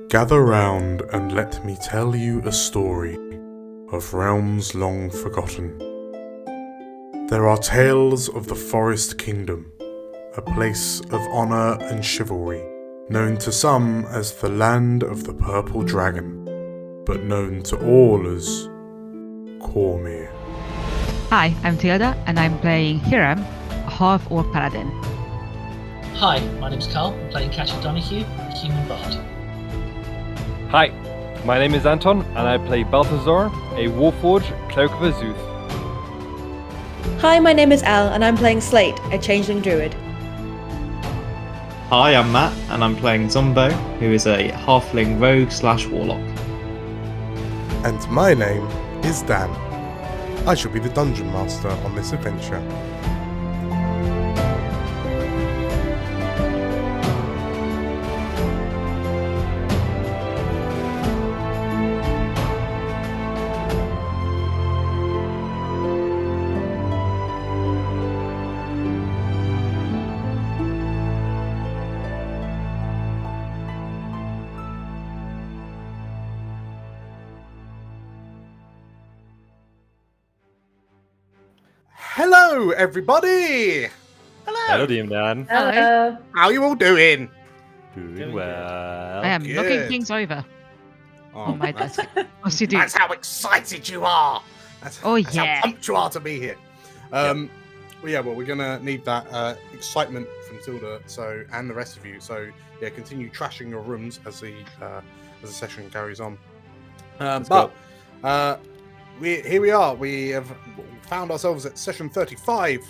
Gather round and let me tell you a story of realms long forgotten. There are tales of the Forest Kingdom, a place of honour and chivalry, known to some as the Land of the Purple Dragon, but known to all as Cormyr. Hi, I'm Tilda, and I'm playing Hiram, a half-orc paladin. Hi, my name's Carl. I'm playing Cassia Donahue, a human bard. Hi, my name is Anton, and I play Balthazar, a Warforged Cloak of Azuth. Hi, my name is Al, and I'm playing Slate, a changeling druid. Hi, I'm Matt, and I'm playing Zombo, who is a halfling rogue/warlock. And my name is Dan. I shall be the dungeon master on this adventure. Hello, everybody! Hello, DM Dan. Hello. How you all doing? Doing well. I am good. knocking things over on my that's- desk. What's you do? That's how excited you are! That's Oh, how yeah. pumped you are to be here. Well, we're gonna need that excitement from Tilda, and the rest of you. So, yeah, continue trashing your rooms as the session carries on. Here we are. We have found ourselves at session 35.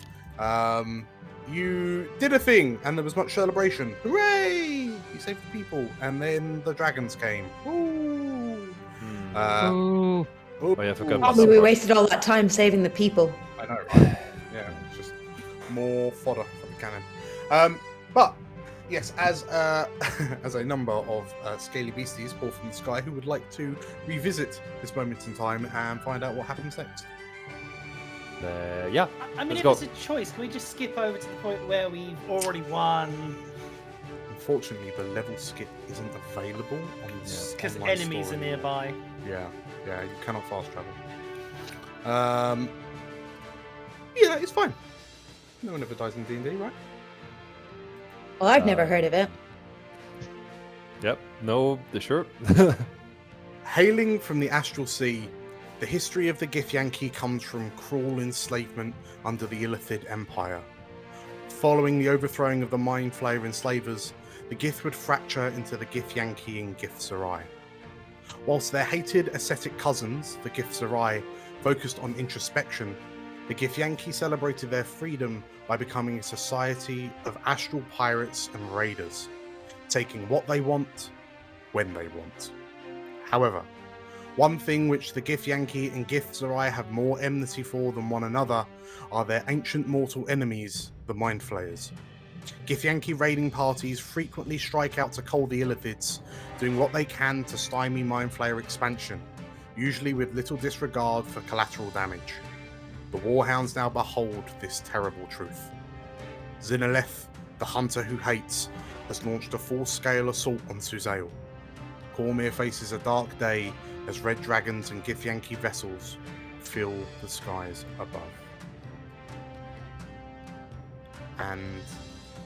You did a thing, and there was much celebration. Hooray! You saved the people, and then the dragons came. Ooh. Ooh. Oh, yeah, I forgot I about mean, that we part. wasted all that time saving the people. I know, right? Yeah, it's just more fodder for the cannon. But yes, as as a number of scaly beasties fall from the sky who would like to revisit this moment in time and find out what happens next. Yeah. I mean, Let's if go. it's a choice, can we just skip over to the point where we've already won? Unfortunately, the level skip isn't available on this Because online enemies story. are nearby. Yeah, you cannot fast travel. Yeah, it's fine. No one ever dies in D&D, right? Well, I've never heard of it. Yep. No, the shirt. Hailing from the Astral Sea, the history of the Githyanki comes from cruel enslavement under the Illithid Empire. Following the overthrowing of the Mind Flayer enslavers, the Gith would fracture into the Githyanki and Githzerai. Whilst their hated ascetic cousins, the Githzerai, focused on introspection, the Githyanki celebrated their freedom by becoming a society of astral pirates and raiders, taking what they want, when they want. However, one thing which the Githyanki and Githzerai have more enmity for than one another are their ancient mortal enemies, the Mind Flayers. Githyanki raiding parties frequently strike out to cull the Illithids, doing what they can to stymie Mind Flayer expansion, usually with little disregard for collateral damage. The Warhounds now behold this terrible truth. Zinaleth, the hunter who hates, has launched a full-scale assault on Suzail. Cormyr faces a dark day as red dragons and Githyanki vessels fill the skies above. And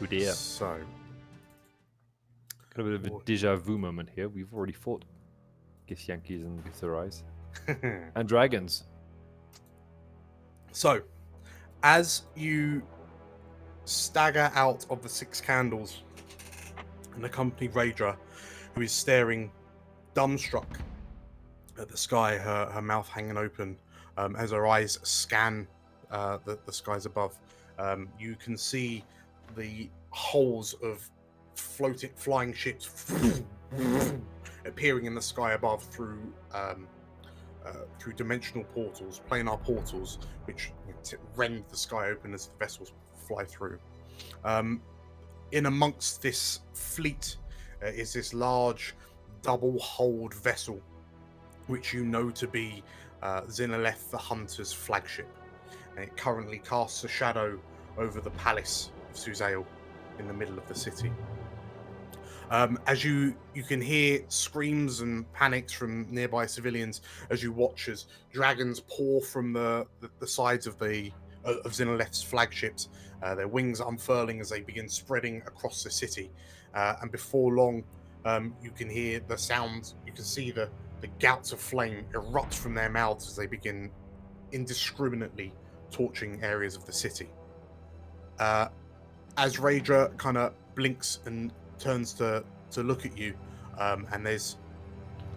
Oh dear. so, Got a bit of a deja vu moment here. We've already fought Githyanki's and Githzerais. And dragons. so, as you stagger out of the six candles and accompany Raedra, who is staring dumbstruck at the sky, her mouth hanging open, as her eyes scan the skies above, you can see the holes of flying ships appearing in the sky above through dimensional portals, planar portals, which rend the sky open as the vessels fly through. In amongst this fleet is this large double-hulled vessel, which you know to be Zinaleth the Hunter's flagship. And it currently casts a shadow over the palace of Suzail in the middle of the city. As you can hear screams and panics from nearby civilians as you watch as dragons pour from the sides of Xenoleth's flagships, their wings unfurling as they begin spreading across the city. And before long, you can hear the sounds. You can see the gouts of flame erupt from their mouths as they begin indiscriminately torching areas of the city. As Raedra kind of blinks and turns to look at you, and there's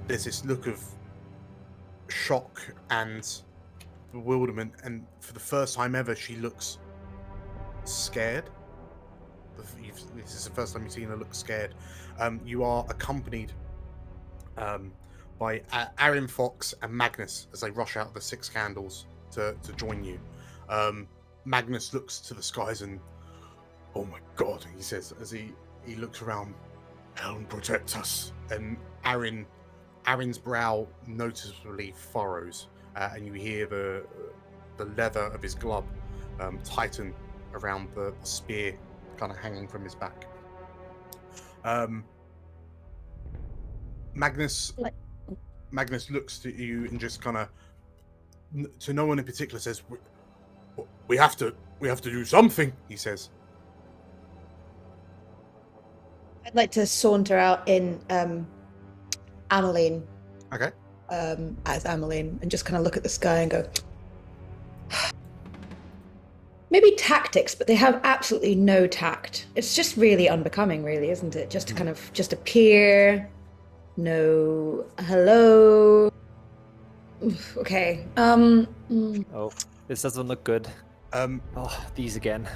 this look of shock and bewilderment, and for the first time ever, she looks scared. This is the first time you've seen her look scared. You are accompanied by Aaron Fox and Magnus as they rush out the Six Candles to join you. Magnus looks to the skies and, "Oh my God," he says as he looks around. "Helm protect us." And Aaron's brow noticeably furrows, and you hear the leather of his glove tighten around the spear kind of hanging from his back. Magnus looks to you and just kind of, to no one in particular, says, we have to do something," he says. I'd like to saunter out in Ameline. Okay. As Ameline, and just kind of look at the sky and go, maybe tactics, but they have absolutely no tact. It's just really unbecoming, really, isn't it? Just to kind of just appear, no hello. Oof, okay. Oh, this doesn't look good. Oh, these again.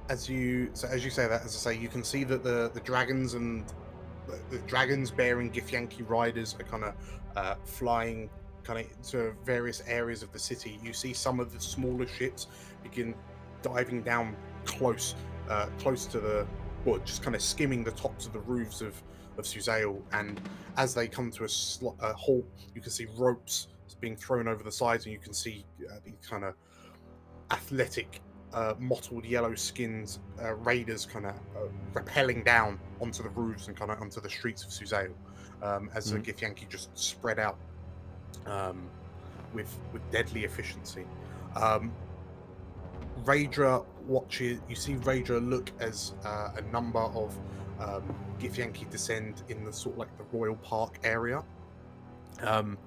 As you say that, as I say, you can see that the dragons and the dragons bearing Githyanki riders are kind of flying kind of to various areas of the city. You see some of the smaller ships begin diving down close to the, well, just kind of skimming the tops of the roofs of Suzail. And as they come to a halt, you can see ropes being thrown over the sides, and you can see these kind of athletic, mottled yellow skins raiders kind of rappelling down onto the roofs and kind of onto the streets of Suzail, as the Githyanki just spread out with deadly efficiency. Raedra watches. You see Raedra look as a number of Githyanki descend in the sort of like the Royal Park area, and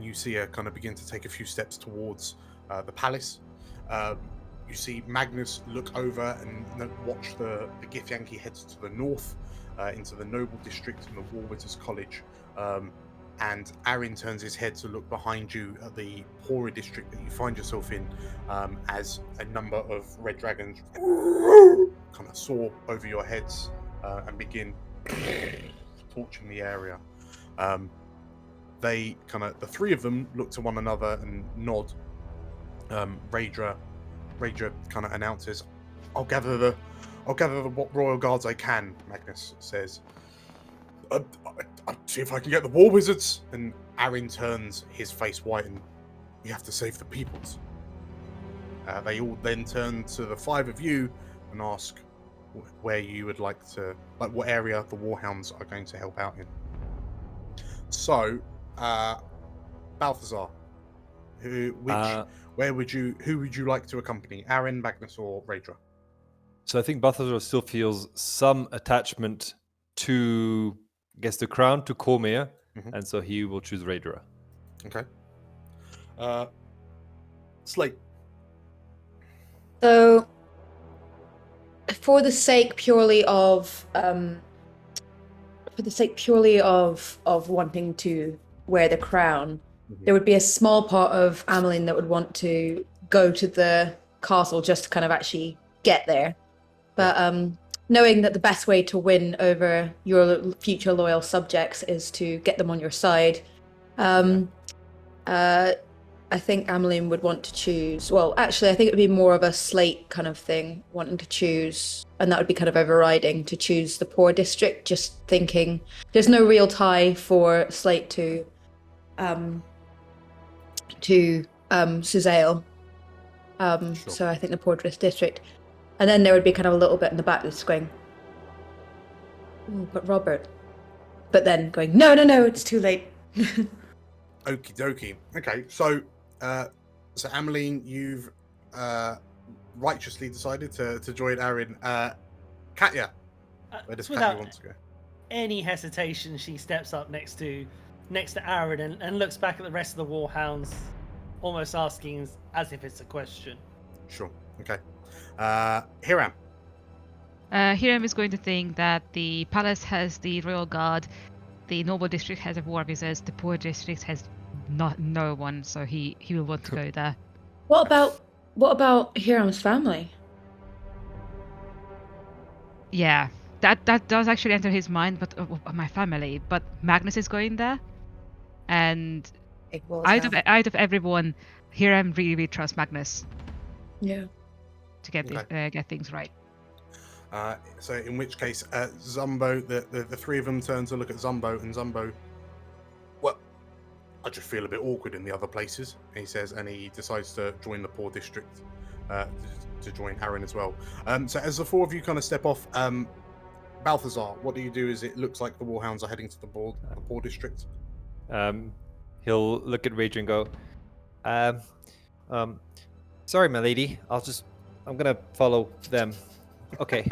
you see her kind of begin to take a few steps towards the palace. You see Magnus look over and watch the Githyanki heads to the north into the Noble District and the Warwitters College. And Aaron turns his head to look behind you at the poorer district that you find yourself in, as a number of red dragons kind of soar over your heads and begin torching the area. They kind of, the three of them look to one another and nod. Raedra kind of announces, I'll gather the what royal guards I can," Magnus says. I'll see if I can get the war wizards. And Aaron turns, his face white, and, "We have to save the peoples." They all then turn to the five of you and ask where you would like to, like what area the Warhounds are going to help out in. So, Balthazar, who would you like to accompany? Aaron, Magnus, or Raedra? So I think Balthazar still feels some attachment to, I guess, the crown, to Cormyr, and so he will choose Raedra. Okay. Slate. So, for the sake purely of wanting to wear the crown, there would be a small part of Ameline that would want to go to the castle just to kind of actually get there. But knowing that the best way to win over your future loyal subjects is to get them on your side, I think Ameline would want to choose. Well, actually, I think it would be more of a Slate kind of thing, wanting to choose, and that would be kind of overriding to choose the poor district. Just thinking, there's no real tie for Slate to Suzail. Sure. So I think the poor district, and then there would be kind of a little bit in the back that's going, "Ooh, but Robert, but then going, no, it's too late. Okie dokie. Okay, so Ameline, you've righteously decided to join Aaron. Katya, where does Katya want to go? Any hesitation, she steps up next to Aaron and looks back at the rest of the Warhounds, almost asking as if it's a question. Sure. Okay. Hiram. Hiram is going to think that the palace has the royal guard, the noble district has a war wizards, the poor district has no one, so he will want to go there. What about Hiram's family? Yeah, that does actually enter his mind, but my family. But Magnus is going there, and out of everyone, Hiram really trusts Magnus. Yeah. To get things right. So in which case, Zumbo, the three of them turn to look at Zumbo, and Zumbo, well, I just feel a bit awkward in the other places. And he says, and he decides to join the poor district, to join Aaron as well. So as the four of you kind of step off, Balthazar, what do you do? As it looks like the Warhounds are heading to the poor district. He'll look at Rager and go, sorry, my lady. I'm gonna follow them. Okay.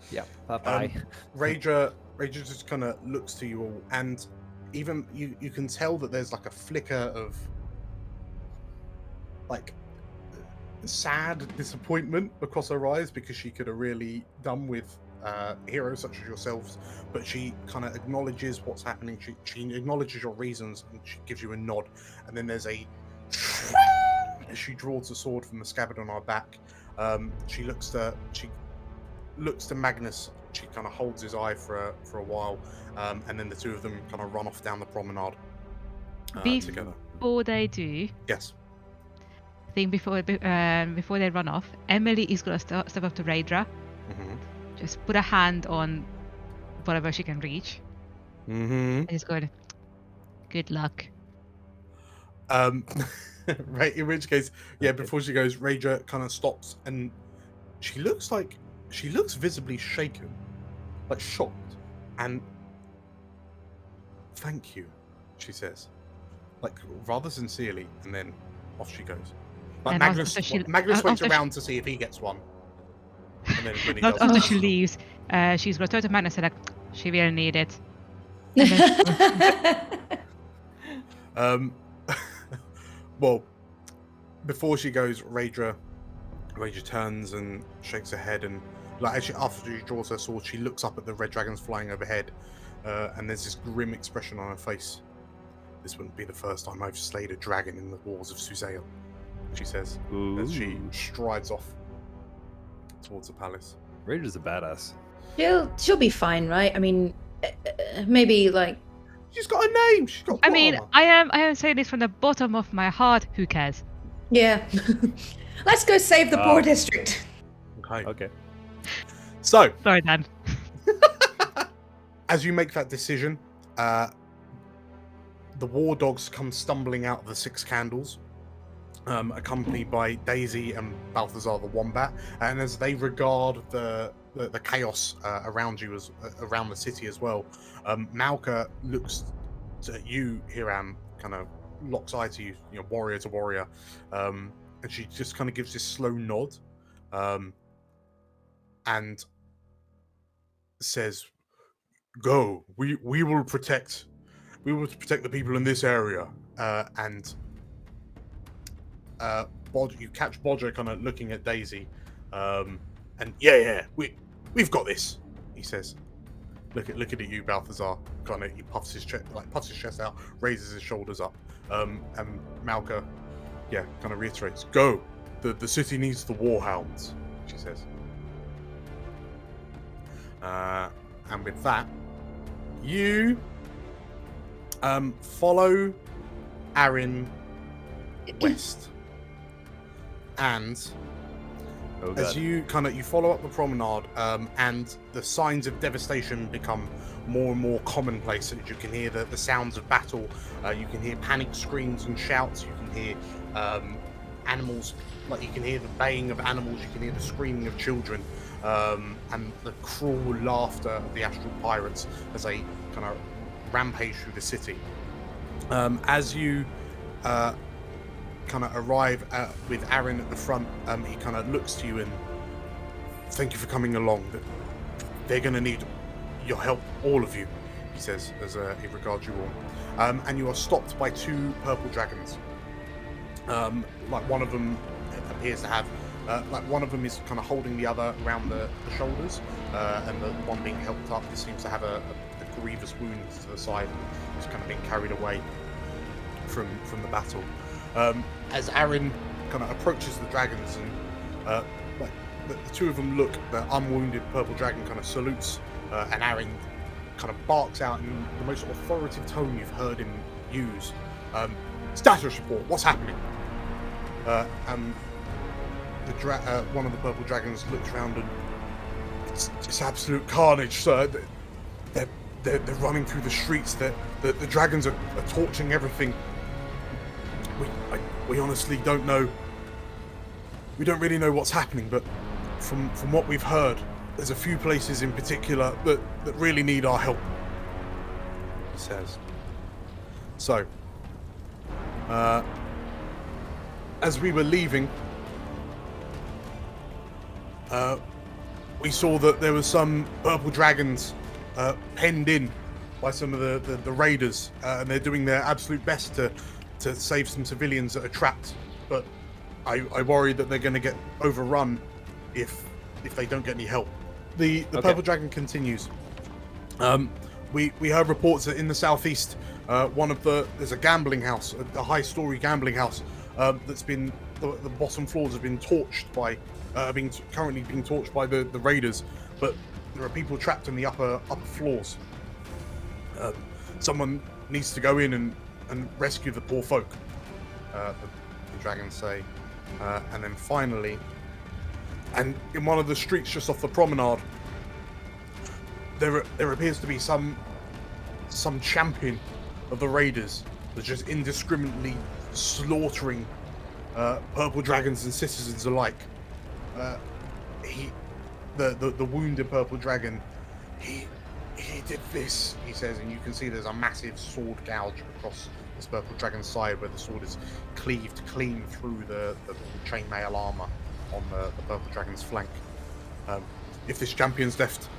Yeah. Bye. Rager just kind of looks to you all, and even you can tell that there's like a flicker of like sad disappointment across her eyes, because she could have really done with heroes such as yourselves, but she kind of acknowledges what's happening. She acknowledges your reasons, and she gives you a nod. And then there's as she draws the sword from the scabbard on her back. She looks to Magnus. She kind of holds his eye for a while, and then the two of them kind of run off down the promenade together. Before they do, yes. I think before they run off, Emily is gonna step up to Raedra. Mm-hmm. Just put a hand on whatever she can reach. Mm-hmm. And he's going, good luck. Right, in which case, yeah, before she goes, Raedra kind of stops, and she looks visibly shaken, like shocked, and thank you, she says, like rather sincerely, and then off she goes. Like Magnus waits around to see if he gets one. And then when he does, after she leaves, she's going to turn to Magnus and like, she will need it. Well, before she goes, Raedra turns and shakes her head, and like after she draws her sword, she looks up at the red dragons flying overhead, and there's this grim expression on her face. This wouldn't be the first time I've slayed a dragon in the walls of Suzail, she says. Ooh. As she strides off towards the palace. Raider's a badass. She'll be fine, right? I mean, maybe like she's got a name. She's got. I mean, I am saying this from the bottom of my heart. Who cares? Yeah. Let's go save the poor district. Okay. So. Sorry, Dan. As you make that decision, the war dogs come stumbling out of the Six Candles, accompanied by Daisy and Balthazar the Wombat, and as they regard the chaos around you, around the city as well, Malka looks at you, Hiram, kind of locks eye to you, warrior to warrior, and she just kind of gives this slow nod, and says, "Go. We will protect. We will protect the people in this area." And you catch Bodger kind of looking at Daisy, and we've got this, he says. Look at you, Balthazar. Kind of, he puffs his chest out, raises his shoulders up, and Malka, kind of reiterates, "Go. The city needs the Warhounds," she says. And with that, you follow Aaron west, and as you follow up the promenade, and the signs of devastation become more and more commonplace. As you can hear the sounds of battle, you can hear panic screams and shouts, you can hear animals, like you can hear the baying of animals, you can hear the screaming of children, and the cruel laughter of the astral pirates as they kind of rampage through the city. As you kind of arrive with Aaron at the front, he kind of looks to you and thank you for coming along. They're going to need your help, all of you, he says, as he regards you all. And you are stopped by 2 purple dragons. Like one of them appears to have, like one of them is kind of holding the other around the shoulders, and the one being helped up just seems to have a grievous wound to the side, and is kind of being carried away from the battle. As Aaron kind of approaches the dragons, and like the 2 of them look, the unwounded purple dragon kind of salutes, and Aaron kind of barks out in the most authoritative tone you've heard him use. Status report, what's happening? And one of the purple dragons looks around and it's absolute carnage, sir. They're running through the streets. The dragons are torching everything. We honestly don't know. We don't really know what's happening, but from what we've heard, there's a few places in particular that really need our help, he says. So, as we were leaving, we saw that there were some purple dragons penned in by some of the raiders, and they're doing their absolute best to save some civilians that are trapped. But I worry that they're going to get overrun if they don't get any help. The purple dragon continues. We heard reports that in the southeast, there's a gambling house, a high-story gambling house that's been the bottom floors have been torched by currently being torched by the raiders, but there are people trapped in the upper floors. Someone needs to go in and rescue the poor folk, the dragons say. And then finally, and in one of the streets just off the promenade, there appears to be some champion of the raiders that's just indiscriminately slaughtering purple dragons and citizens alike. The wounded purple dragon, he did this, he says, and you can see there's a massive sword gouge across this purple dragon's side where the sword is cleaved clean through the chainmail armor on the purple dragon's flank. If this champion's left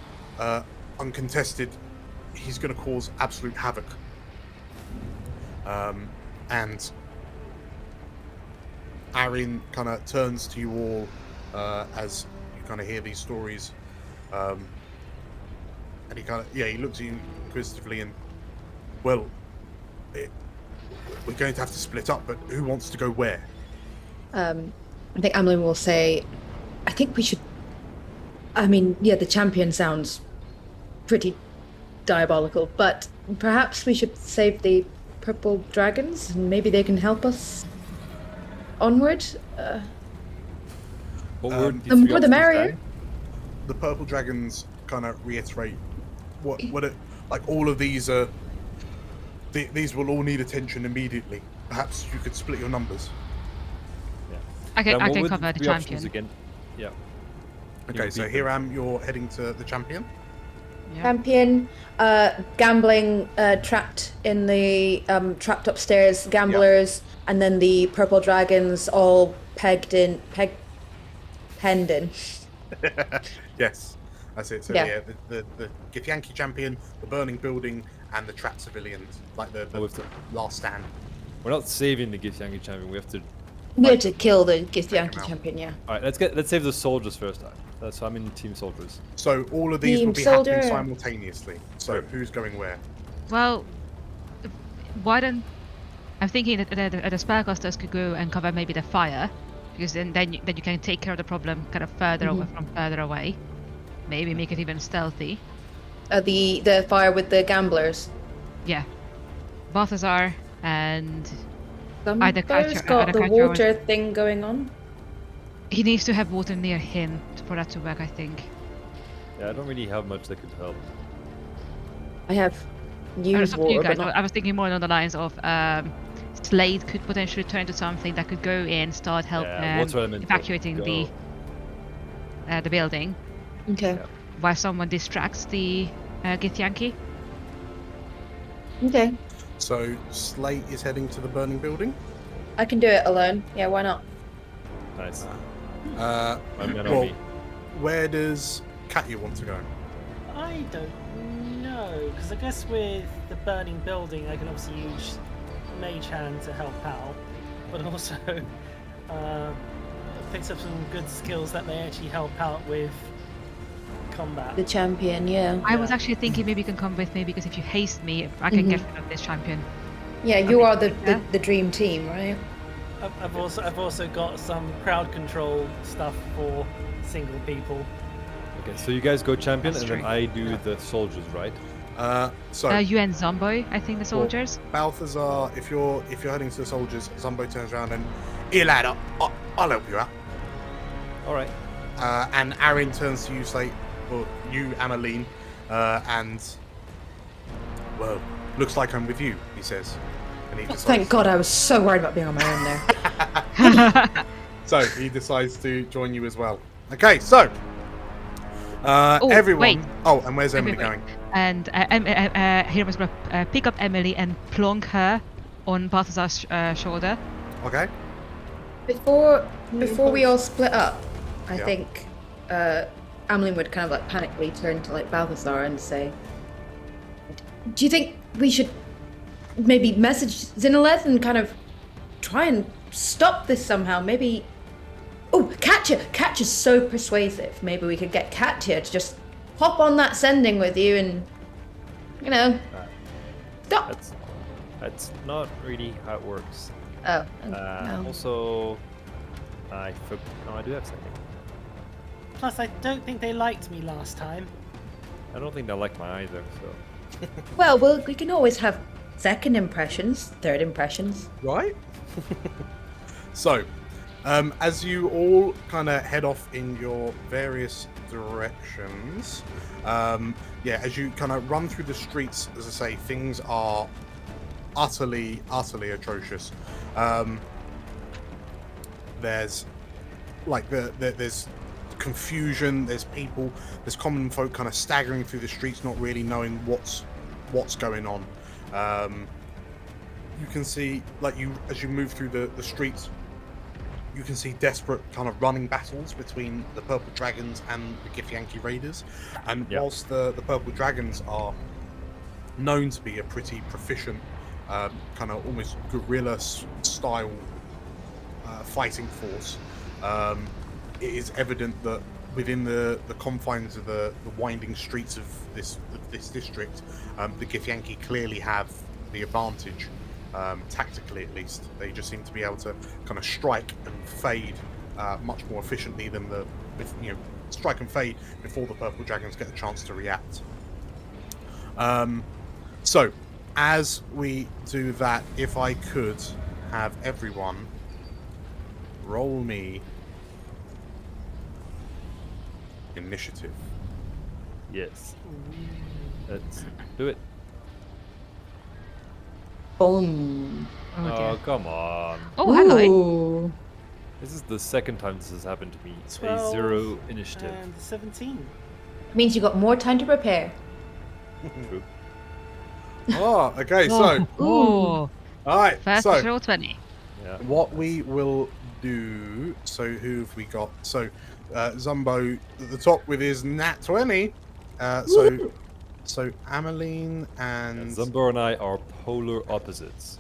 uncontested, he's going to cause absolute havoc. And Aaron kind of turns to you all as you kind of hear these stories, and he looks at you inquisitively and, well, we're going to have to split up, but who wants to go where? I think Amelin will say, I think we should, the champion sounds pretty diabolical, but perhaps we should save the purple dragons and maybe they can help us onward. The more the merrier. The purple dragons kind of reiterate all of these are these will all need attention immediately. Perhaps you could split your numbers. Yeah. I can cover the champion again. Yeah. Okay, so Hiram, you're heading to the champion. Yeah. Champion, gambling, trapped in the trapped upstairs gamblers, and then the purple dragons all penned in. Yes, that's it. So the Githyanki champion, the burning building, and the trapped civilians, like the last stand. We're not saving the Githyanki champion. We have to kill the Githyanki champion. Yeah. All right, let's save the soldiers first. So I'm in team soldiers. So all of these will be happening simultaneously. So who's going where? Well, why don't I'm thinking that the spellcasters could go and cover maybe the fire, because then you can take care of the problem kind of further away. Maybe make it even stealthy. The fire with the gamblers. Yeah, Balthazar and Somebody's got the water thing going on. He needs to have water near him for that to work, I think. Yeah, I don't really have much that could help. I have used water, but I was thinking more along the lines of Slade could potentially turn to something that could go in, start evacuating the building. Okay. While someone distracts the Githyanki. Okay. So Slate is heading to the burning building. I can do it alone. Yeah, why not? Nice. Well, where does Katya want to go? I don't know, because I guess with the burning building, I can obviously use Mage Hand to help out, but also picks up some good skills that may actually help out with combat. The champion, yeah. I was actually thinking maybe you can come with me, because if you haste me, I can get rid of this champion. Yeah, you are the dream team, right? I've also got some crowd control stuff for single people. Okay, so you guys go champion, and then I do the soldiers, right? So you and Zombo, I think the soldiers. Balthazar, if you're heading to the soldiers, Zombo turns around and, "Here, lad, I'll help you out." All right. And Aaron turns to you, Slate, or you, Amaline, and well, looks like I'm with you, he says. And he decides, Thank God, I was so worried about being on my own there. So he decides to join you as well. Okay, so everyone. Wait. Oh, and where's Emily going? And Hiram's gonna pick up Emily and plonk her on Balthazar's shoulder. Okay. Before we all split up, I think Amelin would kind of like panically turn to like Balthazar and say, "Do you think we should maybe message Zinaleth and kind of try and stop this somehow? Maybe." Oh, Katya's so persuasive. Maybe we could get Katya to just hop on that sending with you and, stop. That's not really how it works. Oh, no. Also, I do have something. Plus, I don't think they liked me last time. I don't think they like my either, so. Well, we can always have second impressions, third impressions. Right? So, as you all kind of head off in your various directions, as you kind of run through the streets, as I say, things are utterly atrocious. There's there's confusion, there's people, there's common folk kind of staggering through the streets, not really knowing what's going on. You can see, as you move through the streets, you can see desperate kind of running battles between the Purple Dragons and the Githyanki Raiders. And whilst the Purple Dragons are known to be a pretty proficient, kind of almost guerrilla-style fighting force, it is evident that within the confines of the winding streets of this district, the Githyanki clearly have the advantage. Tactically, at least, they just seem to be able to kind of strike and fade much more efficiently than strike and fade before the Purple Dragons get a chance to react. So, as we do that, if I could have everyone roll me initiative. Yes. Let's do it. Boom. Oh, come on. Oh, hello. This is the second time this has happened to me. 12 a 0 initiative. And 17. It means you got more time to prepare. True. Oh, okay, so. Ooh. Alright, First so. roll 20. Yeah. What we will do. So, who have we got? So, Zumbo at the top with his nat 20. So Amaline and Zumbo and I are polar opposites.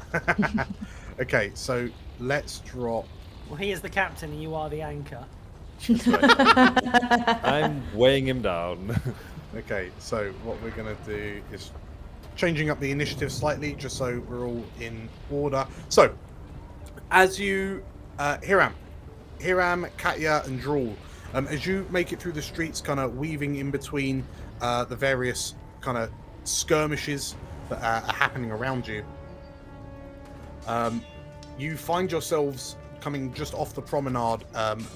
Okay, so let's drop. Well, he is the captain and you are the anchor. That's right. I'm weighing him down. Okay, so what we're going to do is changing up the initiative slightly, just so we're all in order. So, as you, Hiram, Katya, and Drool, as you make it through the streets, kind of weaving in between the various kind of skirmishes that are happening around you, you find yourselves coming just off the promenade,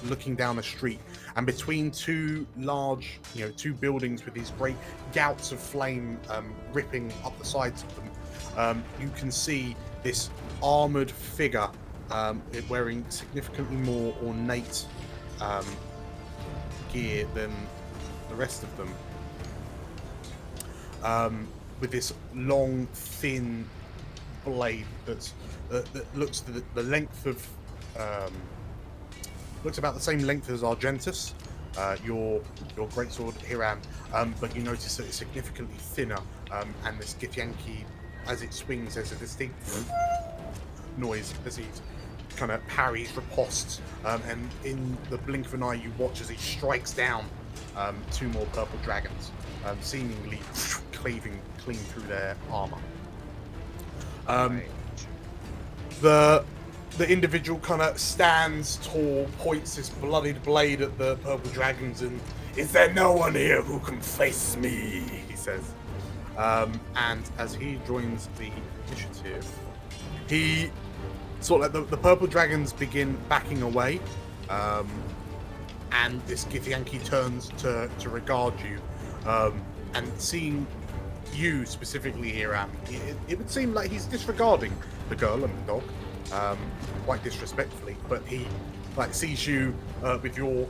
looking down a street, and between two large, two buildings with these great gouts of flame ripping up the sides of them, you can see this armored figure wearing significantly more ornate gear than the rest of them. with this long, thin blade that looks the length of looks about the same length as Argentus, your greatsword Hiram, but you notice that it's significantly thinner, and this Githyanki, as it swings, there's a distinct noise as he kind of parries, riposts, and in the blink of an eye you watch as he strikes down 2 more purple dragons, seemingly cleaving clean through their armor. The individual kind of stands tall, points this bloodied blade at the purple dragons, and "Is there no one here who can face me?" he says. And as he joins the initiative, he sort of like the purple dragons begin backing away, and this Githyanki turns to regard you, and seeing you specifically here, it would seem like he's disregarding the girl and the dog, quite disrespectfully, but he like sees you with your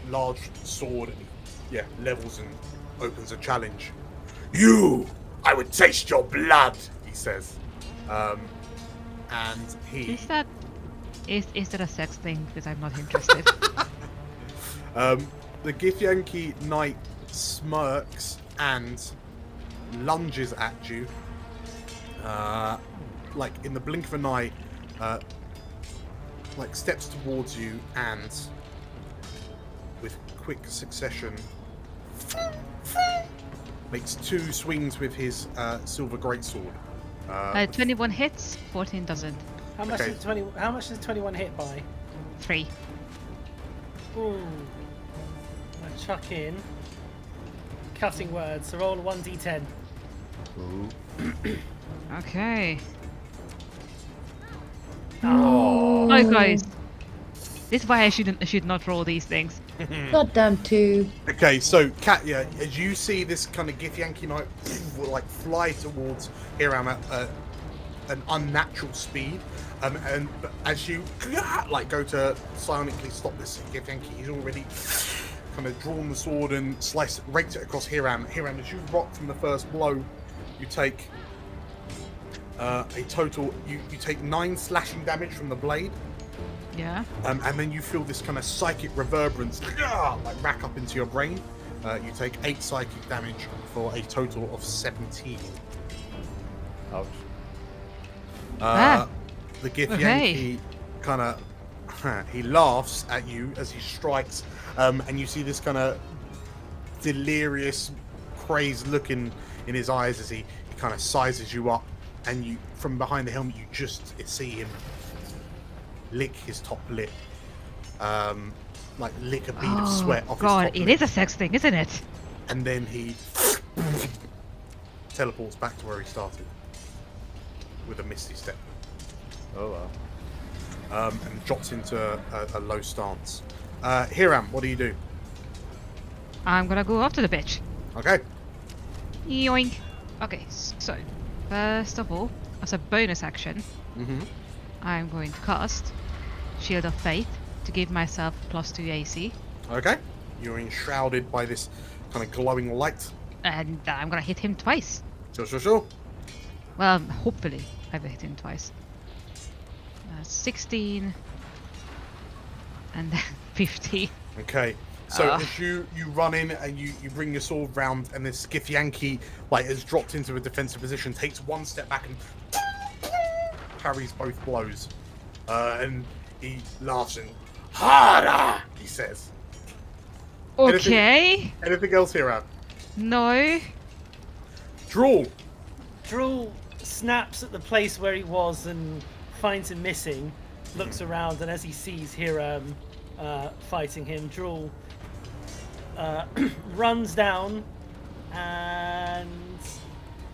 large sword, levels and opens a challenge. "You! I would taste your blood," he says. And he... Is that a sex thing? Because I'm not interested. The Githyanki knight smirks and lunges at you. Like in the blink of an eye, like steps towards you and with quick succession makes 2 swings with his silver greatsword. 21 hits, 14 doesn't. How much is 21 hit by? 3. Ooh. I'm gonna chuck in cutting words. So roll a 1d10. Okay. Oh, guys, this is why I should not roll these things. Goddamn 2. Okay, so Katya, as you see this kind of Githyanki knight like fly towards Hiram at an unnatural speed, and but as you like go to silently stop this Githyanki, he's already kind of drawn the sword and raked it across Hiram. Hiram, as you rock from the first blow, you take a total. You take 9 slashing damage from the blade. Yeah. And then you feel this kind of psychic reverberance like rack up into your brain. You take 8 psychic damage for a total of 17. Ouch. The Githyanki kind of he laughs at you as he strikes, and you see this kind of delirious, crazed look in his eyes as he kind of sizes you up, and you from behind the helmet you just see him lick his top lip, like lick a bead of sweat off his top lip. It is a sex thing, isn't it? And then he teleports back to where he started with a misty step. Oh wow. And drops into a low stance. Hiram, what do you do? I'm gonna go after the bitch. Okay. Yoink. Okay, so first of all, as a bonus action, I'm going to cast Shield of Faith to give myself +2 AC. Okay. You're enshrouded by this kind of glowing light. And I'm gonna hit him twice. Sure. Well, hopefully I will hit him twice. 16 and then 15. Okay. So as you run in and you bring your sword round, and this Githyanki like has dropped into a defensive position, takes 1 step back and parries both blows. And he laughs and harder, he says. Okay. Anything else here, Ab? No. Drool Snaps at the place where he was and finds him missing, looks around, and as he sees Hiram fighting him, Drool runs down and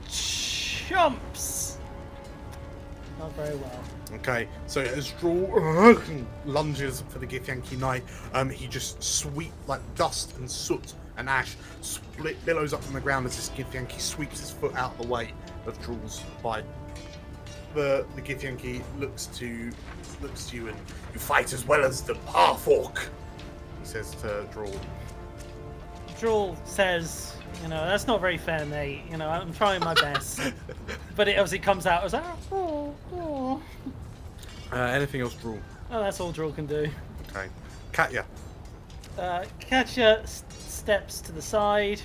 chomps. Not very well. Okay, so as Drool lunges for the Githyanki knight, he just like dust and soot and ash billows up from the ground as this Githyanki sweeps his foot out of the way of Drool's bite. The Githyanki looks to you, and "You fight as well as the half-orc," he says to Drool. Drool says, You know, that's not very fair, mate. You know, I'm trying my best. But it obviously comes out as, oh. Anything else, Drool? Oh, that's all Drool can do. Okay. Katya. Katya steps to the side.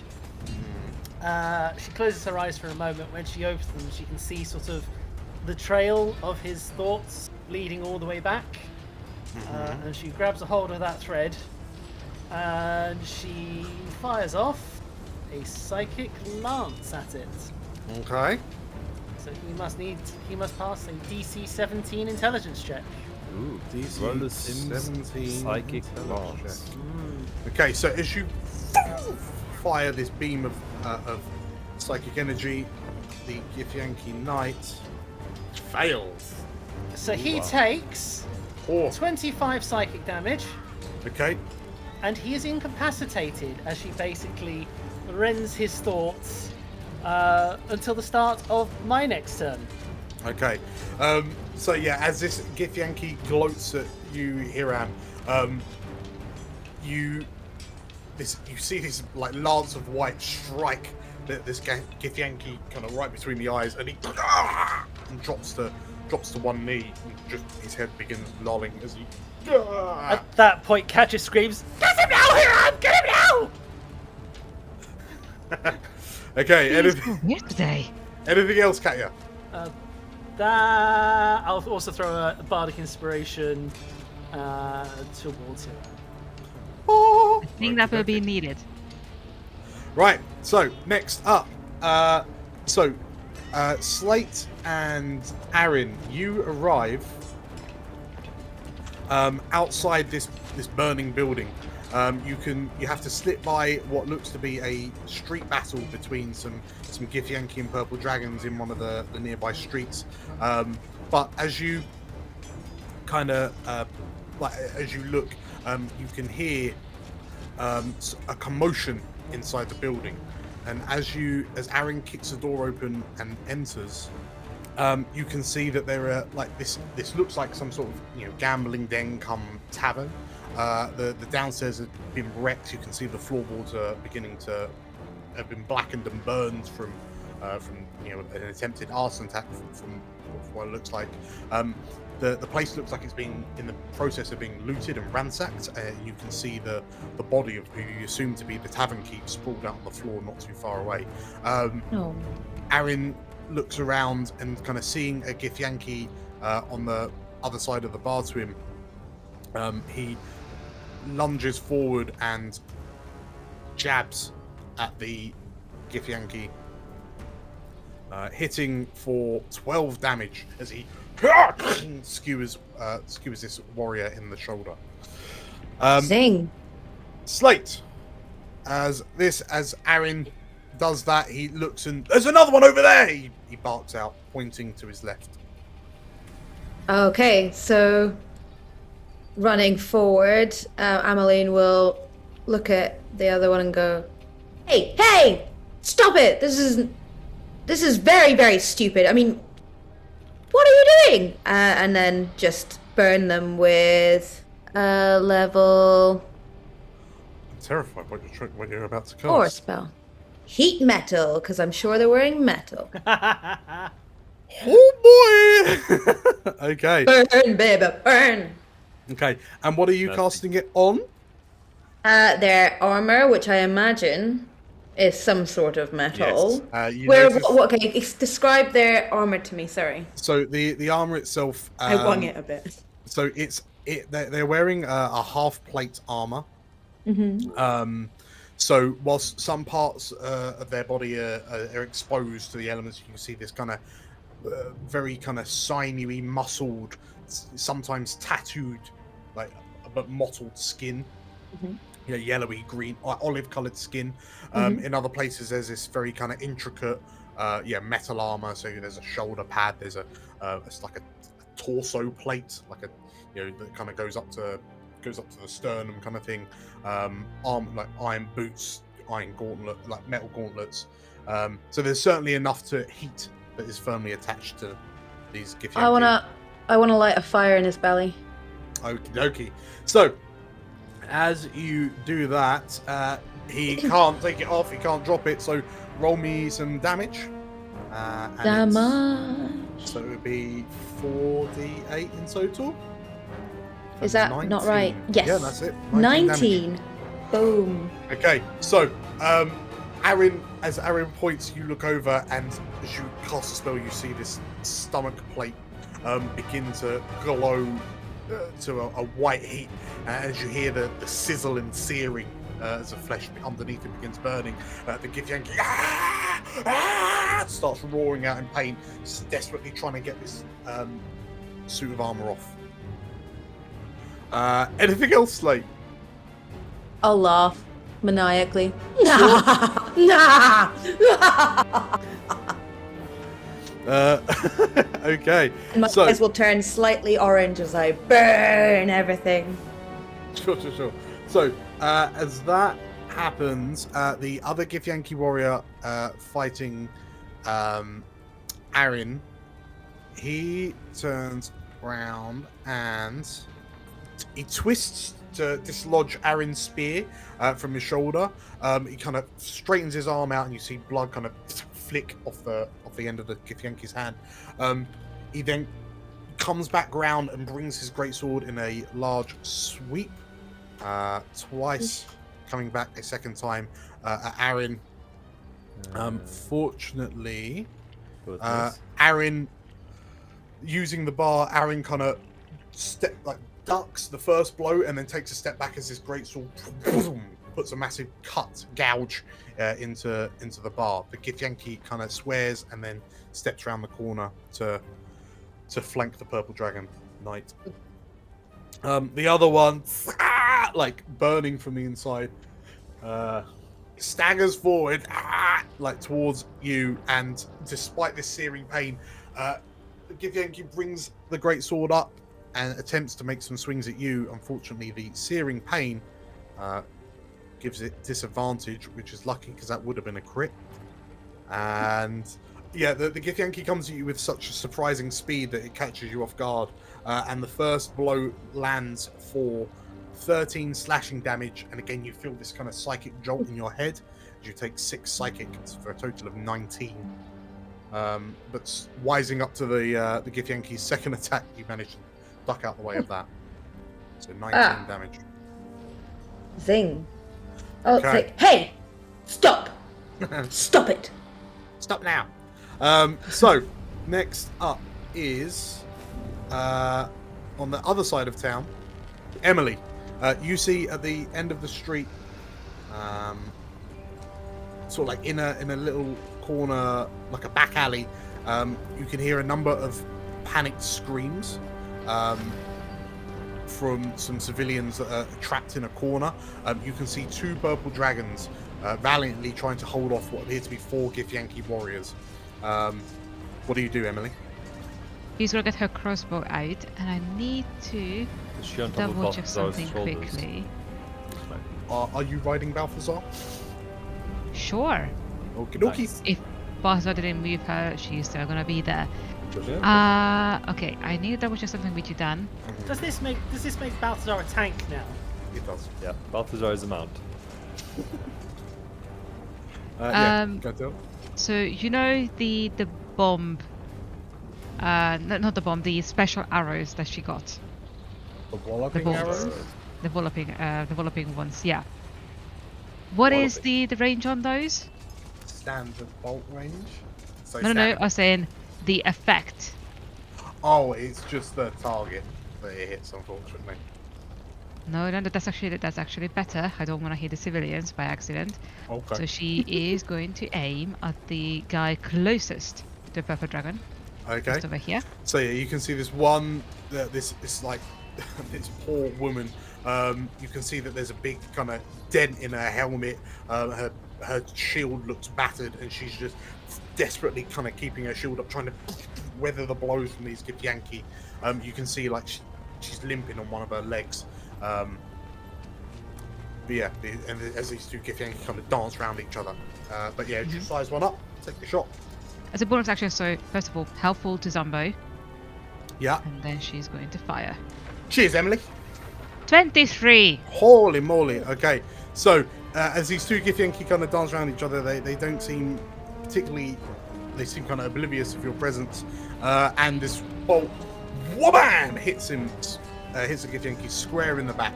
She closes her eyes for a moment. When she opens them, she can see sort of the trail of his thoughts leading all the way back. And she grabs a hold of that thread. And she fires off a psychic lance at it. Okay. So he must pass a DC 17 intelligence check. Ooh, DC 17 psychic lance. Okay, so as you fire this beam of psychic energy, the Githyanki Knight fails. So he takes 25 psychic damage. Okay. And he is incapacitated as she basically rends his thoughts until the start of my next turn. Okay. So yeah, as this Githyanki gloats at you, Hiram, you see this like lance of white strike this Githyanki kind of right between the eyes, and he drops to one knee, and just his head begins lolling as he. At that point, Katya screams, "Get him now, Hiram! Get him now!" Okay. Today. Anything else, Katya? I'll also throw a bardic inspiration towards him. I think that will be needed. Right. So next up, Slate and Aaron, you arrive outside this burning building. You have to slip by what looks to be a street battle between some Githyanki and purple dragons in one of the nearby streets. But as you kind of as you look, you can hear a commotion inside the building, and as Aaron kicks the door open and enters, you can see that there are like this looks like some sort of gambling den come tavern. The downstairs have been wrecked. You can see the floorboards are beginning to have been blackened and burned from an attempted arson attack from what it looks like. The place looks like it's been in the process of being looted and ransacked. You can see the body of who you assume to be the tavern keep sprawled out on the floor not too far away. Aaron looks around and kind of seeing a Githyanki on the other side of the bar to him. He lunges forward and jabs at the Githyanki, hitting for 12 damage as he skewers this warrior in the shoulder. Zing. Slate, as Aaron does that, he looks and there's another one over there. He barks out, pointing to his left. Okay, so running forward, Amaline will look at the other one and go, "Hey, stop it! This is very, very stupid. I mean, what are you doing?" And then just burn them with level. I'm terrified what you're about to cast. 4 spell. Heat metal, because I'm sure they're wearing metal. Oh boy! Okay. Burn, baby, burn. Okay, and what are you casting it on? Their armor, which I imagine is some sort of metal. Yes. Okay, describe their armor to me. Sorry. So the armor itself. I wung it a bit. So they're wearing a half plate armor. Mm-hmm. So whilst some parts of their body are exposed to the elements, you can see this kind of very kind of sinewy, muscled, sometimes tattooed, like but mottled skin. Mm-hmm. Yellowy, green, olive-colored skin. In other places, there's this very kind of intricate, metal armor. So there's a shoulder pad. There's it's like a torso plate, like that kind of goes up to the sternum, kind of thing. Arm like iron boots, iron gauntlet, like metal gauntlets. So there's certainly enough to heat that is firmly attached to these Githyanki. I wanna light a fire in his belly. Okie dokie. So, as you do that, he can't take it off. He can't drop it. So roll me some damage. Damage. So it would be 4d8 in total. Is that 19. not right? Yes. Yeah, that's it. 19. Boom. Okay, so Aaron, as Aaron points, you look over, and as you cast a spell, you see this stomach plate begin to glow to a white heat, as you hear the sizzle and searing as the flesh underneath it begins burning. The Githyanki starts roaring out in pain, desperately trying to get this suit of armor off. Anything else, Slate? I'll laugh maniacally. Nah. Okay. And my eyes will turn slightly orange as I burn everything. Sure. So, as that happens, the other Githyanki warrior fighting Aaron, he turns round and he twists to dislodge Aaron's spear from his shoulder. He kind of straightens his arm out, and you see blood kind of flick off the end of the Githyanki's hand. He then comes back round and brings his greatsword in a large sweep, twice, coming back a second time at Aaron. Fortunately, Aaron, using the bar, Aaron kind of ducks the first blow and then takes a step back as his greatsword puts a massive gouge into the bar. The Githyanki kind of swears and then steps around the corner to flank the purple dragon knight. The other one, like burning from the inside, staggers forward, towards you, and despite this searing pain, Githyanki brings the great sword up and attempts to make some swings at you. Unfortunately, the searing pain gives it disadvantage, which is lucky because that would have been a crit. And yeah, the Githyanki comes at you with such a surprising speed that it catches you off guard. And the first blow lands for 13 slashing damage. And again, you feel this kind of psychic jolt in your head as you take 6 psychic for a total of 19. But wising up to the Githyanki's second attack, you managed to duck out the way of that. So 19 damage. Zing. Oh, okay. Hey! Stop! Stop it! Stop now. So, next up is, on the other side of town, Emily. You see at the end of the street, sort of like in a little corner, like a back alley, you can hear a number of panicked screams from some civilians that are trapped in a corner. You can see 2 purple dragons valiantly trying to hold off what appear to be 4 Githyanki warriors. What do you do, Emily? She's gonna get her crossbow out, and I need to double check something quickly. Are you riding Balthazar? Sure. Okie dokie. Nice. If Balthazar didn't move her, she's still gonna be there. Okay, I need to double check something with you, Dan. Does this make Balthazar a tank now? It does. Yeah, Balthazar is a mount. So you know the bomb, not the bomb, the special arrows that she got. The walloping arrows? The walloping ones, yeah. What is the range on those? Standard bolt range? So no, I was saying the effect. Oh, it's just the target that it hits, unfortunately. No, that's actually better. I don't want to hit the civilians by accident. Okay. So she is going to aim at the guy closest to the purple dragon. Okay. Just over here. So yeah, you can see this one, this like this poor woman. You can see that there's a big kind of dent in her helmet. Her shield looks battered, and she's just desperately kind of keeping her shield up, trying to weather the blows from these Githyanki. You can see like she's limping on one of her legs. But yeah, and as these 2 Githyanki kind of dance around each other. But yeah, just size one up, take the shot. As a bonus action, so first of all, helpful to Zombo. Yeah. And then she's going to fire. Cheers, Emily. 23. Holy moly. Okay, so as these two Githyanki kind of dance around each other, they don't seem particularly. They seem kind of oblivious of your presence, and this bolt, whabam, hits the Githyanki square in the back.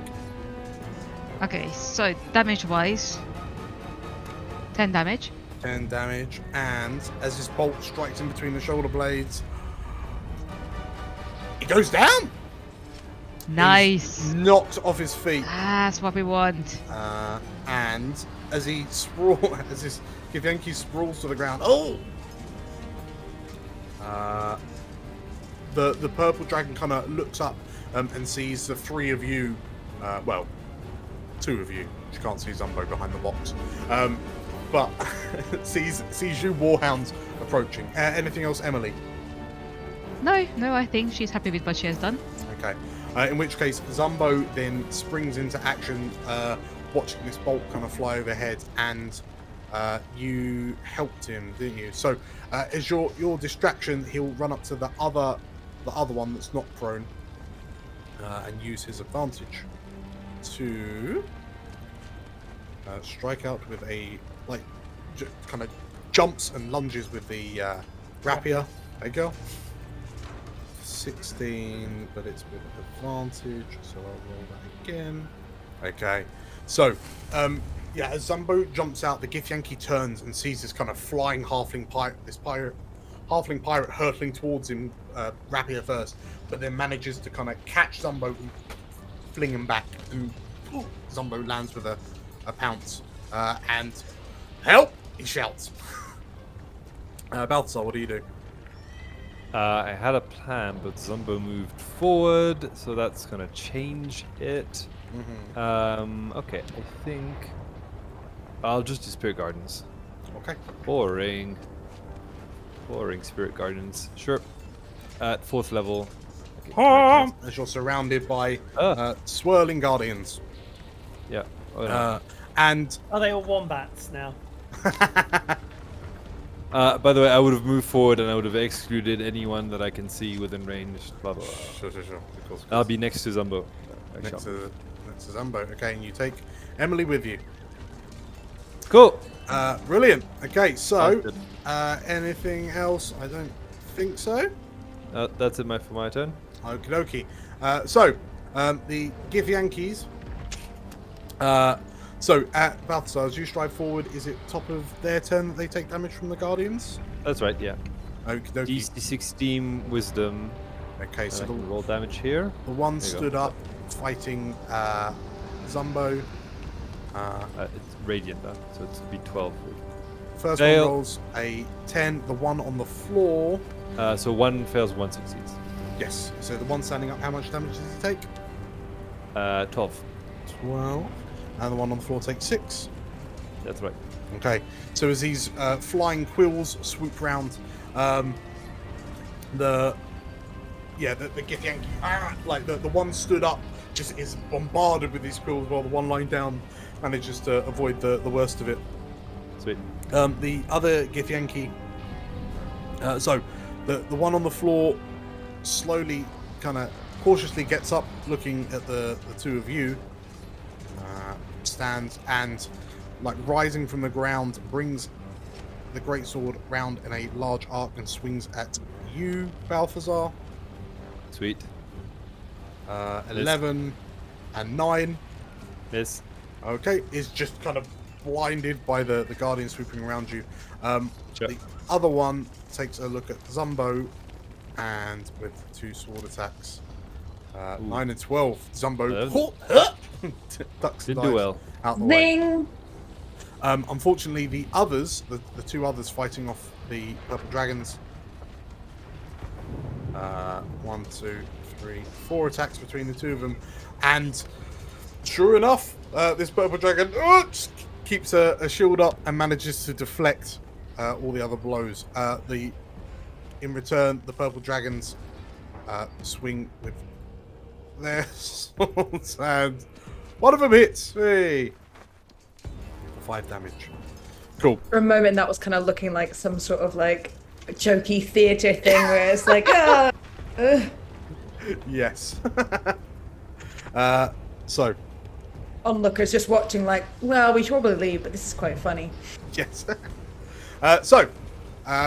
Okay, so damage-wise, 10 damage. 10 damage, and as this bolt strikes in between the shoulder blades, he goes down. Nice. He's knocked off his feet. That's what we want. And as this Githyanki sprawls to the ground, the purple dragon kind of looks up and sees the three of you, well, two of you. She can't see Zumbo behind the box, but sees you Warhounds approaching. Anything else, Emily? No, I think she's happy with what she has done. Okay. In which case, Zumbo then springs into action, watching this bolt kind of fly overhead, and you helped him, didn't you? So, as your distraction, he'll run up to the other one that's not prone, and use his advantage to strike out with a kind of jumps and lunges with the rapier. There you go. 16, but it's with advantage, so I'll roll that again. Okay, so as Zumbo jumps out, the Githyanki turns and sees this kind of flying halfling pirate hurtling towards him, rapier first, but then manages to kind of catch Zumbo and fling him back, and Zumbo lands with a pounce, and help! He shouts. Balthazar, what do you do? I had a plan, but Zumbo moved forward, so that's gonna change it. Okay, I think I'll just do Spirit Gardens. Okay. Boring Spirit Gardens. Sure. At 4th level. Okay, as you're surrounded by swirling guardians. Yeah. And are they all wombats now? By the way, I would have moved forward and I would have excluded anyone that I can see within range. Blah blah. Sure. Of course. I'll be next to Zumbo. Next to Zumbo. Okay, and you take Emily with you. Cool. Brilliant. Okay, so anything else? I don't think so. That's it for my turn. Okie dokie. So the Githyankis. So at Balthazar, as you stride forward, is it top of their turn that they take damage from the Guardians? That's right. Yeah. Okie dokie. DC 16 Wisdom. Okay, so the roll damage here. The one stood up fighting Zumbo. It's radiant though, so it's be 12. First one rolls a 10. The one on the floor. So one fails, one succeeds. Yes. So the one standing up, how much damage does he take? 12. 12. And the one on the floor takes 6. That's right. Okay. So as these flying quills swoop round, the Githyanki, like the one stood up, just is bombarded with these quills, while the one lying down manages to avoid the worst of it. Sweet. The other Githyanki, so the one on the floor slowly, kind of cautiously gets up, looking at the two of you, stands and, like, rising from the ground, brings the greatsword round in a large arc and swings at you, Balthazar. Sweet. 11 and 9. Miss. Okay, is just kind of blinded by the guardian swooping around you. Sure. The other one takes a look at Zumbo, and with 2 sword attacks, 9 and 12. Zumbo ducks Didn't do well. Out the Zing! way. Unfortunately, the others, the 2 others fighting off the purple dragons. 1, 2, 3, 4 attacks between the 2 of them, and sure enough, this purple dragon just keeps a shield up and manages to deflect all the other blows. In return, the purple dragons swing with their swords, and one of them hits. Hey, 5 damage. Cool. For a moment, that was kind of looking like some sort of like jokey theatre thing, where it's like, Yes. So, onlookers just watching like, well, we should probably leave, but this is quite funny. Yes. So,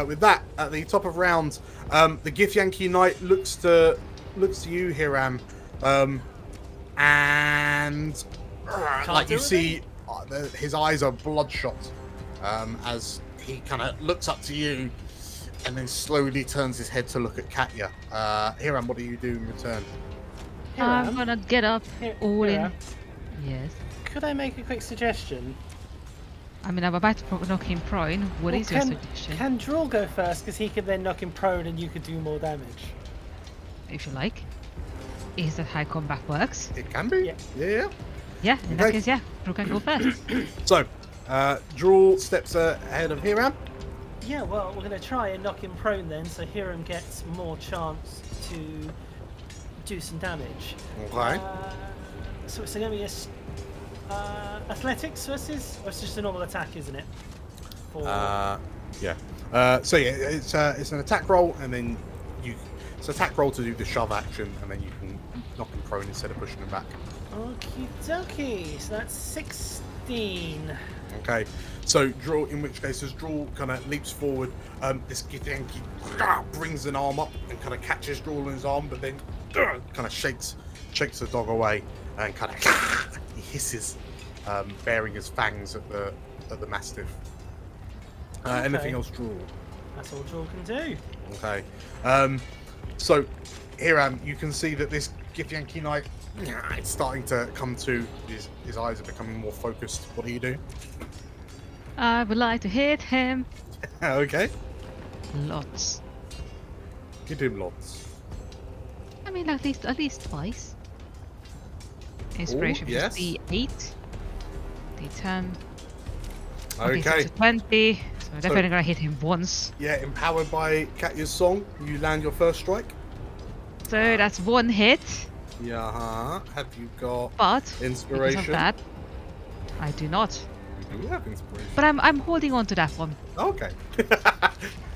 with that, at the top of round, the Githyanki Knight looks to you, Hiram, and like you see, his eyes are bloodshot as he kind of looks up to you, and then slowly turns his head to look at Katya. Hiram, what do you do in return? I'm gonna get up, all in. Yes. Could I make a quick suggestion? I mean, I'm about to knock him prone. What is your suggestion? Can Drool go first, because he could then knock him prone and you could do more damage? If you like. Is that how combat works? It can be. Yeah. Yeah, in that case, yeah. Drool can go first. So, Drool steps ahead of Hiram. Yeah, well, we're going to try and knock him prone then, so Hiram gets more chance to do some damage. Okay. So it's going to be a athletics versus, or it's just a normal attack, isn't it? Yeah. So yeah, it's an attack roll, and then it's an attack roll to do the shove action, and then you can knock him prone instead of pushing him back. Okie dokie. So that's 16. Okay. So Drool, in which case, as Drool kind of leaps forward, this Githyanki brings an arm up and kind of catches Drool in his arm, but then kind of shakes the dog away and kind of he hisses, baring his fangs at the mastiff. Anything else, Drool? That's all Drool can do. Okay. So Hiram, you can see that this Githyanki Knight, it's starting to come to. His eyes are becoming more focused. What do you do? I would like to hit him. Okay. Lots. Hit him lots. I mean, at least twice. Inspiration yes. D8. D10. Okay. So it's a 20. So I'm definitely gonna hit him once. Yeah, empowered by Katya's song, you land your first strike. So that's one hit. Yeah. Have you got But inspiration? because of that, I do not. You do have inspiration. But I'm holding on to that one. Okay.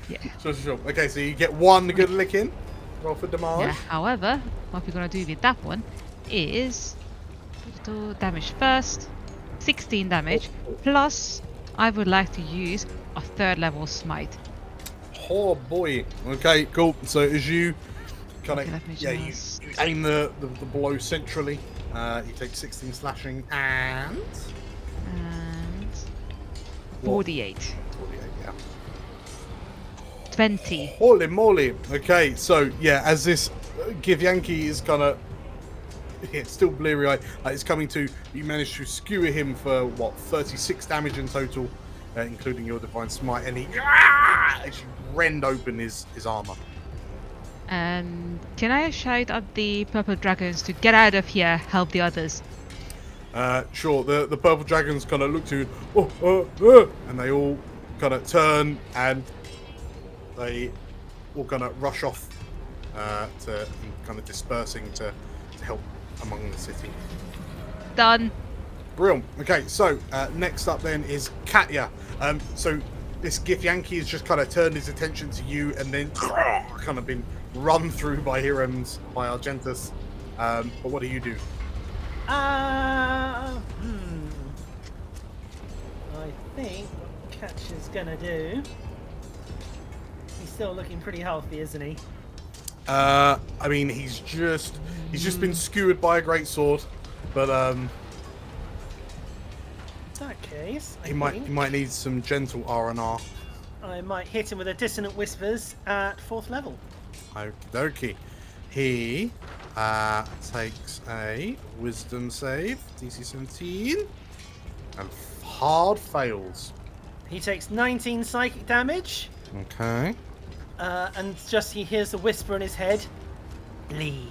Yeah. Sure. Okay, so you get one good lick in. Roll for damage. Yeah. However, what we're gonna do with that one is do damage first. 16 damage. Plus, I would like to use a 3rd level smite. Oh boy. Okay, cool. So as you kind of you aim the blow centrally, you take 16 slashing and 48. 48, yeah. 20. Holy moly. Okay, so yeah, as this Githyanki is kind of still bleary-eyed, it's coming to, you manage to skewer him for what, 36 damage in total, including your divine smite, and he actually rend open his armor. And can I shout at the purple dragons to get out of here, help the others? Sure. The purple dragons kind of look to you, and they all kind of turn and they all kind of rush off to kind of dispersing to help among the city. Done. Brilliant. Okay, so next up then is Katya. So this Githyanki has just kind of turned his attention to you and then kind of been run through by Argentus. But what do you do? I think what Catch is gonna do. He's still looking pretty healthy, isn't he? I mean, he's just been skewered by a great sword, but in that case, he might need some gentle R&R. I might hit him with a Dissonant Whispers at 4th level. Okie. He takes a Wisdom save, DC 17, and hard fails. He takes 19 psychic damage. Okay. And just he hears the whisper in his head. Bleed.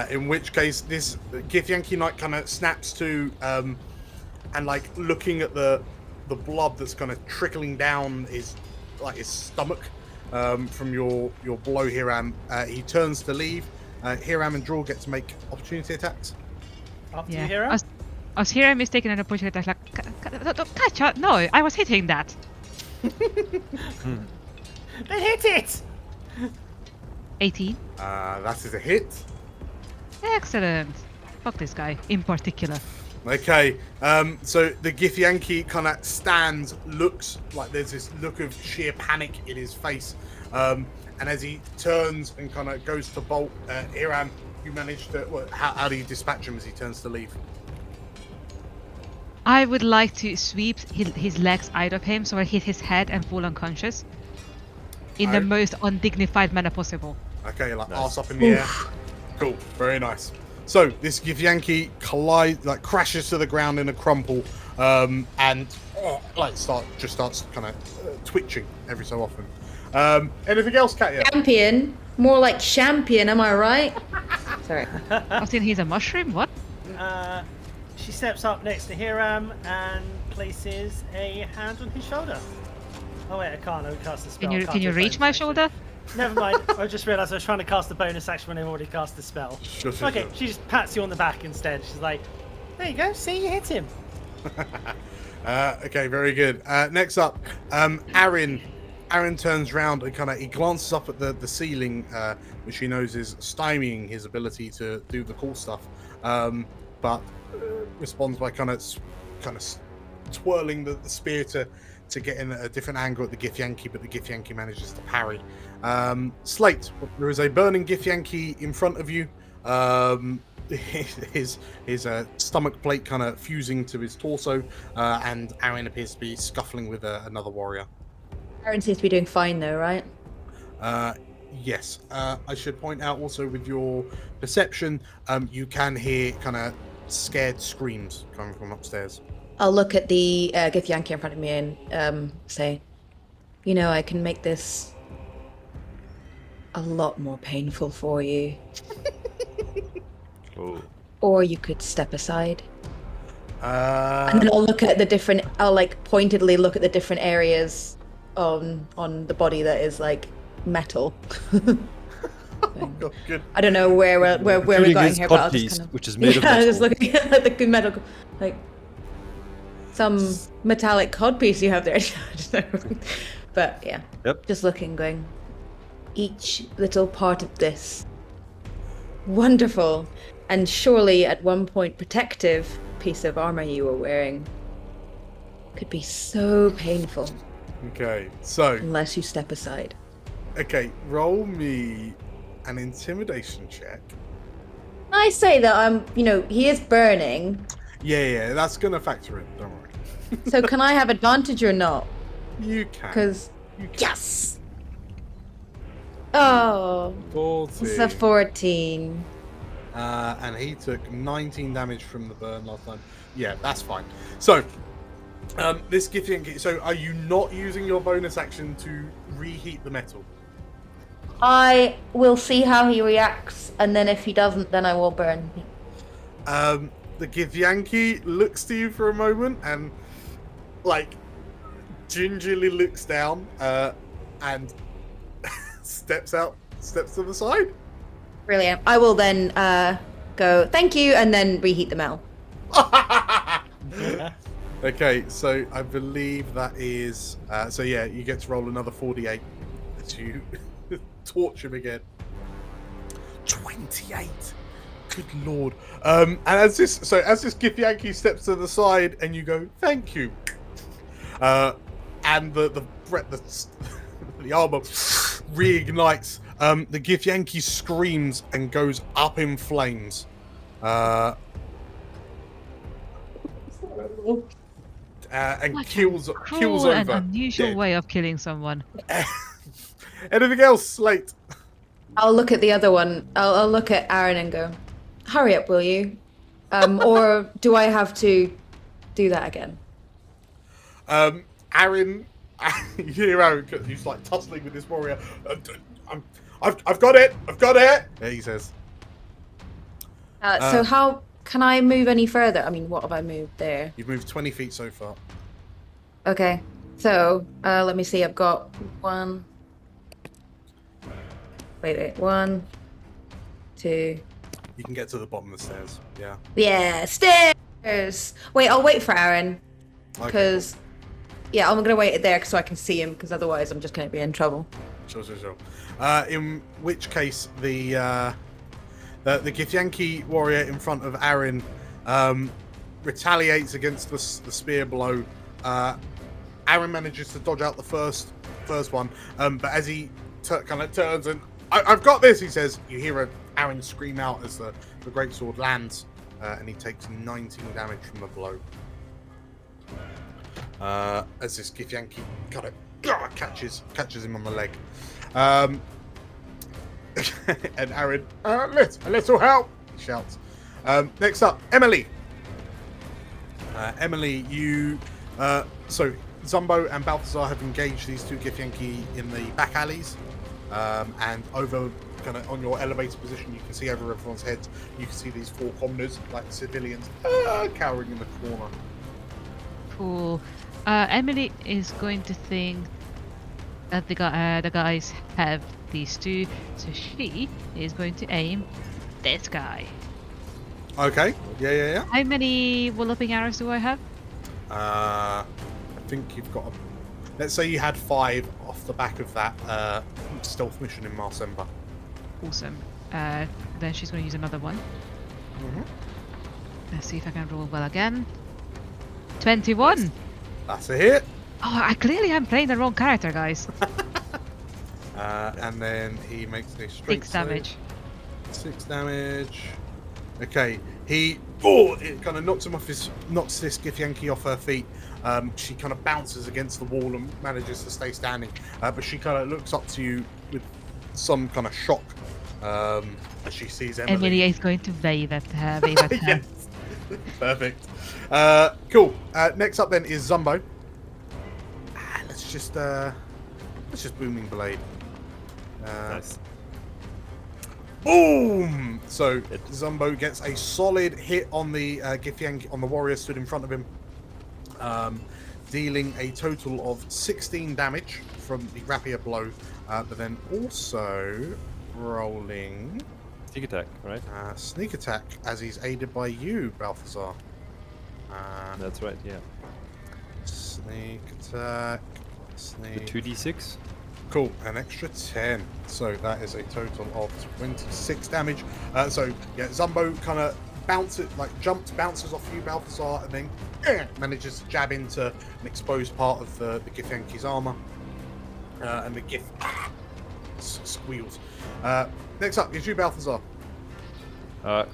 In which case, this Githyanki Knight kind of snaps to, and like looking at the blood that's kind of trickling down his stomach from your blow, Hiram. He turns to leave. Hiram and Drool get to make opportunity attacks. After you, Hiram? I was Hiram is taking an opportunity attack. Catch! No, I was hitting that. Then hit it! 18. That is a hit. Excellent. Fuck this guy in particular. Okay, so the Githyanki kind of stands, looks like there's this look of sheer panic in his face, and as he turns and kind of goes to bolt, Iram, you manage to. How do you dispatch him as he turns to leave? I would like to sweep his legs out of him so I hit his head and fall unconscious in the most undignified manner possible. Okay, like arse up in the air. Cool, very nice. So this Githyanki crashes to the ground in a crumple, and starts kind of twitching every so often. Anything else, Katya? Champion, more like champion. Am I right? Sorry. I've seen he's a mushroom. What? She steps up next to Hiram and places a hand on his shoulder. Oh wait, I can't. I cast a spell. Can you reach my shoulder? Never mind. I just realised I was trying to cast a bonus action when I've already cast the spell. Sure. She just pats you on the back instead. She's like, "There you go. See, you hit him." Okay, very good. Next up, Aaron. Aaron turns around and he glances up at the ceiling, which he knows is stymieing his ability to do the cool stuff, but responds by kind of twirling the spear to get in a different angle at the Githyanki, but the Githyanki manages to parry. Slate, there is a burning Githyanki in front of you. His stomach plate kind of fusing to his torso, and Aaron appears to be scuffling with another warrior. Aaron seems to be doing fine though, right? Yes. I should point out also with your perception, you can hear kind of scared screams coming from upstairs. I'll look at the Githyanki in front of me and say, I can make this a lot more painful for you. Oh. Or you could step aside. And then I'll pointedly look at the different areas on the body that is metal. Oh, God, good. I don't know where we're going here, but I'll just kind of, which is made of metal. Just looking at the good metal, some metallic codpiece you have there. I don't know. But yeah, just looking, going, each little part of this, wonderful, and surely at one point protective piece of armor you were wearing could be so painful. Okay, so unless you step aside. Okay, roll me an intimidation check. I say that he is burning. Yeah, that's gonna factor in. Don't worry. So can I have advantage or not? You can. Because yes. Oh. 14. It's a 14. And he took 19 damage from the burn last time. Yeah, that's fine. So, this Githyanki. So, are you not using your bonus action to reheat the metal? I will see how he reacts, and then if he doesn't, then I will burn him. The Githyanki looks to you for a moment and, gingerly looks down and steps to the side. Brilliant. I will then go, thank you, and then reheat the metal. Okay, so I believe that is... you get to roll another 48 to torch him again. 28! Good lord. And as this Githyanki steps to the side and you go, thank you. And the armor reignites. The Githyanki screams and goes up in flames. And kills over. An unusual way of killing someone. Anything else, Slate? I'll look at the other one. I'll look at Aaron and go, hurry up, will you? Or do I have to do that again? Aaron, you hear Aaron, he's tussling with this warrior. I've got it. Yeah, he says. So how can I move any further? I mean, what have I moved there? You've moved 20 feet so far. Okay, so let me see. I've got one. Wait, 1, 2. You can get to the bottom of the stairs. Yeah. Yeah, stairs. Wait, I'll wait for Aaron. Because, yeah, I'm gonna wait there so I can see him. Because otherwise, I'm just gonna be in trouble. Sure. In which case, the Githyanki warrior in front of Aaron retaliates against the spear blow. Aaron manages to dodge out the first one, but as he kind of turns and I've got this, he says, you hear Aaron scream out as the greatsword lands, and he takes 19 damage from the blow. As this Githyanki kind of catches him on the leg. And Aaron, a little help, he shouts. Next up, Emily. Emily, you... so Zumbo and Balthazar have engaged these two Githyanki in the back alleys. And over kind of on your elevator position, you can see over everyone's heads, you can see these 4 commoners, like civilians, cowering in the corner. Cool. Emily is going to think that the guys have these two, so she is going to aim this guy. Okay. Yeah. How many walloping arrows do I have? I think you've got let's say you had 5 off the back of that stealth mission in Marsemba. Awesome. Then she's going to use another one. Let's see if I can roll well again. 21. That's a hit. Oh, I clearly am playing the wrong character, guys. And then he makes a straight 6 damage. 6 damage. Okay, it kind of knocks this Githyanki off her feet. She kind of bounces against the wall and manages to stay standing. But she kind of looks up to you with some kind of shock as she sees Emily. Emily is going to wave at her. Yes. Perfect. Cool. Next up then is Zumbo. Let's just booming blade. Nice. Boom! So Zumbo gets a solid hit on the Githyanki, on the warrior stood in front of him, dealing a total of 16 damage from the rapier blow, but then also rolling Sneak attack, right? sneak attack as he's aided by you, Balthazar. That's right, yeah. Sneak attack. The 2d6? Cool, an extra 10. So that is a total of 26 damage. So yeah, Zumbo kind of bounces off you, Balthazar, and then manages to jab into an exposed part of the Githyanki's armor. And the Gith squeals. Next up is you, Balthazar.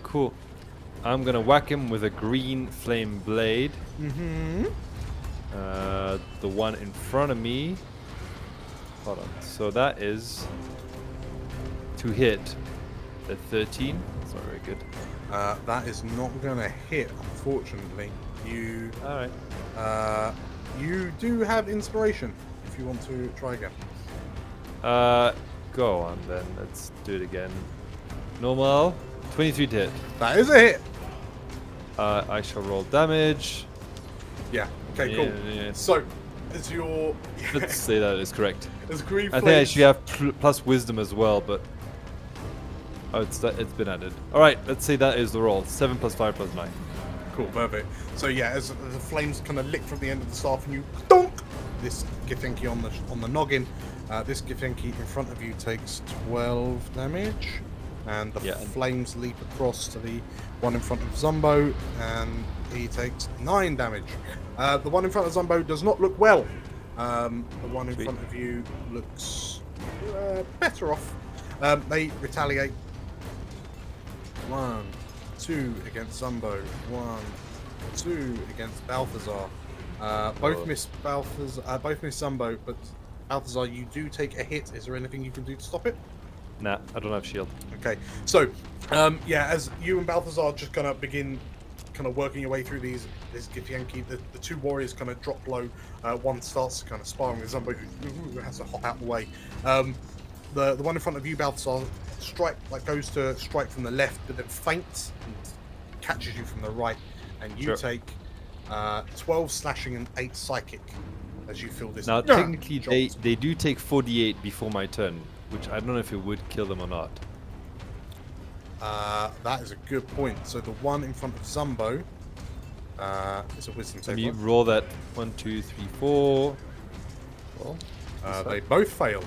Cool. I'm gonna whack him with a green flame blade. The one in front of me. Hold on. So that is to hit at 13. That's not very good. That is not gonna hit, unfortunately. You. All right. You do have inspiration if you want to try again. Go on then. Let's do it again. Normal. 23 to hit. That is a hit. I shall roll damage. Yeah. Okay. Cool. Yeah. So, as your Let's say that is correct. as green I think I should have plus wisdom as well, but it's been added. All right. Let's say that is the roll. 7 plus 5 plus 9. Cool. Perfect. So yeah, as the flames kind of lick from the end of the staff, and you donk this Githyanki on the noggin. This Githyanki in front of you takes 12 damage, and the flames leap across to the one in front of Zumbo, and he takes 9 damage. The one in front of Zumbo does not look well. The one in front of you looks better off. They retaliate. 1, 2 against Zumbo. 1, 2 against Balthazar. Both miss Balthazar. Both miss Zumbo, but Balthazar, you do take a hit. Is there anything you can do to stop it? Nah, I don't have shield. Okay, so as you and Balthazar just kind of begin working your way through this Githyanki, the two warriors kind of drop low. One starts kind of sparring with Zumbo, who has to hop out the way. The one in front of you, Balthazar, goes to strike from the left, but then feints and catches you from the right, and you take 12 slashing and 8 psychic as you feel this. Now, technically, they do take 48 before my turn, which I don't know if it would kill them or not. That is a good point. So the one in front of Zumbo is a wisdom save. You roll that 1, 2, 3, 4. Well, they both fail.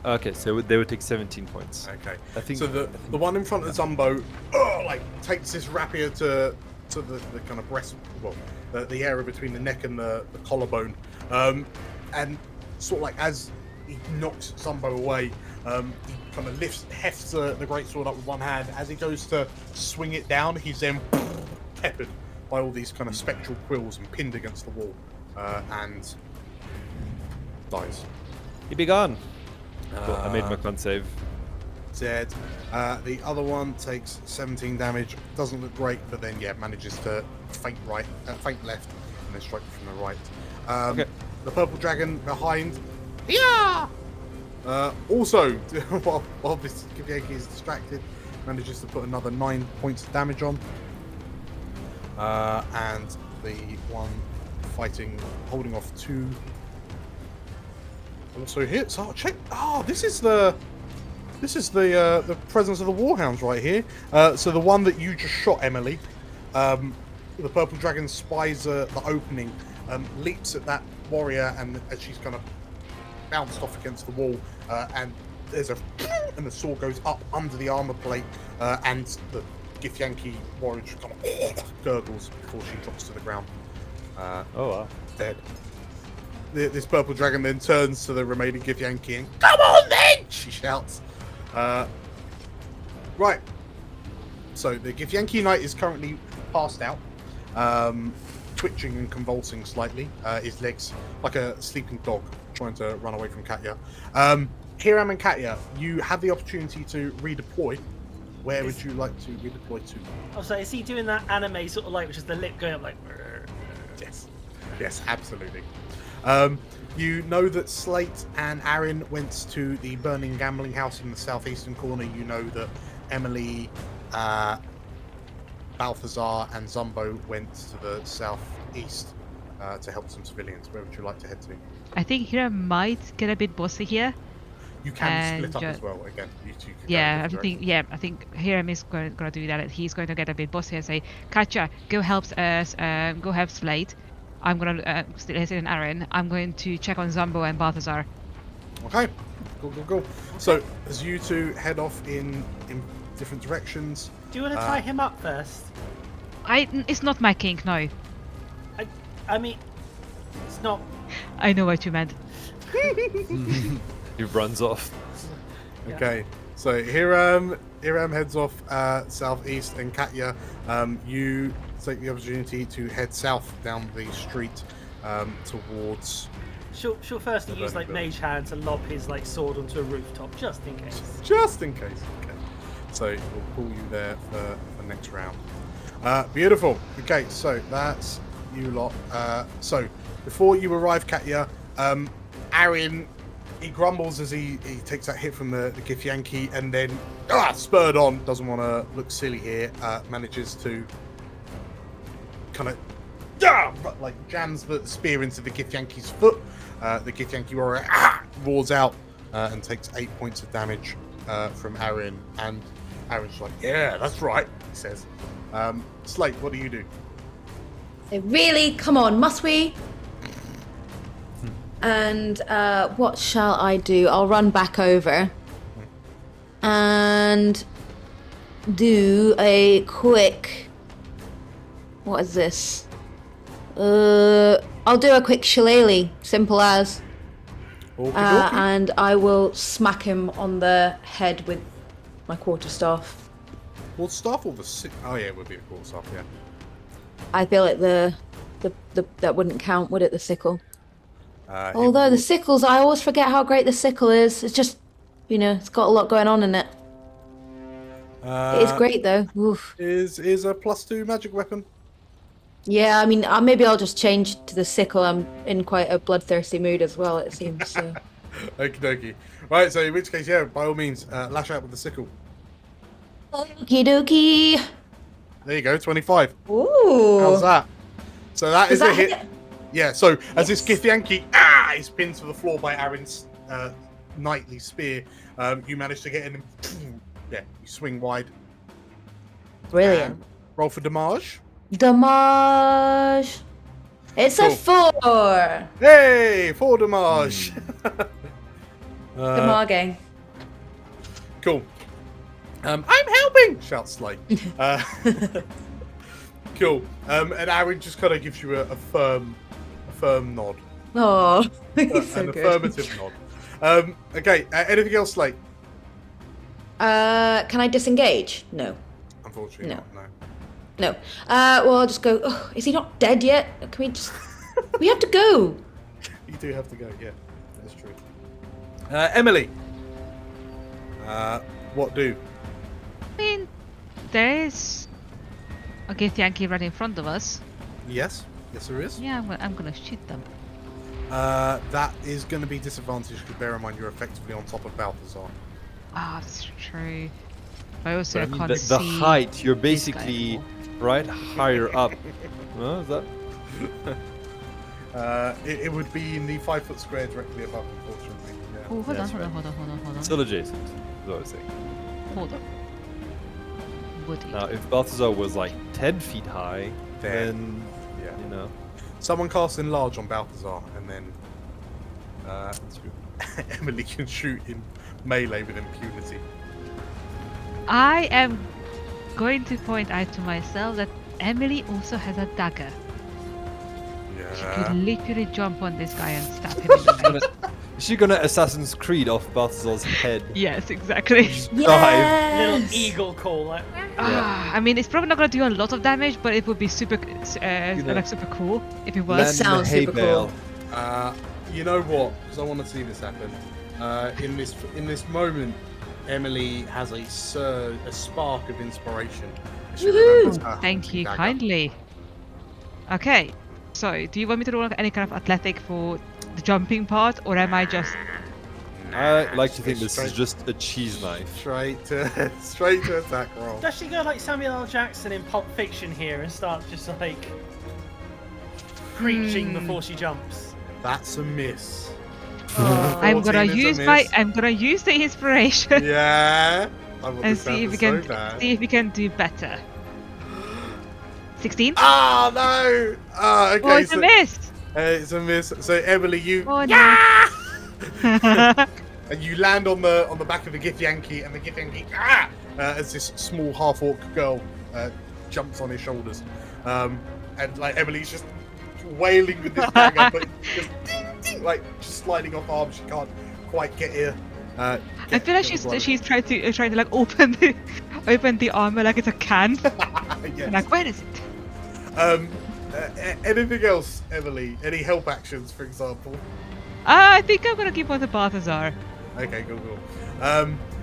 Okay, so they would take 17 points. Okay. I think so. The one in front of Zumbo, takes this rapier to to the kind of breast, well, the area between the neck and the collarbone, and sort of like as he knocks Zumbo away, he kind of hefts the greatsword up with one hand. As he goes to swing it down, he's then peppered by all these kind of spectral quills and pinned against the wall, and dies. He be gone. I made my con save. Dead. The other one takes 17 damage. Doesn't look great, but then manages to feint left, and then strike from the right. Okay. The purple dragon behind. Yeah. Also, while this Githyanki is distracted, manages to put another 9 points of damage on. And the one holding off 2, also hits. Oh, check. Oh, this is the presence of the Warhounds right here. So the one that you just shot, Emily, the purple dragon spies the opening, leaps at that warrior, and as she's kind of bounced off against the wall, and there's and the sword goes up under the armor plate, and the Githyanki warrior just kind of gurgles before she drops to the ground. Oh wow. Dead. This purple dragon then turns to the remaining Githyanki and, "Come on then!" she shouts. Right. So the Githyanki knight is currently passed out, twitching and convulsing slightly. His legs like a sleeping dog trying to run away from Katya. Hiram and Katya, you have the opportunity to redeploy. Where would you like to redeploy to? Oh, so is he doing that anime sort of like, which is the lip going up like? Yes, absolutely. You know that Slate and Aaron went to the burning gambling house in the southeastern corner. You know that Emily, Balthazar, and Zumbo went to the southeast to help some civilians. Where would you like to head to? I think Hiram might get a bit bossy here. You can split up as well. Again, you two can I think Hiram is going to do that. He's going to get a bit bossy and say, "Katya, go help us. Go help Slate. I'm going to still in Aaron. I'm going to check on Zumbo and Balthazar." Okay, go. So as you two head off in different directions, Do you want to tie him up first? It's not my kink, no. I mean, it's not. I know what you meant. He runs off. Okay, so Hiram heads off southeast, and Katya, you take the opportunity to head south down the street towards. She'll firstly use like mage hand to lob his like sword onto a rooftop, just in case. Just in case. Okay. So we'll pull you there for next round. Beautiful. Okay, so that's you lot. So before you arrive, Katya, Aaron, he grumbles as he takes that hit from the Githyanki, and then spurred on, doesn't want to look silly here, manages to kind of like jams the spear into the Githyanki's foot. The Githyanki warrior roars out and takes 8 points of damage from Aaron, and Aaron's like, "Yeah, that's right," he says. Slate, what do you do? Really? Come on, must we? And what shall I do? I'll run back over and do a quick. What is this? I'll do a quick shillelagh, simple as. And I will smack him on the head with my quarterstaff. Quarterstaff or the oh yeah, it would be the quarterstaff, yeah. I feel like the that wouldn't count, would it? The sickle. Although the sickles, I always forget how great the sickle is. It's just, it's got a lot going on in it. It is great though. Oof. Is a +2 magic weapon. Yeah, I mean, maybe I'll just change to the sickle. I'm in quite a bloodthirsty mood as well, it seems. So. Okie dokie. Right, so in which case, yeah, by all means, lash out with the sickle. Okie dokie. There you go, 25. Ooh. How's that? So that is a hit. Yeah, so as this Githyanki is pinned to the floor by Aaron's knightly spear, you manage to get in and you swing wide. Brilliant. Roll for damage. Damage. It's a 4. Hey, 4 damage. Damaging. Cool. I'm helping! Shouts Slate. Cool. And Aaron just kind of gives you a firm nod. Oh, he's so an good. affirmative nod. Okay. Anything else, Slate? Can I disengage? No. Unfortunately, No. not. No. No. Well, I'll just go. Oh, is he not dead yet? Can we just? We have to go. You do have to go. Yeah, that's true. Emily. What do? I mean, there is a Githyanki right in front of us. Yes, there is. Yeah, I'm gonna shoot them. That is going to be disadvantaged because bear in mind you're effectively on top of Balthazar. Ah, that's true. I also But I mean, can't the see height, you're this guy basically anymore. right higher up. Is that? It would be in the 5 foot square directly above, unfortunately. Yeah. Oh, hold That's on. Still adjacent, is what I was saying. Hold on. Woody. Now, if Balthazar was like 10 feet high, then Yeah. you know. Someone cast enlarge on Balthazar, and then Emily can shoot in melee with impunity. I am going to point out to myself that Emily also has a dagger. She could literally jump on this guy and stab him in the leg. Is she gonna Assassin's Creed off Balthazar's head? Yes, exactly. Little eagle call. Like, I mean, it's probably not gonna do a lot of damage, but it would be super, like super cool if it was. Land in the Sounds hay super bale. cool. You know what? Because I want to see this happen. In this moment, Emily has a spark of inspiration. She remembers her Thank hunting you dagger. kindly. Okay, so do you want me to roll any kind of athletic for the jumping part, or am I just? I like to think this Straight- is just a cheese knife. Straight to attack roll. does she go like Samuel L. Jackson in Pulp Fiction here and start just like preaching before she jumps? That's a miss. I'm 14 gonna is a use miss. I'm gonna use the inspiration Yeah. I want and this see if we sound can so bad. see if we can do better. 16. Ah no! Okay, Oh, it's so a miss. It's a miss. So Emily, you Oh no. and you land on the back of the Githyanki, and the Githyanki as this small half-orc girl jumps on his shoulders, and like Emily's just wailing with this dagger, but just sliding off arms. She can't quite get here. I feel like she's trying to like open the armor like it's a can. Yes. And like, where is it? Anything else, Emily? Any help actions, for example? I think I'm gonna keep on the Balthazar. Okay, cool.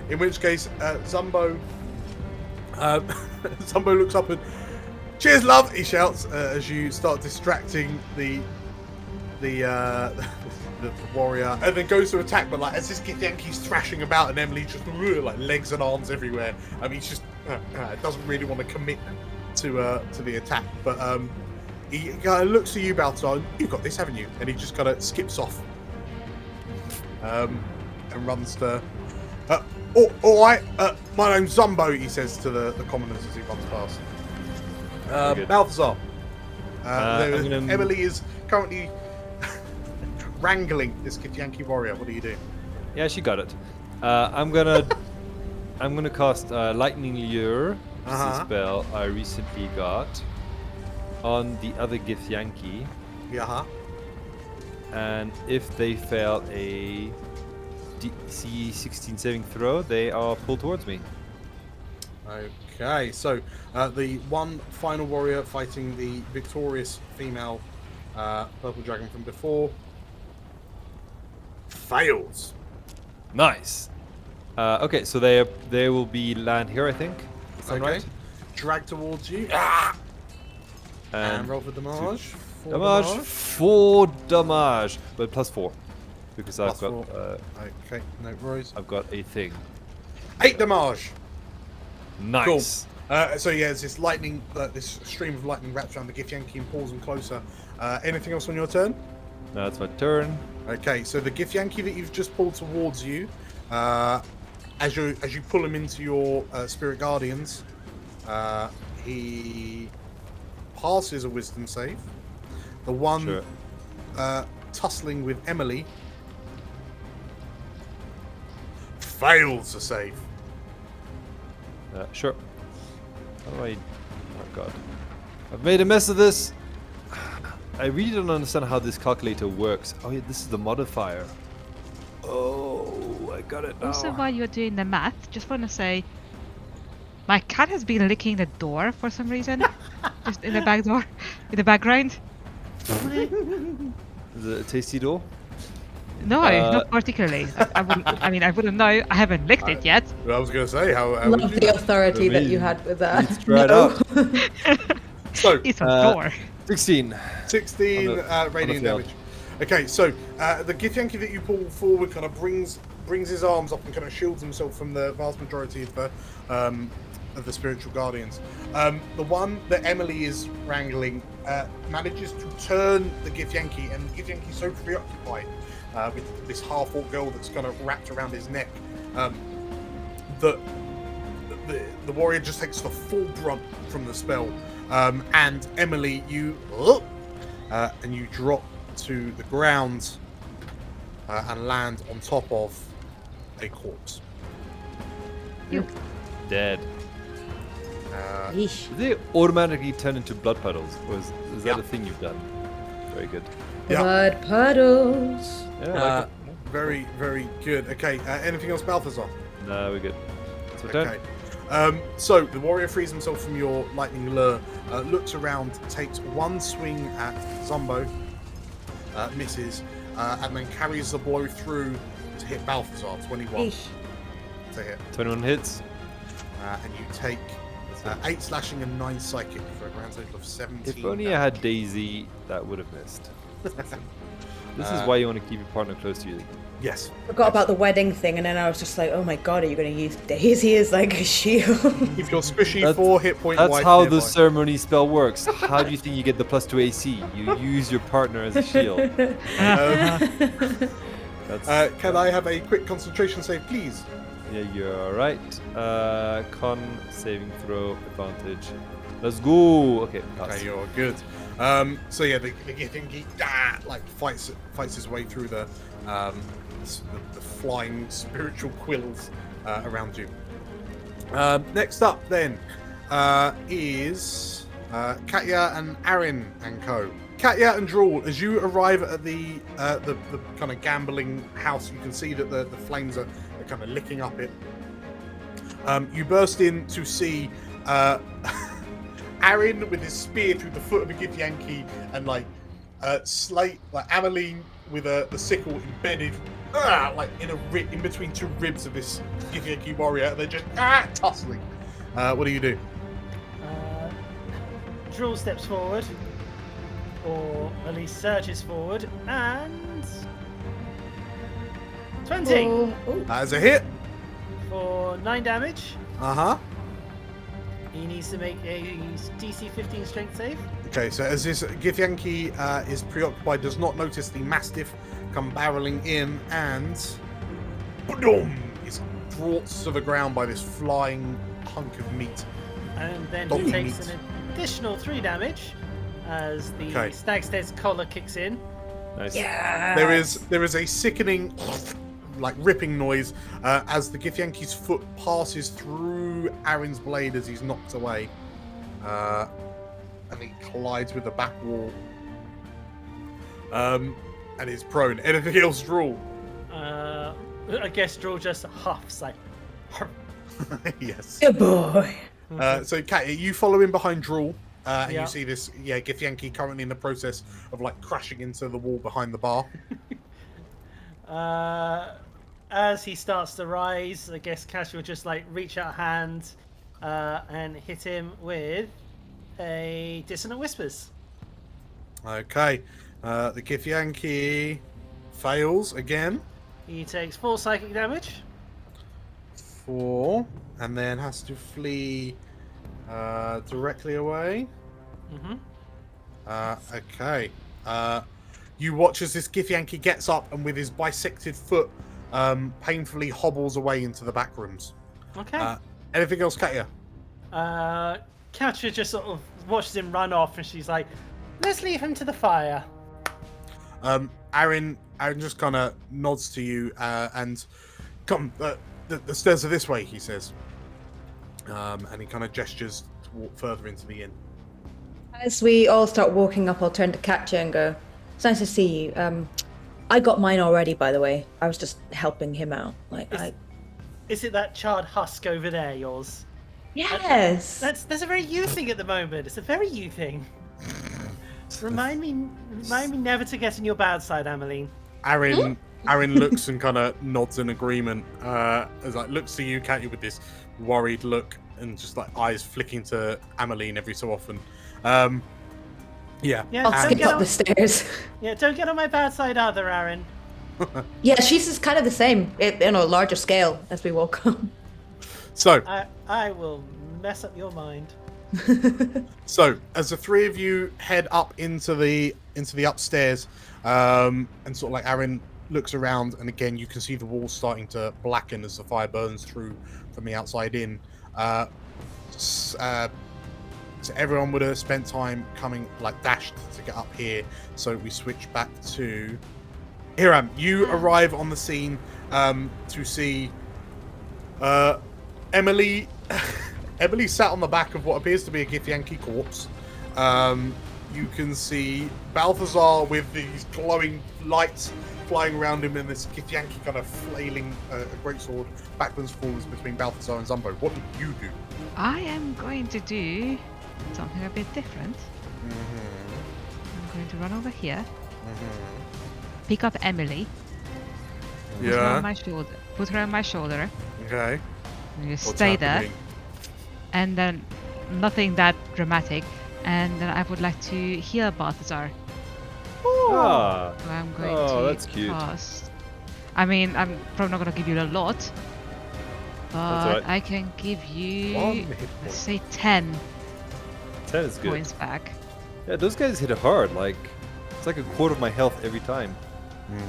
In which case, Zumbo looks up and cheers, love! He shouts as you start distracting the warrior, and then goes to attack. But like as this Githyanki's thrashing about, and Emily just like legs and arms everywhere. I mean, he's just doesn't really want to commit to the attack. But he kind of looks to you, Balthazar. You've got this, haven't you? And he just kind of skips off. And runs to. All right. My name's Zumbo. He says to the commoners as he runs past. good. Balthazar. gonna- Emily is currently wrangling this Githyanki warrior. What do you do? Yeah, she got it. I'm gonna cast Lightning Lure, which is Uh-huh. a spell I recently got on the other Githyanki, Yeah. and if they fail a DC 16 saving throw, they are pulled towards me. Okay. So the one final warrior fighting the victorious female purple dragon from before fails. Nice. Okay, so they will be land here, I think. Sound Okay. right? Drag towards you. And roll for damage. For Damage, 4 damage, but +4 because Plus I've got 4. Okay, no worries. I've got a thing. 8 damage. Nice. So yeah, it's this lightning, this stream of lightning wraps around the Githyanki and pulls them closer. Anything else on your turn? Now it's my turn. Okay, so the Githyanki that you've just pulled towards you, as you pull him into your spirit guardians, he passes a wisdom save. The one Sure. tussling with Emily fails to save. Sure. How do I? Oh god. I've made a mess of this. I really don't understand how this calculator works. Oh yeah, this is the modifier. Oh, I got it now. Also, while you're doing the math, just want to say, my cat has been licking the door for some reason, just in the back door, in the background. Is it a tasty door? No, not particularly. I wouldn't. I mean, I wouldn't know. I haven't licked it yet. I was going to say how. Love the authority that you had with that. Let's try it out. So It's a door. 16. 16 radiant damage. Okay, so the Githyanki that you pull forward kind of brings his arms up and kind of shields himself from the vast majority of the spiritual guardians. The one that Emily is wrangling manages to turn the Githyanki, and the Githyanki's so preoccupied with this half-orc girl that's kind of wrapped around his neck that the warrior just takes the full brunt from the spell. And Emily, you drop to the ground and land on top of a corpse. You. Dead. Yeesh. Do they automatically turn into blood puddles, or is that a thing you've done? Very good. Yeah. Blood puddles. Yeah, Very, very good. Okay, anything else, Balthazar? No, we're good. So Okay. So the warrior frees himself from your lightning lure, looks around, takes one swing at Zumbo, misses, and then carries the blow through to hit Balthazar. 21 Yeesh. to hit. 21 hits. And you take 8 slashing and 9 psychic for a grand total of 17. If only I had Daisy, that would have missed. This is why you want to keep your partner close to you. Yes. Forgot about the wedding thing, and then I was just like, oh my god, are you going to use Daisy as like a shield? If you're squishy 4 hit point That's wife how nearby. the ceremony spell works. How do you think you get the +2 AC? You use your partner as a shield. Can I have a quick concentration save, please? Yeah, you're right. Con saving throw advantage. Let's go. Okay, pass. Okay, you're good. So yeah, the Githyanki like fights his way through the flying spiritual quills around you. Next up then is Katya and Aaron and co. Katya and Drool, as you arrive at the kind of gambling house, you can see that the flames are kind of licking up it. You burst in to see Aaron with his spear through the foot of a Githyanki, and Slate, Ameline with the sickle embedded in between 2 ribs of this Githyanki warrior, and they're just tussling. What do you do? Drool steps forward, or at least surges forward, and 20 That is a hit. for 9 damage. He needs to make a DC 15 strength save. Okay, so as this Githyanki is preoccupied, does not notice the Mastiff come barreling in, and boom, is brought to the ground by this flying hunk of meat. And then Doggy he takes meat. an additional 3 damage as the Okay. Stag's Death's collar kicks in. Nice. Yeah. There is a sickening, ripping noise as the Githyanki's foot passes through Aaron's blade as he's knocked away, and he collides with the back wall, and is prone. Anything else, Drool? I guess Drool just huffs like. Yes. Good boy. So, Katya, you follow in behind Drool, and Yeah. you see this, Githyanki currently in the process of crashing into the wall behind the bar. As he starts to rise, I guess Cash will just reach out a hand and hit him with a Dissonant Whispers. Okay, the Githyanki fails again. He takes 4 psychic damage. 4, and then has to flee directly away. Okay. You watch as this Githyanki gets up and with his bisected foot painfully hobbles away into the back rooms. Okay. Anything else, Katya? Katya just sort of watches him run off, and she's like, "Let's leave him to the fire." Aaron just kind of nods to you and come. The stairs are this way, he says. And he kind of gestures to walk further into the inn. As we all start walking up, I'll turn to Katya and go, "It's nice to see you. I got mine already, by the way. I was just helping him out. Is it that charred husk over there, yours? Yes. That's a very you thing at the moment. It's a very you thing. Remind me never to get in your bad side, Ameline. Aaron looks and kind of nods in agreement. As looks to you, Katya, with this worried look and just eyes flicking to Ameline every so often. Yeah. I'll skip up the stairs. Yeah, don't get on my bad side either, Aaron. Yeah, she's just kind of the same, in a larger scale as we walk up. So I will mess up your mind. So as the three of you head up into the upstairs, and Aaron looks around, and again you can see the walls starting to blacken as the fire burns through from the outside in. So everyone would have spent time coming dashed to get up here. So we switch back to Hiram. You arrive on the scene to see Emily. Emily sat on the back of what appears to be a Githyanki corpse. You can see Balthazar with these glowing lights flying around him, and this Githyanki kind of flailing a greatsword backwards and forwards between Balthazar and Zumbo. What did you do? I am going to do something a bit different. I'm going to run over here, pick up Emily, put her on my shoulder. Okay. And you stay there, and then nothing that dramatic. And then I would like to heal Balthazar. Ah. So I'm going to that's cute. cast. I mean, I'm probably not going to give you a lot, but right. I can give you, 1 hit point. let's say 10 10 is good. points back. Yeah, those guys hit it hard. It's like a quarter of my health every time.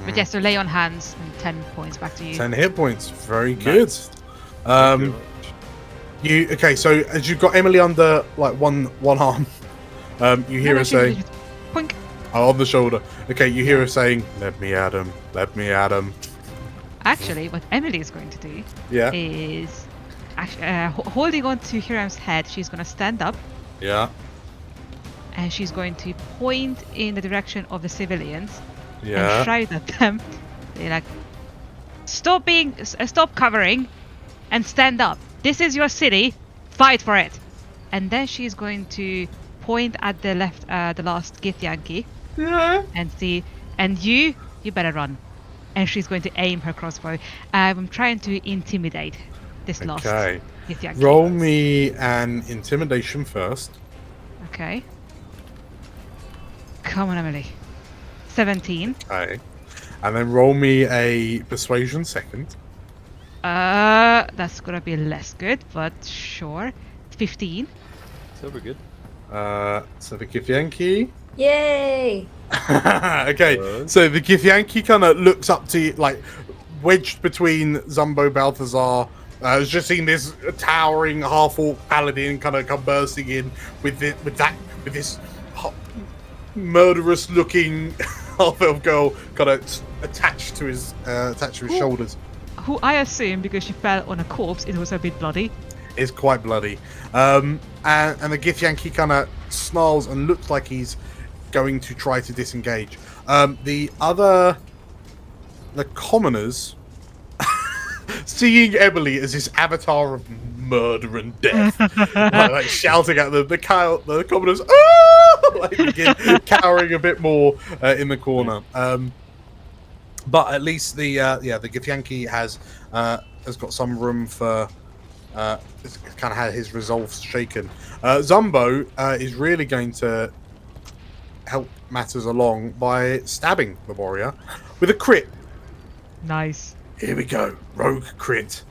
But yes, so lay on hands and 10 points back to you. 10 hit points. Very good. Thank you very much. Okay, so as you've got Emily under one arm, you hear her say, Poink. on the shoulder. Okay, you hear her saying, "Let me at him. Let me at him." Actually, what Emily is going to do is holding on to Hiram's head, she's going to stand up. Yeah. And she's going to point in the direction of the civilians Yeah. and shout at them. They're stop covering and stand up. This is your city. Fight for it. And then she's going to point at the last Githyanki. Yeah. And see, and you better run. And she's going to aim her crossbow. I'm trying to intimidate this last Githyanki. Roll me an intimidation first. Okay. Come on, Emily. 17. Okay. And then roll me a persuasion second. That's gonna be less good, but sure. 15. So we're good. So the Githyanki. Yay! Okay, so the Githyanki kind of looks up to you, wedged between Zumbo Balthazar. Has just seen this towering half-orc paladin kind of come bursting in with this murderous-looking half-elf girl kind of attached to his shoulders. Who I assume, because she fell on a corpse, it was a bit bloody. It's quite bloody. And the Githyanki kind of snarls and looks like he's going to try to disengage. The commoners, seeing Emily as this avatar of murder and death, shouting at them, the commoners begin cowering a bit more in the corner. But at least the Githyanki has got some room for kind of had his resolve shaken. Zumbo is really going to help matters along by stabbing the warrior with a crit. Nice. Here we go, rogue crit.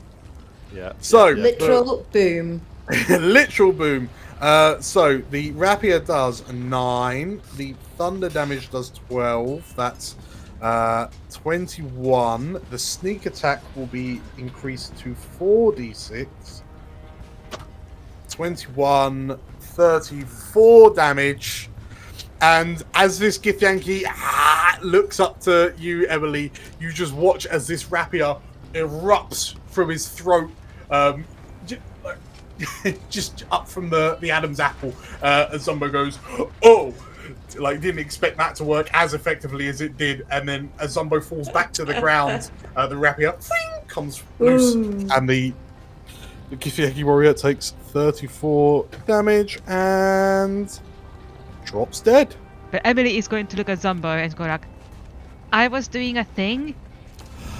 Yeah. So literal boom. Literal boom. So the rapier does 9. The thunder damage does 12. That's 21. The sneak attack will be increased to 4d6. 21, 34 damage. And as this Githyanki looks up to you, Emily, you just watch as this rapier erupts from his throat, just up from the Adam's apple, as Zumbo goes, oh, like didn't expect that to work as effectively as it did, and then as Zumbo falls back to the ground, the rapier comes loose, and the Githyanki warrior takes 34 damage and drops dead. But Emily is going to look at Zumbo and go like, I was doing a thing.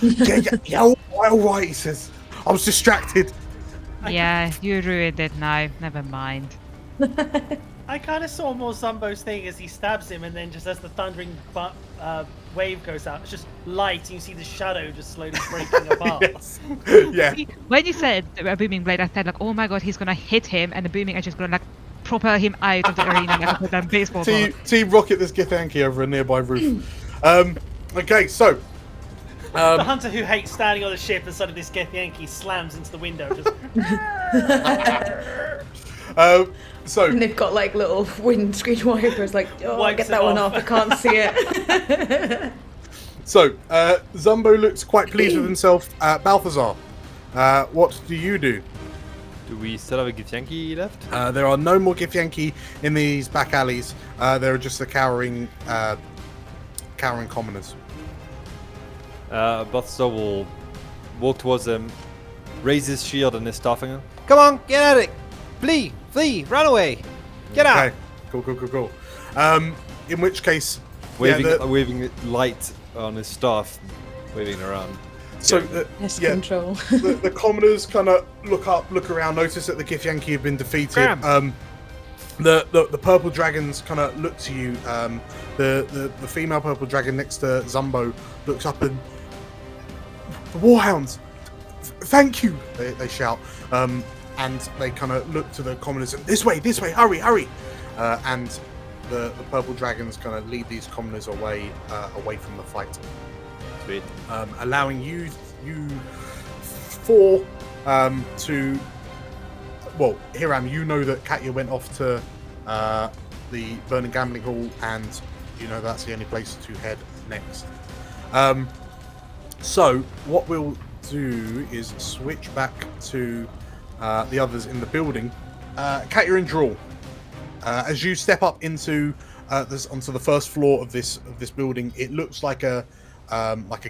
Yeah, all right, he says. I was distracted. Yeah, you ruined it now. Never mind. I kind of saw more Zumbo's thing as he stabs him, and then just as the thundering wave goes out, it's just light, and you see the shadow just slowly breaking apart. Yes. Yeah. When you said a booming blade, I thought like, oh my god, he's gonna hit him, and the booming edge is gonna like propel him out of the arena like a baseball ball. Team Rocket this Githyanki over a nearby roof. Okay, so. The hunter who hates standing on the ship and suddenly this Githyanki slams into the window. Just... So and they've got like little windscreen wipers, like, oh, get that one off. I can't see it. So Zumbo looks quite pleased with himself. Balthazar, what do you do? Do we still have a Githyanki left? There are no more Githyanki in these back alleys. There are just the cowering commoners. Balthazar will walk towards them, raise his shield and his staffing. Come on, get at it! Flee! Run away! Get out! Cool. In which case, waving light on his staff, waving around. So control. the commoners kind of look around, notice that the Githyanki have been defeated. The purple dragons kind of look to you. The female purple dragon next to Zumbo looks up and the Warhounds. Thank you, they shout, and they kind of look to the commoners and this way, hurry! And the purple dragons kind of lead these commoners away from the fight. Sweet. Allowing you four to. Well, Hiram, you know that Katya went off to the Burning Gambling Hall, and you know that's the only place to head next. So what we'll do is switch back to the others in the building. Katya and Drawl, as you step up into onto the first floor of this building, it looks like a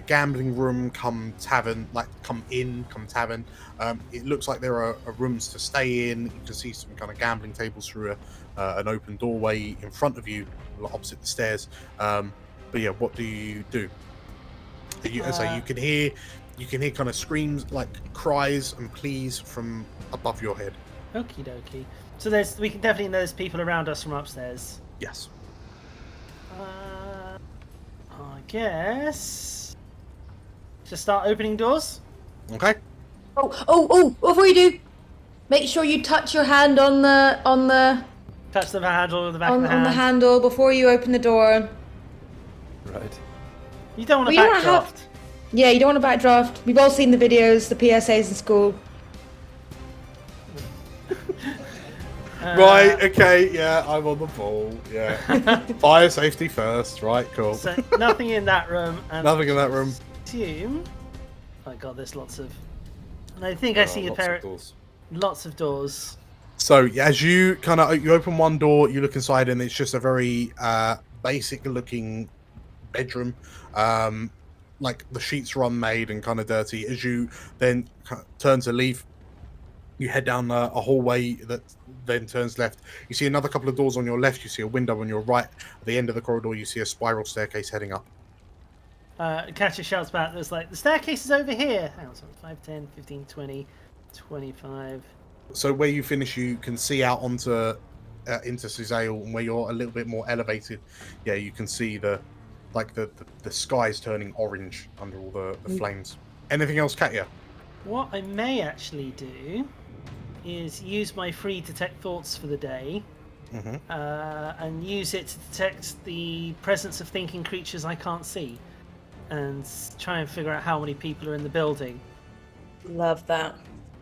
gambling room come tavern, tavern. It looks like there are rooms to stay in. You can see some kind of gambling tables through an open doorway in front of you, opposite the stairs. But yeah, what do you do? You can hear kind of screams, like cries and pleas from above your head. Okie dokie. So we can definitely know there's people around us from upstairs. Yes. I guess just start opening doors. Okay. Oh! Before you do, make sure you touch your hand on the Touch the handle on the back of the hand. On the handle before you open the door. Right. You don't want to backdraft. Yeah, you don't want to backdraft. We've all seen the videos, the PSAs in school. Right, okay, yeah, I'm on the ball, yeah. Fire safety first, right, cool. So, nothing in that room. And nothing in that room. Assume... Oh god, there's lots of... And I think I see a pair of... Lots of doors. So, as you you open one door, you look inside, and it's just a very basic-looking bedroom. Like, the sheets are unmade and kind of dirty. As you then turn to leave, you head down a hallway that then turns left. You see another couple of doors on your left. You see a window on your right. At the end of the corridor, you see a spiral staircase heading up. Katya shouts back, there's like, the staircase is over here. Hang on, 5, 10, 15, 20, 25. So where you finish, you can see out into Suzail, and where you're a little bit more elevated, yeah, you can see the skies turning orange under all the flames. Anything else, Katya? What I may actually do is use my free detect thoughts for the day, and use it to detect the presence of thinking creatures I can't see, and try and figure out how many people are in the building. Love that.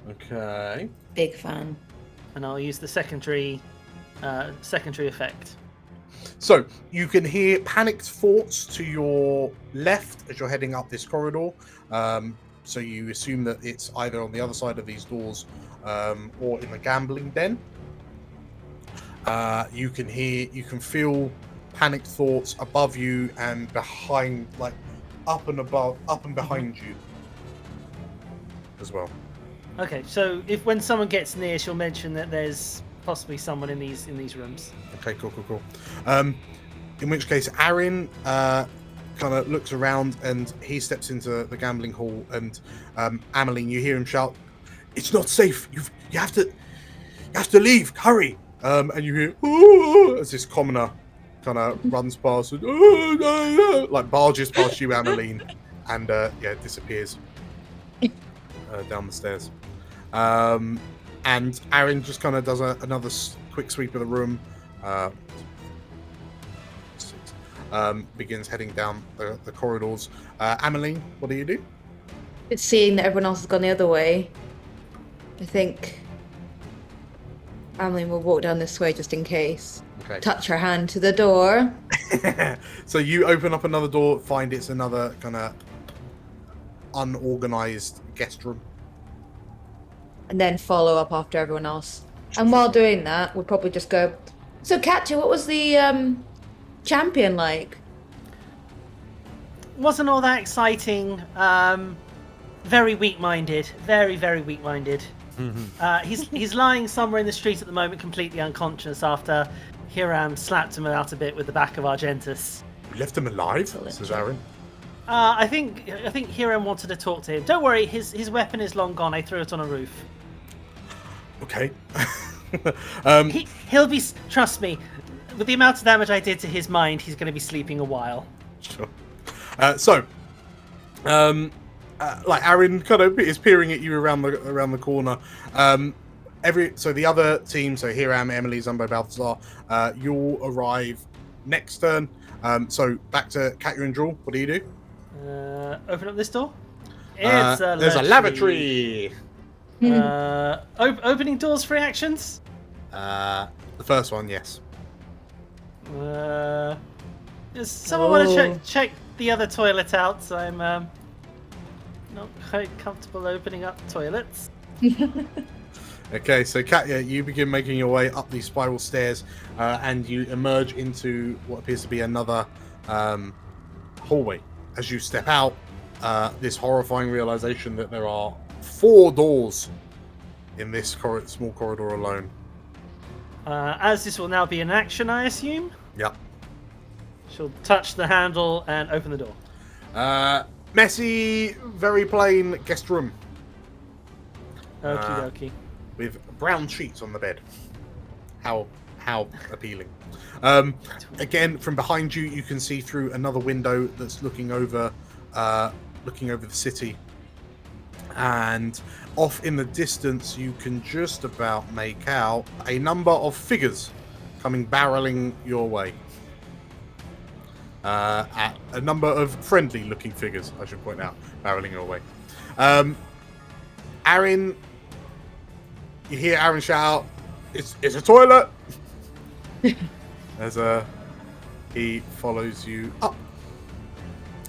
Okay. Big fan. And I'll use the secondary effect. So you can hear panicked thoughts to your left as you're heading up this corridor. So you assume that it's either on the other side of these doors or in the gambling den. You can feel panicked thoughts above you and behind, like up and behind you as well. Okay, so when someone gets near, she'll mention that there's possibly someone in these rooms. Okay, cool. In which case, Aaron kind of looks around and he steps into the gambling hall. And Ameline, you hear him shout, "It's not safe. You have to leave. Hurry!" And you hear, "Ooh," as this commoner kind of runs past and like barges past you, Ameline, and disappears down the stairs. And Aaron just kind of does another quick sweep of the room. Begins heading down the corridors. Ameline, what do you do? It's seeing that everyone else has gone the other way. I think Ameline will walk down this way just in case. Okay. Touch her hand to the door. So you open up another door, find it's another kind of unorganized guest room. And then follow up after everyone else. And while doing that, we'll probably just go, "So, Katya, what was the champion like?" Wasn't all that exciting. Very weak-minded. Very, very weak-minded. He's lying somewhere in the street at the moment, completely unconscious after Hiram slapped him out a bit with the back of Argentus. You left him alive, says Aaron. I think Hiram wanted to talk to him. Don't worry, his weapon is long gone. I threw it on a roof. Okay. He'll be. Trust me, with the amount of damage I did to his mind, he's going to be sleeping a while. Sure. Like Aaron kind of is peering at you around the corner. So the other team, so Hiram, Emily, Zumbo, Balthazar, you'll arrive next turn. So back to Katya and Jewel. What do you do? Open up this door. There's a lavatory. Opening doors, free actions. The first one, yes. Does someone want to check the other toilet out? I'm not quite comfortable opening up toilets. Okay, so Katya, you begin making your way up these spiral stairs, and you emerge into what appears to be another hallway. As you step out, this horrifying realization that there are 4 doors in this small corridor alone. As this will now be an action, I assume? Yep. She'll touch the handle and open the door. Messy, very plain guest room. Okie dokie. With brown sheets on the bed. How appealing. Again, from behind you, you can see through another window that's looking over the city. And off in the distance, you can just about make out a number of figures coming barreling your way. At a number of friendly-looking figures, I should point out, barreling your way. Aaron, you hear Aaron shout out, "It's a toilet!" As he follows you up.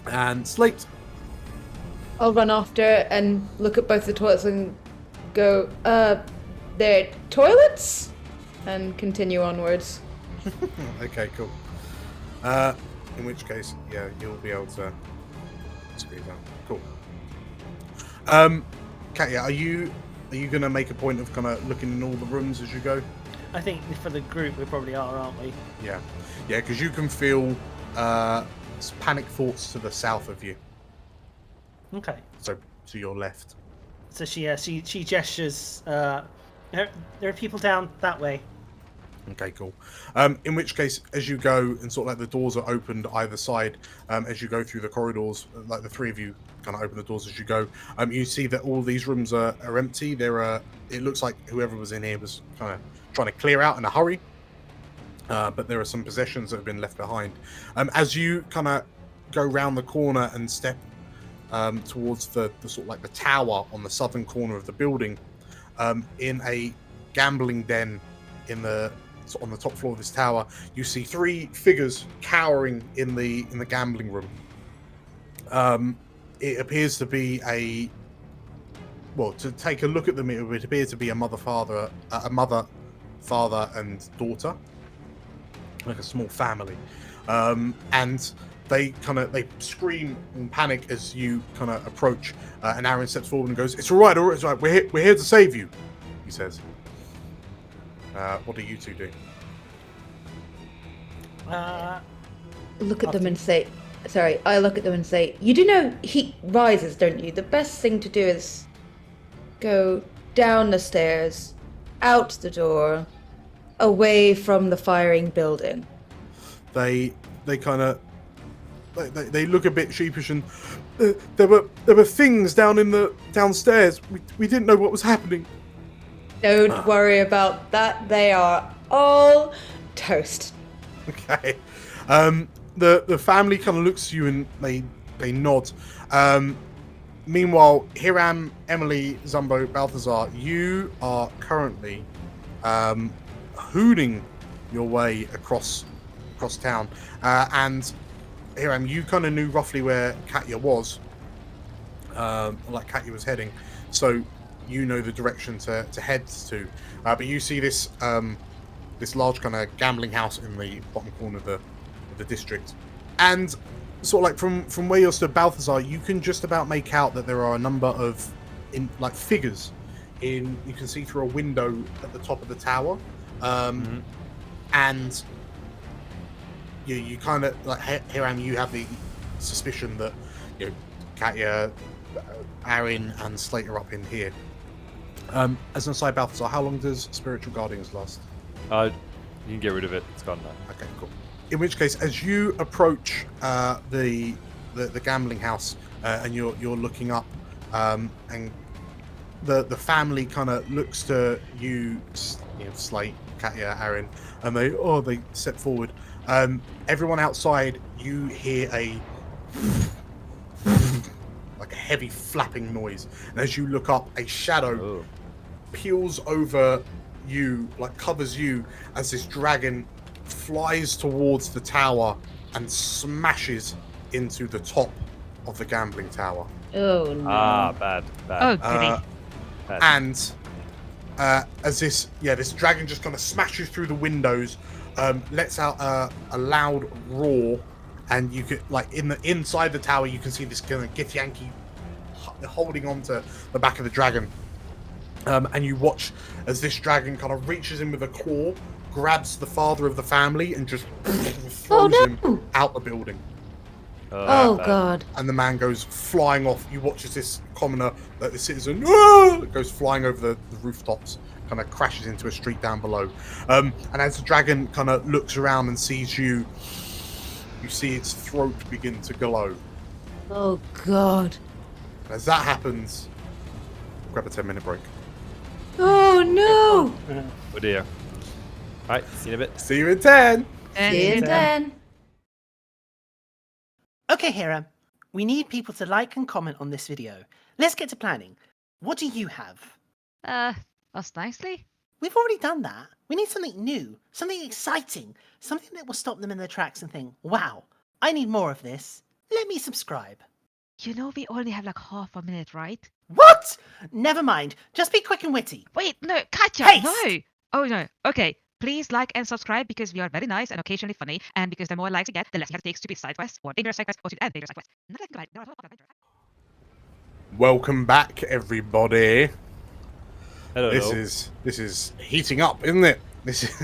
And Slate. I'll run after and look at both the toilets and go, "They're toilets?" And continue onwards. Okay, cool. In which case, yeah, you'll be able to squeeze out. Cool. Katya, are you going to make a point of kind of looking in all the rooms as you go? I think for the group we probably are, aren't we? Yeah, because you can feel panic thoughts to the south of you. Okay. So to your left. So she gestures. There are people down that way. Okay, cool. In which case, as you go and sort of like the doors are opened either side, as you go through the corridors, like the 3 of you kind of open the doors as you go, you see that all these rooms are empty. It looks like whoever was in here was kind of trying to clear out in a hurry, but there are some possessions that have been left behind. As you kind of go round the corner and step towards the sort of like the tower on the southern corner of the building, in a gambling den on the top floor of this tower, you see 3 figures cowering in the gambling room. It appears to be to take a look at them, it would appear to be a mother, father, and daughter, like a small family, and they scream and panic as you kind of approach, and Aaron steps forward and goes, "It's all right, it's all right. We're here to save you," he says. What do you two do? Look at them and say, sorry, I look at them and say, you do know heat rises, don't you? The best thing to do is go down the stairs, out the door, away from the firing building. They kind of they look a bit sheepish, and there were things downstairs. We didn't know what was happening. Don't worry about that. They are all toast. Okay. The family kind of looks at you and they nod. Meanwhile, Hiram, Emily, Zumbo, Balthazar, you are currently hooning your way across town. And Hiram, you kind of knew roughly where Katya was, like Katya was heading, so you know the direction to head to. But you see this large kind of gambling house in the bottom corner of the district, and sort of like from where you're stood, Balthazar, you can just about make out that there are a number of figures you can see through a window at the top of the tower, and you kind of like Hiram, you have the suspicion that Katya, Aaron, and Slate are up in here. As an aside, Balthazar, how long does Spiritual Guardians last? You can get rid of it. It's gone now. Okay, cool. In which case, as you approach the gambling house and you're looking up, and the family kind of looks to you, Slate, Katya, Aaron, and they step forward. Everyone outside, you hear like a heavy flapping noise, and as you look up, a shadow peels over you, like covers you, as this dragon flies towards the tower and smashes into the top of the gambling tower. Oh no! Bad. Oh, goody. And as this dragon just kind of smashes through the windows, lets out a loud roar, and you could inside the tower you can see this kind of Githyanki holding onto the back of the dragon, and you watch as this dragon kind of reaches in with a claw, grabs the father of the family, and just throws him out the building. Oh god! And the man goes flying off. You watch as this commoner, the citizen, goes flying over the rooftops, kind of crashes into a street down below. And as the dragon kind of looks around and sees you, you see its throat begin to glow. Oh god! As that happens, grab a 10-minute break. Oh no! Oh dear. Alright, see you in a bit. See you in 10! See you in 10. Okay, Hiram. We need people to like and comment on this video. Let's get to planning. What do you have? Us nicely? We've already done that. We need something new, something exciting, something that will stop them in their tracks and think, wow, I need more of this. Let me subscribe. You know we only have like half a minute, right? What? Never mind. Just be quick and witty. Wait, no, Katya, Haste! no! Oh no, okay. Please like and subscribe because we are very nice and occasionally funny, and because the more likes you get, the less you have to take stupid side quests or dangerous side quests or dangerous side quests. Not that I think Welcome back, everybody. Hello. This is heating up, isn't it?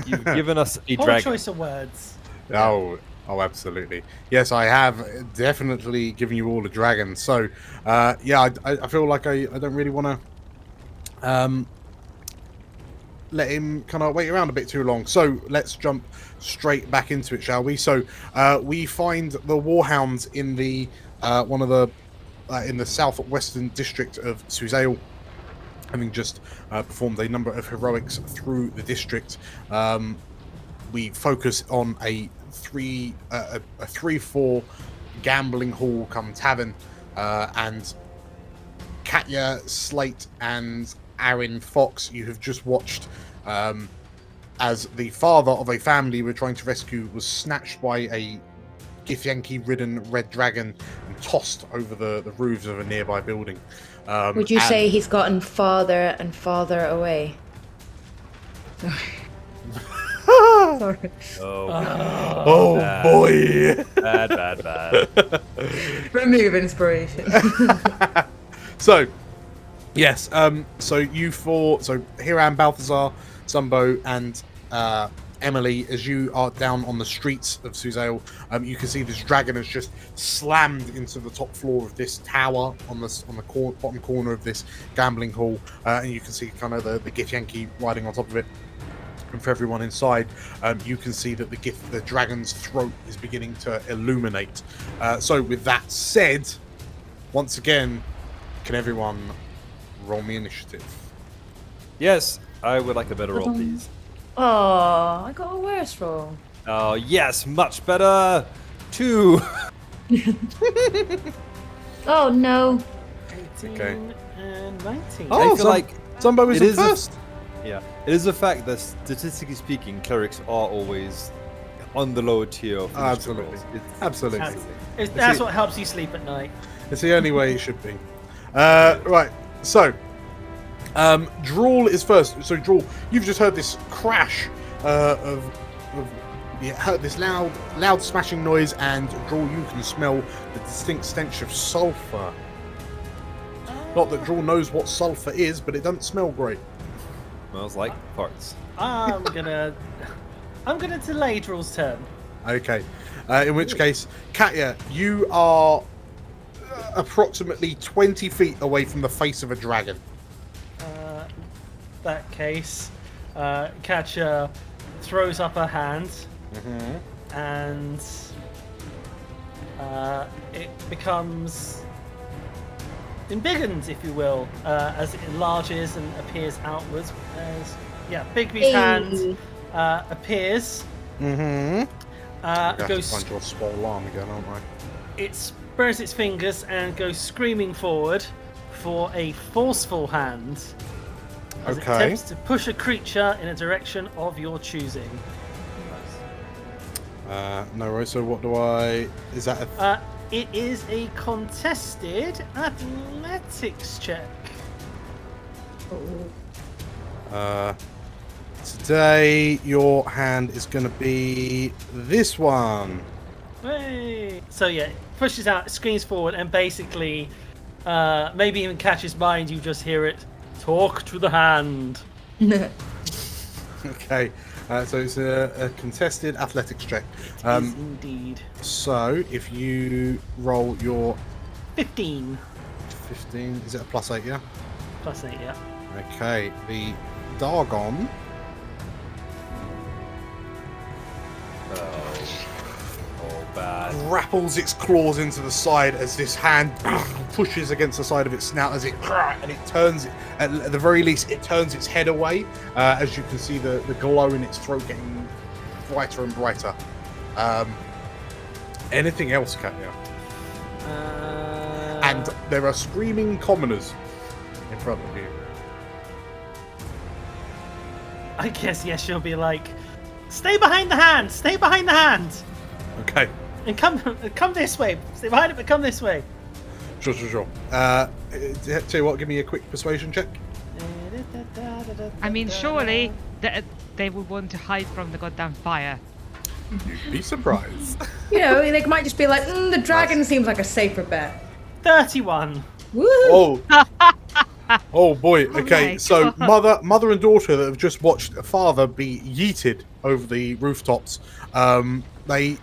You've given us a Poor dragon. choice of words. Oh, absolutely. Yes, I have definitely given you all a dragon. So, I feel like I don't really want to let him kind of wait around a bit too long. So let's jump straight back into it, shall we? So we find the Warhounds in the in the southwestern district of Suzail, having just performed a number of heroics through the district. We focus on a 3-4 gambling hall come tavern, and Katya, Slate, and Aaron Fox, you have just watched as the father of a family we're trying to rescue was snatched by a Githyanki-ridden red dragon and tossed over the roofs of a nearby building. Would you say he's gotten farther and farther away? Sorry. Oh bad. Boy! Bad. Remove inspiration. So, yes. So you four. So Hiram, Balthazar, Zumbo, and Emily, as you are down on the streets of Suzail, you can see this dragon has just slammed into the top floor of this tower on the bottom corner of this gambling hall, and you can see kind of the Githyanki riding on top of it. And for everyone inside, you can see that the dragon's throat is beginning to illuminate. So with that said, once again, can everyone roll me initiative? Yes, I would like a better roll, please. Oh, I got a worse roll. Oh, yes, much better. 2. Oh no. 18 Okay. and 19. Oh, I feel like Zumbo is it in is a- first. Yeah, it is a fact that statistically speaking, clerics are always on the lower tier of Absolutely. rolls. Absolutely. That's what helps you sleep at night. It's the only way it should be. Right, so Drawl is first. So Drawl, you've just heard this crash heard this loud smashing noise, and Drawl, you can smell the distinct stench of sulfur. Not that Drawl knows what sulfur is, but it doesn't smell great. Smells like farts. I'm gonna delay Drawl's turn. Okay, in which case, Katya, you are approximately 20 feet away from the face of a dragon. That case, Katya throws up her hand, and it becomes embiggened, if you will, as it enlarges and appears outwards. As Bigby's hand appears. I have Goes. to find your small arm again, aren't I? It spreads its fingers and goes screaming forward for a forceful hand. As it attempts to push a creature in a direction of your choosing. No worries. So what do I? Is that a? It is a contested athletics check. Today your hand is going to be this one. Hey. So yeah, it pushes out, screams forward, and basically, maybe even catches mind. You just hear it. Talk to the hand. Okay, so it's a contested athletics check. Is indeed. So if you roll your 15. 15, is it a +8? Yeah. +8, yeah. Okay, the Dargon. Oh, bad. Grapples its claws into the side as this hand pushes against the side of its snout as it turns, at the very least, it turns its head away, as you can see the glow in its throat getting brighter and brighter. Anything else, Katya? And there are screaming commoners in front of you. I guess, yes, she'll be like, stay behind the hand! Stay behind the hand! Okay. And come this way! Stay behind it, but come this way! Sure. Tell you what, give me a quick persuasion check. I mean, surely they would want to hide from the goddamn fire. You'd be surprised. You know, they might just be like, the dragon seems like a safer bet. 31. Woo! Oh. Oh boy. Okay, my so God. mother and daughter that have just watched a father be yeeted over the rooftops. They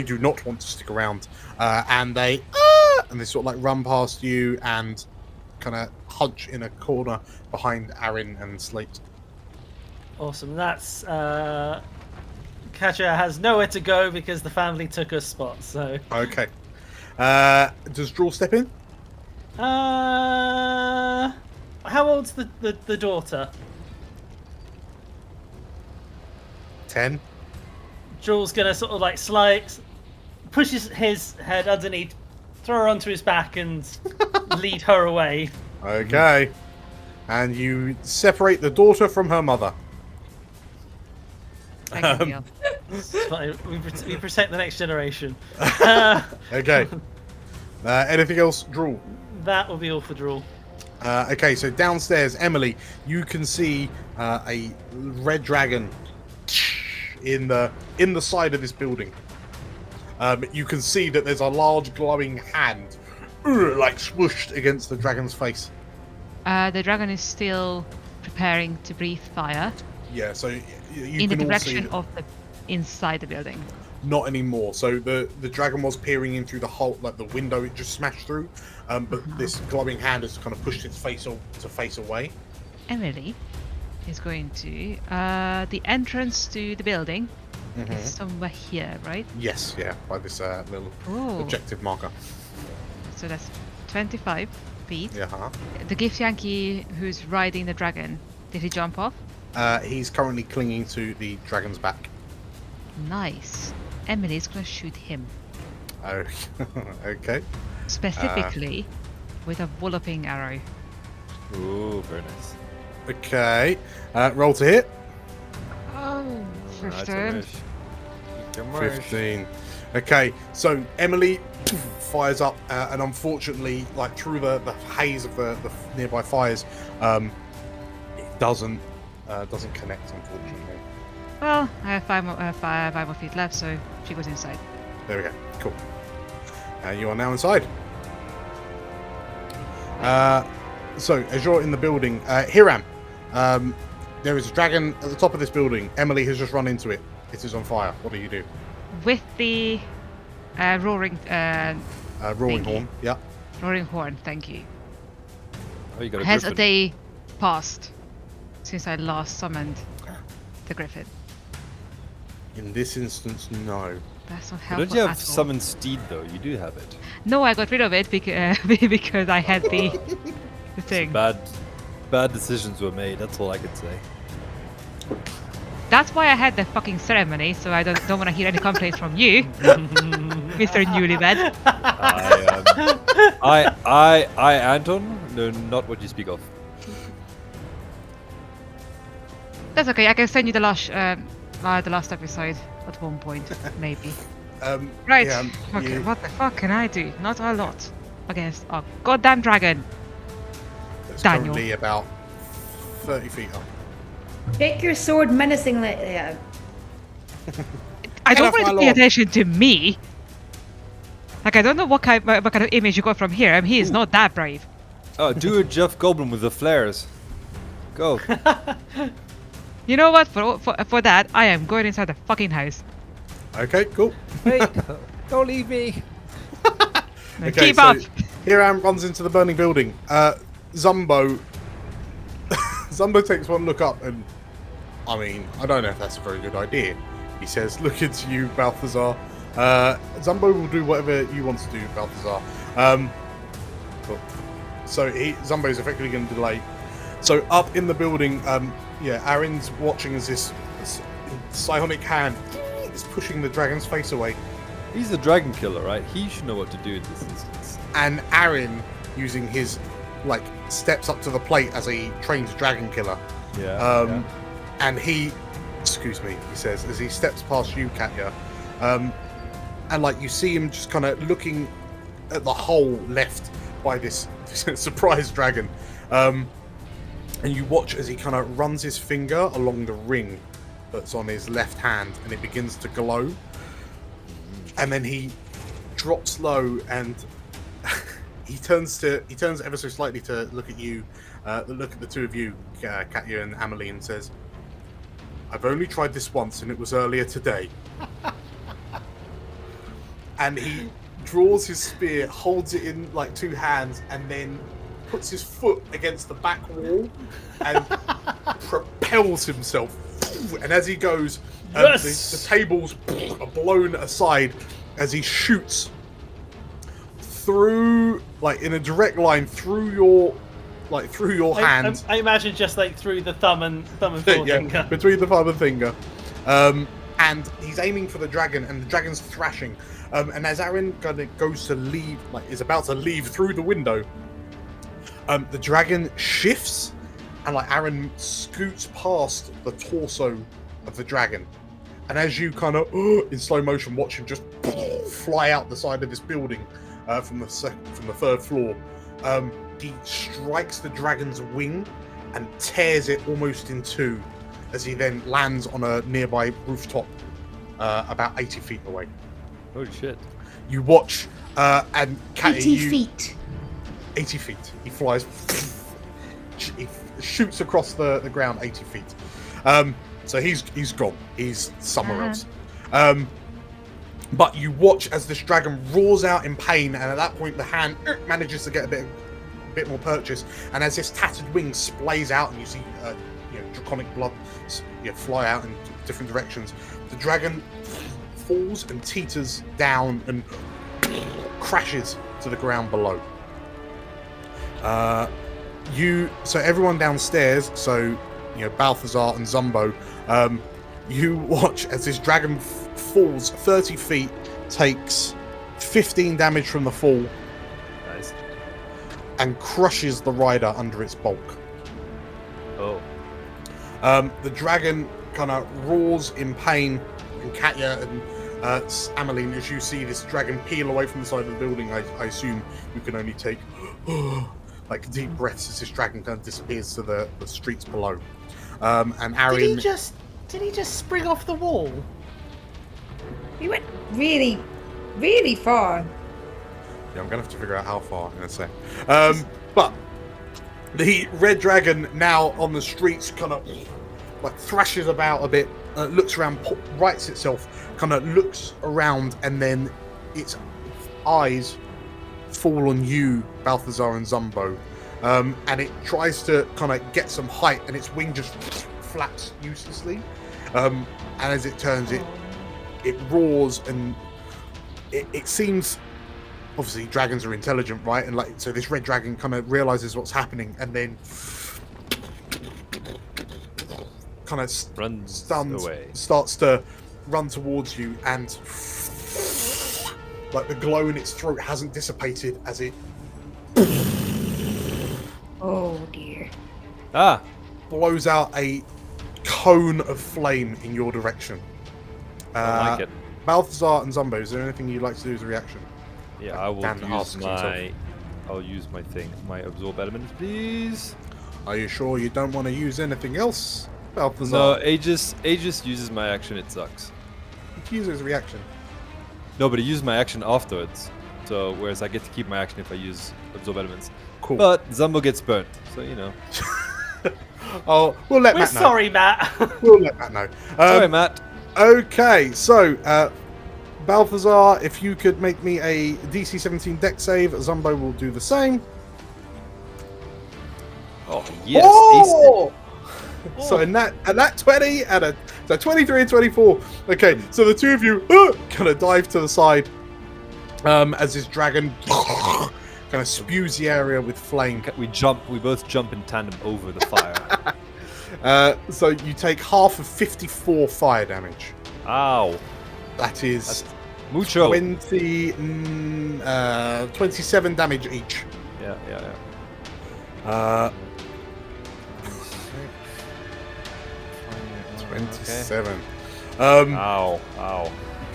do not want to stick around, and they sort of like run past you and kind of hunch in a corner behind Aaron and Slate. Awesome. That's Katya has nowhere to go because the family took her spot. So Okay. Does Draw step in? how old's the daughter? 10. Jules gonna sort of like pushes his head underneath, throw her onto his back, and lead her away. Okay. And you separate the daughter from her mother. I can deal. It's fine. We protect the next generation. Okay. Anything else, Drool? That will be all for Drool. Okay, so downstairs, Emily, you can see a red dragon in the side of this building. You can see that there's a large glowing hand, like swooshed against the dragon's face. The dragon is still preparing to breathe fire. Yeah, so you in the can all direction see of the inside the building. Not anymore. So the dragon was peering in through the hole, like the window it just smashed through. But this glowing hand has kind of pushed its face to face away. Emily is going to the entrance to the building is somewhere here, right? Yes, yeah, by this little objective marker. So that's 25 feet. Yeah. The gift Yankee who's riding the dragon, did he jump off? He's currently clinging to the dragon's back. Nice. Emily's gonna shoot him. Oh, okay. Specifically with a walloping arrow. Ooh, very nice. Okay. Roll to hit. Oh, 15. 15. Okay, so Emily fires up, and unfortunately, like through the haze of the nearby fires, it doesn't connect, unfortunately. Well, I have five more feet left, so she goes inside. There we go. Cool. You are now inside. So as you're in the building, Hiram, there is a dragon at the top of this building. Emily has just run into it. It is on fire. What do you do? With the roaring roaring horn. Yeah. Roaring horn. Thank you. Oh, you got a Has griffin. a day passed since I last summoned the griffin? In this instance, no. That's not But helpful don't you have at all. summon steed though? You do have it. No, I got rid of it because I had the thing. Bad decisions were made. That's all I could say. That's why I had the fucking ceremony, so I don't want to hear any complaints from you, Mr. Newlywed. I, Anton, know not what you speak of. That's okay. I can send you the last episode at one point, maybe. Right. Yeah, okay. What the fuck can I do? Not a lot against a goddamn dragon. It's Daniel. currently about 30 feet up. Take your sword menacingly. I Get don't off want my to pay lawn. attention to me. Like, I don't know what kind of image you got from here. I mean, he is not that brave. Oh, do a Jeff Goldblum with the flares. Go. You know what? For that, I am going inside the fucking house. Okay, cool. Wait, don't leave me. Okay, Keep so up. Hiram runs into the burning building. Zumbo takes one look up and, I mean, I don't know if that's a very good idea. He says, look into you, Balthazar. Zumbo will do whatever you want to do, Balthazar. Cool. So Zumbo's effectively going to delay. So up in the building, Aaron's watching as this psionic hand is pushing the dragon's face away. He's the dragon killer, right? He should know what to do in this instance. And Aaron, using his steps up to the plate as a trained dragon killer. Yeah. And he says, as he steps past you, Katya, and you see him just kind of looking at the hole left by this surprise dragon. And you watch as he kind of runs his finger along the ring that's on his left hand, and it begins to glow. And then he drops low, and he turns ever so slightly to look at you, look at the two of you, Katya and Amelie, and says, "I've only tried this once, and it was earlier today." And he draws his spear, holds it in two hands, and then puts his foot against the back wall and propels himself. And as he goes, the tables are blown aside as he shoots through, in a direct line through your hand. I imagine just through the thumb and forefinger. Between the thumb and finger. And he's aiming for the dragon, and the dragon's thrashing. And as Aaron goes to leave, is about to leave through the window, the dragon shifts, and Aaron scoots past the torso of the dragon, And as you kind of, in slow motion, watch him just fly out the side of this building from the third floor, he strikes the dragon's wing and tears it almost in two as he then lands on a nearby rooftop about 80 feet away. Holy shit. You watch, and 80 feet. 80 feet. He flies, he shoots across the ground 80 feet. So he's gone. He's somewhere else. But you watch as this dragon roars out in pain, and at that point the hand manages to get a bit more purchase. And as this tattered wing splays out, and you see draconic blood fly out in different directions, the dragon falls and teeters down and crashes to the ground below. So everyone downstairs, so Balthazar and Zumbo, you watch as this dragon falls 30 feet, takes 15 damage from the fall. Nice. And crushes the rider under its bulk. Oh. The dragon kind of roars in pain, and Katya and Ameline, as you see this dragon peel away from the side of the building, I assume you can only take like deep breaths as this dragon kind of disappears to the streets below. And Arian... Did he just spring off the wall? He went really, really far. Yeah, I'm gonna have to figure out how far in a sec. But the red dragon now on the streets kind of like thrashes about a bit, looks around, rights itself, kind of looks around, and then its eyes fall on you, Balthazar and Zumbo, and it tries to kind of get some height, and its wing just flaps uselessly, and as it turns, it roars, and it seems, obviously dragons are intelligent, right? And like, so this red dragon kind of realizes what's happening, and then kind of starts to run towards you, and like the glow in its throat hasn't dissipated as it Oh dear. blows out a cone of flame in your direction. I like it. Balthazar and Zumbo, is there anything you'd like to do as a reaction? Yeah, I will Dan use asks himself. I'll use my absorb elements, please. Are you sure you don't want to use anything else, Balthazar? No, Aegis uses my action. It sucks. You can use it as a reaction. No, but it uses my action afterwards. So whereas I get to keep my action if I use absorb elements. Cool. But Zumbo gets burnt, so Oh, we'll let We're Matt know. sorry, Matt. We'll let Matt know. Sorry, Matt. Okay, so Balthazar, if you could make me a DC 17 deck save, Zumbo will do the same. Oh yes. Oh! So in that 20 and so 23 and 24. Okay, so the two of you kind of dive to the side as this dragon kind of spews the area with flame. We both jump in tandem over the fire. So you take half of 54 fire damage. Ow. That is mucho. 27 damage each. Yeah. 27. Ow.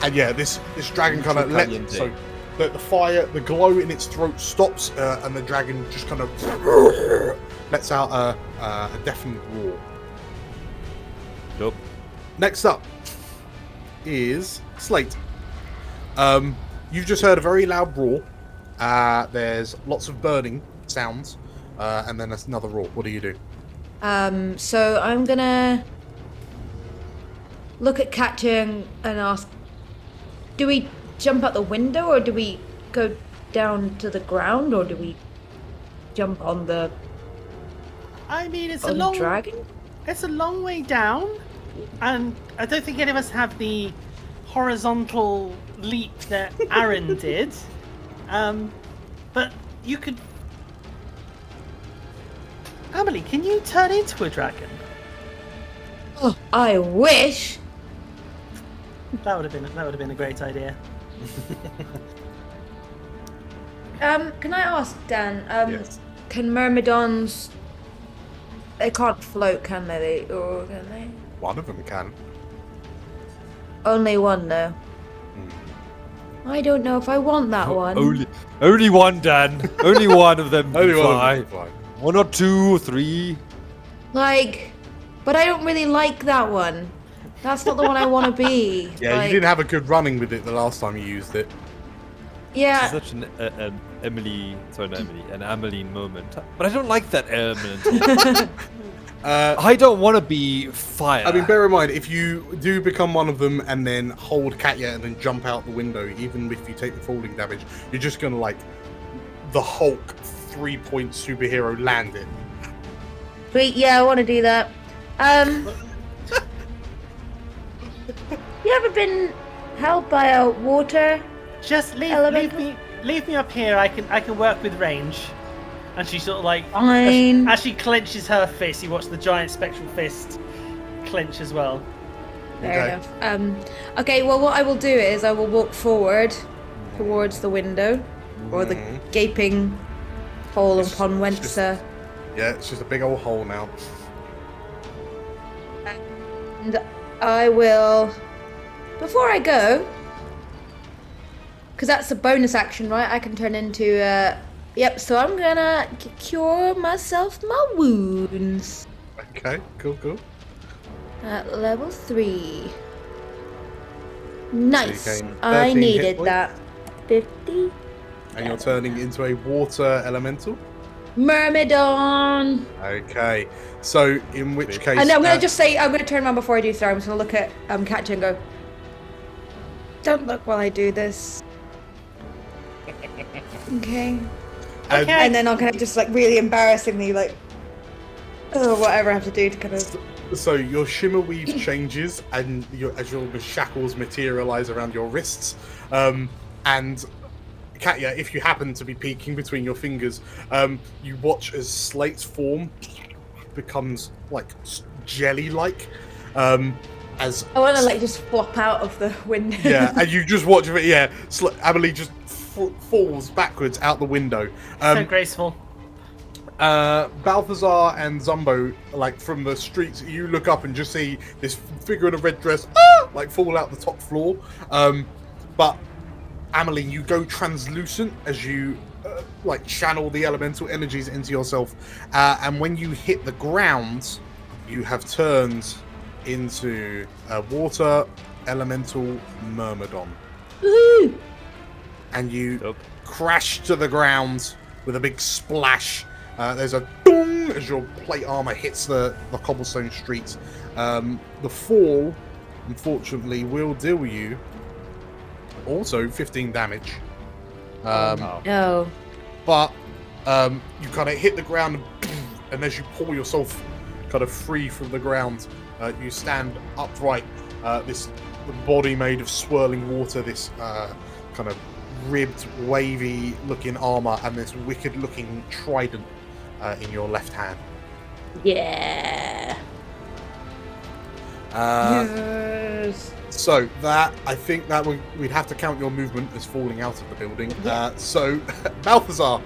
And yeah, this dragon kind of so the fire, the glow in its throat stops, and the dragon just kind of lets out a deafening roar. Nope. Next up is Slate. You've just heard a very loud roar. There's lots of burning sounds, and then there's another roar. What do you do? So I'm gonna look at Katya and ask, do we jump out the window, or do we go down to the ground, or do we jump on the I mean, it's dragon? It's a long way down, and I don't think any of us have the horizontal leap that Aaron did. But you could. Emily, can you turn into a dragon? Oh, I wish. That would have been a great idea. Can I ask, Dan? Yes. Can myrmidons? They can't float, can they? Or can they? One of them can. only one, though. I don't know if I want that one. Only one, Dan. Only one of them Only can one fly. of them can fly. 1 or 2 or 3. Like, but I don't really like that one. That's not the one I want to be. Yeah, you didn't have a good running with it the last time you used it. Yeah. It's such an Ameline moment. But I don't like that element. I don't want to be fire. I mean, bear in mind, if you do become one of them and then hold Katya and then jump out the window, even if you take the falling damage, you're just going to, like, the Hulk 3-point superhero land it. Sweet, yeah, I want to do that. You ever been held by a water? Just leave me up here. I can work with range. And she sort of like Fine. as she clenches her fist, you watch the giant spectral fist clench as well. Fair enough. Okay, well, what I will do is I will walk forward towards the window or the gaping hole upon whence. Yeah, it's just a big old hole now. And I will, before I go, because that's a bonus action, right? I can turn into. Yep, so I'm gonna cure myself my wounds. Okay, cool. At level 3. Nice. So you gain I 13 hit needed points. that. 50. And you're turning into a water elemental? Myrmidon. Okay, so in which case... And I'm gonna just say, I'm gonna turn around before I do, sorry, I'm just gonna look at Katya and go, don't look while I do this. Okay. Okay. And then I'll kind of just like really embarrassingly like, oh, whatever I have to do to kind of. So your shimmer weave changes, and as your shackles materialize around your wrists, and Katya, if you happen to be peeking between your fingers, you watch as Slate's form becomes like jelly-like, as I want to like just flop out of the window. yeah, and you just watch it. Yeah, Amelie just falls backwards out the window. So graceful. Balthazar and Zumbo, like from the streets, you look up and just see this figure in a red dress, like fall out the top floor. But Amelie, you go translucent as you like channel the elemental energies into yourself, and when you hit the ground, you have turned into a water elemental myrmidon. Woohoo! And you crash to the ground with a big splash. There's a dong as your plate armor hits the cobblestone streets. The fall, unfortunately, will deal you also 15 damage. No. But you kind of hit the ground, and as you pull yourself kind of free from the ground, you stand upright. This body made of swirling water, this kind of ribbed, wavy-looking armor, and this wicked-looking trident in your left hand. Yeah. Yes. So that, I think that we'd have to count your movement as falling out of the building. So Balthazar,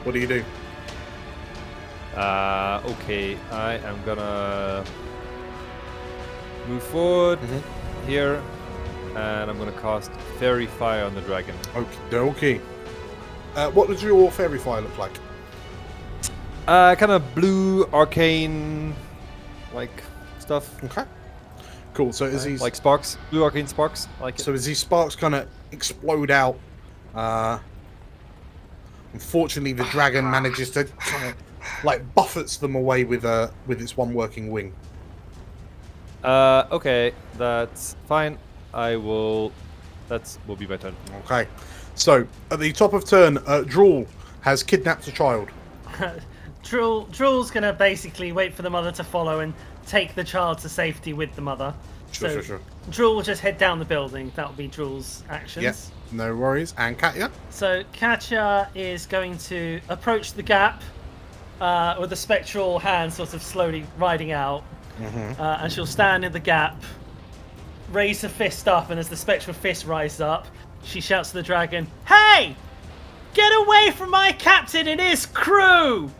what do you do? Okay, I am gonna move forward here, and I'm gonna cast Fairy Fire on the dragon. Okay. What does your Fairy Fire look like? Kind of blue, arcane, like stuff. Okay. Cool. So as these like sparks, blue arcane sparks. Like so as these sparks kind of explode out, unfortunately the dragon manages to kind of like buffets them away with its one working wing. Okay, that's fine. I will. That will be my turn. Okay. So at the top of turn, Drool has kidnapped a child. Drool's gonna basically wait for the mother to follow and take the child to safety with the mother. Sure. Drool will just head down the building. That will be Drool's actions. Yes, no worries. And Katya? So Katya is going to approach the gap with the spectral hand sort of slowly riding out. And she'll stand in the gap, raise her fist up, and as the spectral fist rises up, she shouts to the dragon, "Hey! Get away from my captain and his crew!"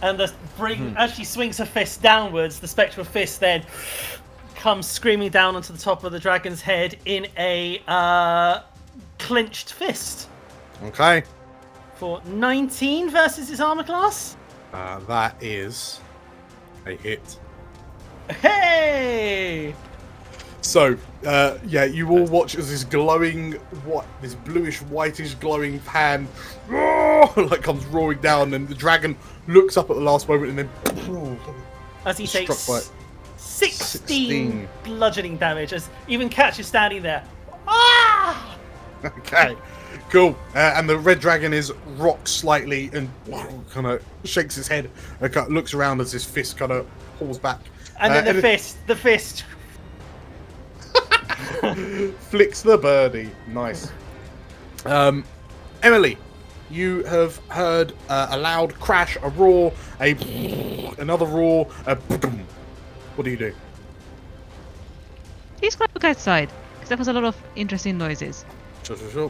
And as she swings her fist downwards, the spectral fist then comes screaming down onto the top of the dragon's head in a clenched fist. Okay. For 19 versus his armor class. That is a hit. Hey! So, you all watch as this glowing, this bluish, whitish, glowing hand, like comes roaring down, and the dragon looks up at the last moment, and then as he struck takes by 16 bludgeoning damage, as even Catch is standing there. Ah! Okay, cool. And the red dragon is rocked slightly and kind of shakes its head, and kind of looks around as his fist kind of pulls back, and then the fist. Flicks the birdie. Nice. Emily, you have heard a loud crash, a roar, another roar, a boom. What do you do? He's going to look outside, because there was a lot of interesting noises. Sure.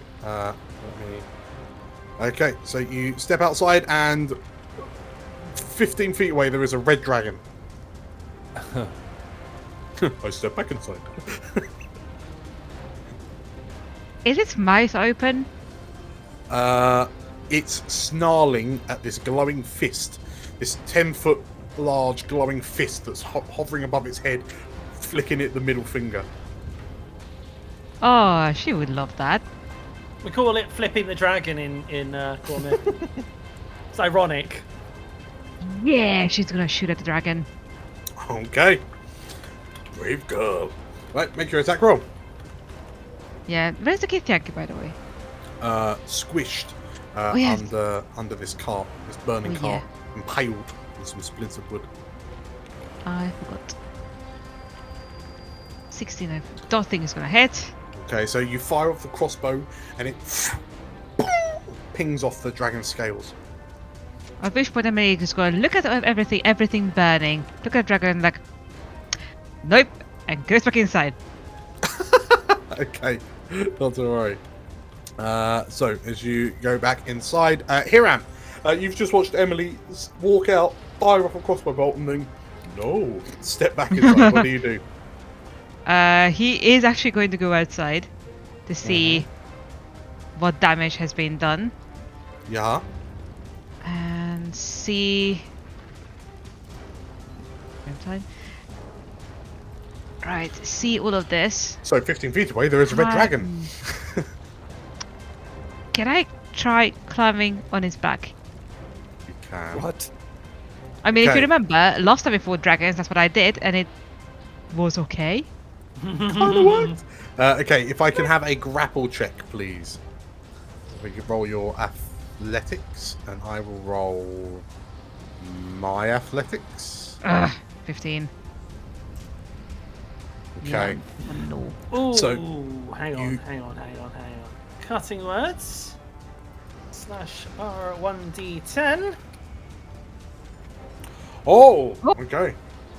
Okay, so you step outside, and 15 feet away there is a red dragon. I step back inside. Is its mouth open? It's snarling at this glowing fist. This 10-foot large glowing fist that's hovering above its head, flicking it the middle finger. Oh, she would love that. We call it flipping the dragon in Cormyr. It's ironic. Yeah, she's going to shoot at the dragon. Okay. Brave girl. Right, make your attack roll. Yeah, where's the Githyanki, by the way? Squished yes. under this cart, this burning cart, impaled with some splintered wood. I forgot. 16. I don't think it's gonna hit. Okay, so you fire off the crossbow, and it pings off the dragon's scales. At which point Emily is going, look at everything burning. Look at the dragon, like, nope, and goes back inside. Okay, not to worry. So, as you go back inside, Hiram, you've just watched Emily walk out, fire off a crossbow bolt, and then, step back inside. What do you do? He is actually going to go outside to see what damage has been done. Yeah. And see... Time. Right, see all of this. So 15 feet away, there is a red dragon. Can I try climbing on his back? You can. What? I mean, if you remember, last time we fought dragons, that's what I did, and it was okay. Kind of worked. Okay, if I can have a grapple check, please. We can roll your athletics, and I will roll my athletics. 15. Okay. Yeah, no. Ooh, so hang on. Cutting words. /R1D10. Oh, okay.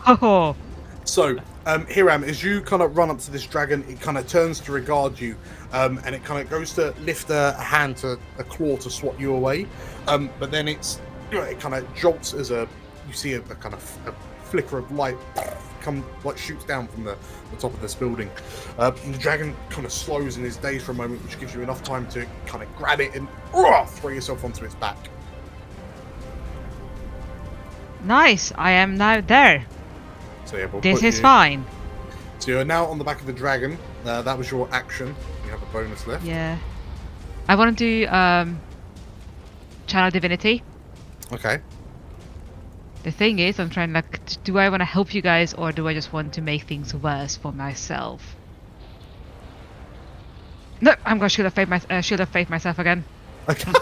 Oh. So, Hiram, as you kind of run up to this dragon, it kind of turns to regard you, and it kind of goes to lift a claw to swat you away, but then it kind of jolts as you see a kind of a flicker of light shoots down from the top of this building. And the dragon kind of slows in his daze for a moment, which gives you enough time to kind of grab it and throw yourself onto its back. Nice, I am now there. So yeah, this is fine. So you're now on the back of the dragon. That was your action. You have a bonus left. Yeah. I want to do Channel Divinity. Okay. The thing is, I'm trying do I want to help you guys, or do I just want to make things worse for myself? No, I'm gonna shield of faith myself again. Okay.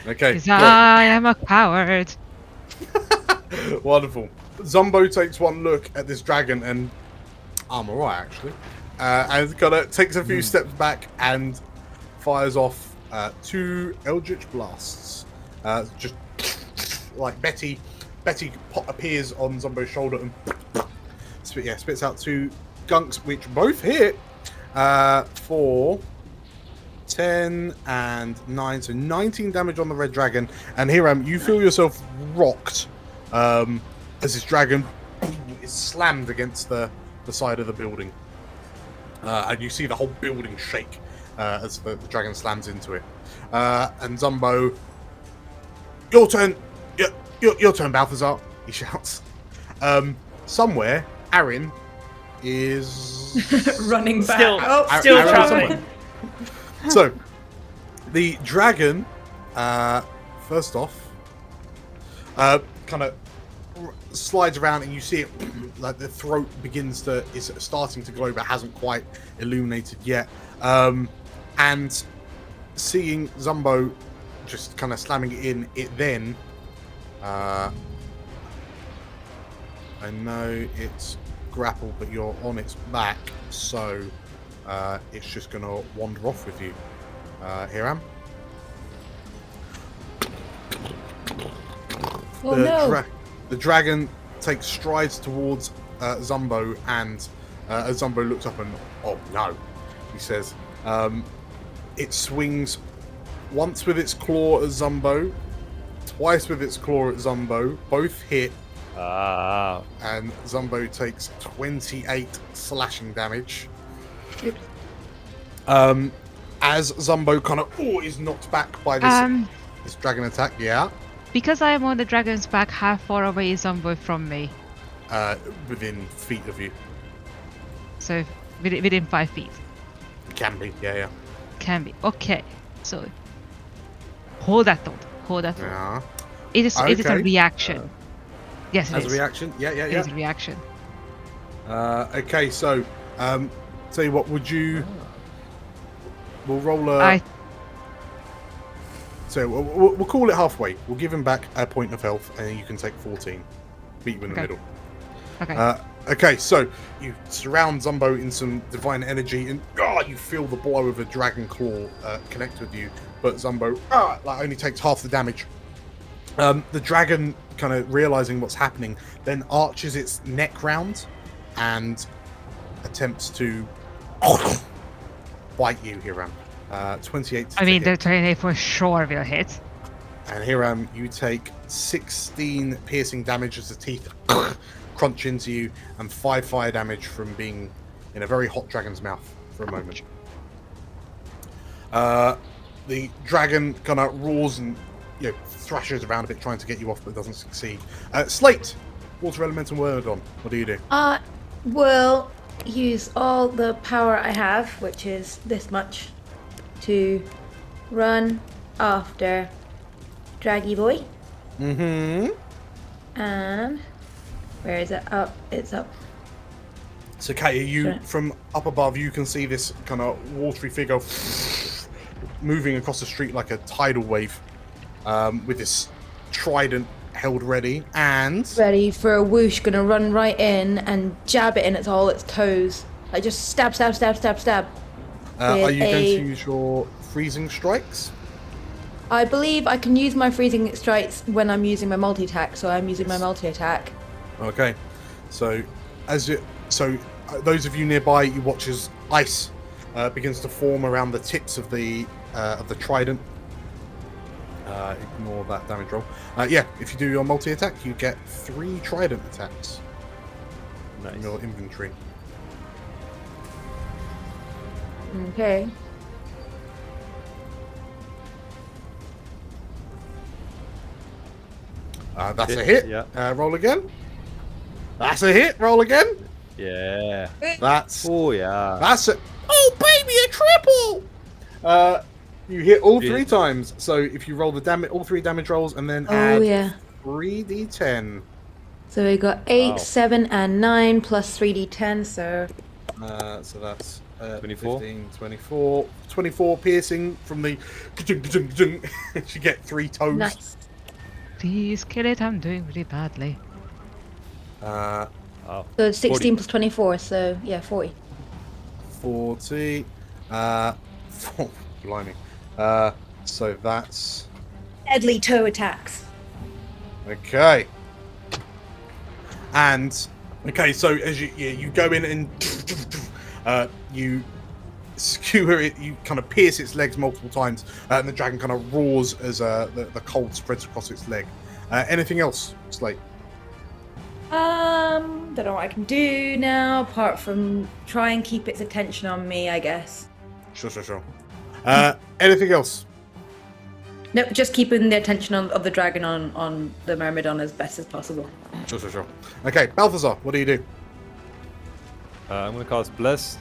Okay. Because I am a coward. Wonderful. Zumbo takes one look at this dragon, and I'm alright actually, and kind of takes a few steps back and fires off 2 Eldritch blasts. Just like Betty appears on Zumbo's shoulder and spits out 2 gunks, which both hit for 10 and 9, so 19 damage on the red dragon. And Hiram, you feel yourself rocked as this dragon is slammed against the the side of the building. And you see the whole building shake as the dragon slams into it. And Zumbo, your turn. Your turn, Balthazar, he shouts. Somewhere, Arin is running back. Still traveling. So, the dragon, first off, kind of slides around, and you see it like the throat is starting to glow, but hasn't quite illuminated yet. And seeing Zumbo just kind of slamming it in, it then. I know it's grappled, but you're on its back, so it's just going to wander off with you. Hiram? Oh, no. The dragon takes strides towards Zumbo, and as Zumbo looks up and, oh no, he says, it swings once with its claw at Zumbo, twice with its claw at Zumbo, both hit, and Zumbo takes 28 slashing damage. As Zumbo kind of is knocked back by this dragon attack, yeah. Because I am on the dragon's back, how far away is Zumbo from me? Within feet of you. So within 5 feet. Can be, yeah. Can be. Okay. So hold that thought. Yeah. It is a reaction. Yes, it is. As a reaction? Yeah. It is a reaction. Okay, so tell you what, we'll roll a. So we'll call it halfway. We'll give him back a point of health, and you can take 14. Meet you in the middle. Okay. Okay, so you surround Zumbo in some divine energy, and you feel the blow of a dragon claw connect with you, but Zumbo only takes half the damage. The dragon, kind of realizing what's happening, then arches its neck round and attempts to bite you, Hiram. 28 to hit. The 28 for sure will hit. And Hiram, you take 16 piercing damage as the teeth crunch into you, and 5 fire damage from being in a very hot dragon's mouth for a moment. The dragon kind of roars and thrashes around a bit, trying to get you off, but doesn't succeed. Slate, water elemental word on. What do you do? Will use all the power I have, which is this much, to run after Draggy Boy. Mm-hmm. And where is it? Up. It's up. So, Kaya, from up above, you can see this kind of watery figure moving across the street like a tidal wave, with this trident held ready and ready for a whoosh. Gonna run right in and jab it in all its toes. Like just stab. Are you going to use your freezing strikes? I believe I can use my freezing strikes when I'm using my multi-attack, so I'm using my multi-attack. Okay, so those of you nearby, you watch as ice begins to form around the tips of the trident. Ignore that damage roll. If you do your multi-attack, you get 3 trident attacks in your inventory. Okay. That's a hit. Yeah. Roll again. That's a hit. Roll again. Yeah. That's That's it. Oh baby, a triple! You hit all 3 times. So if you roll the damage, all 3 damage rolls, and then add 3d10. So we got 8, 7, and 9 plus 3d10. So that's 24. 15, 24 piercing from the. You get 3 toes. nice. Please kill it. I'm doing really badly. So 16 40. plus 24. So 40. 40. Blimey. So that's Deadly toe attacks. okay. And so as you go in and you skewer it, you kind of pierce its legs multiple times, and the dragon kind of roars as the cold spreads across its leg. Anything else, Slate? Don't know what I can do now, apart from try and keep its attention on me, I guess. Sure. Anything else? Nope, just keeping the attention of the dragon on the Myrmidon as best as possible. Sure. Okay, Balthazar, what do you do? I'm gonna cast Bless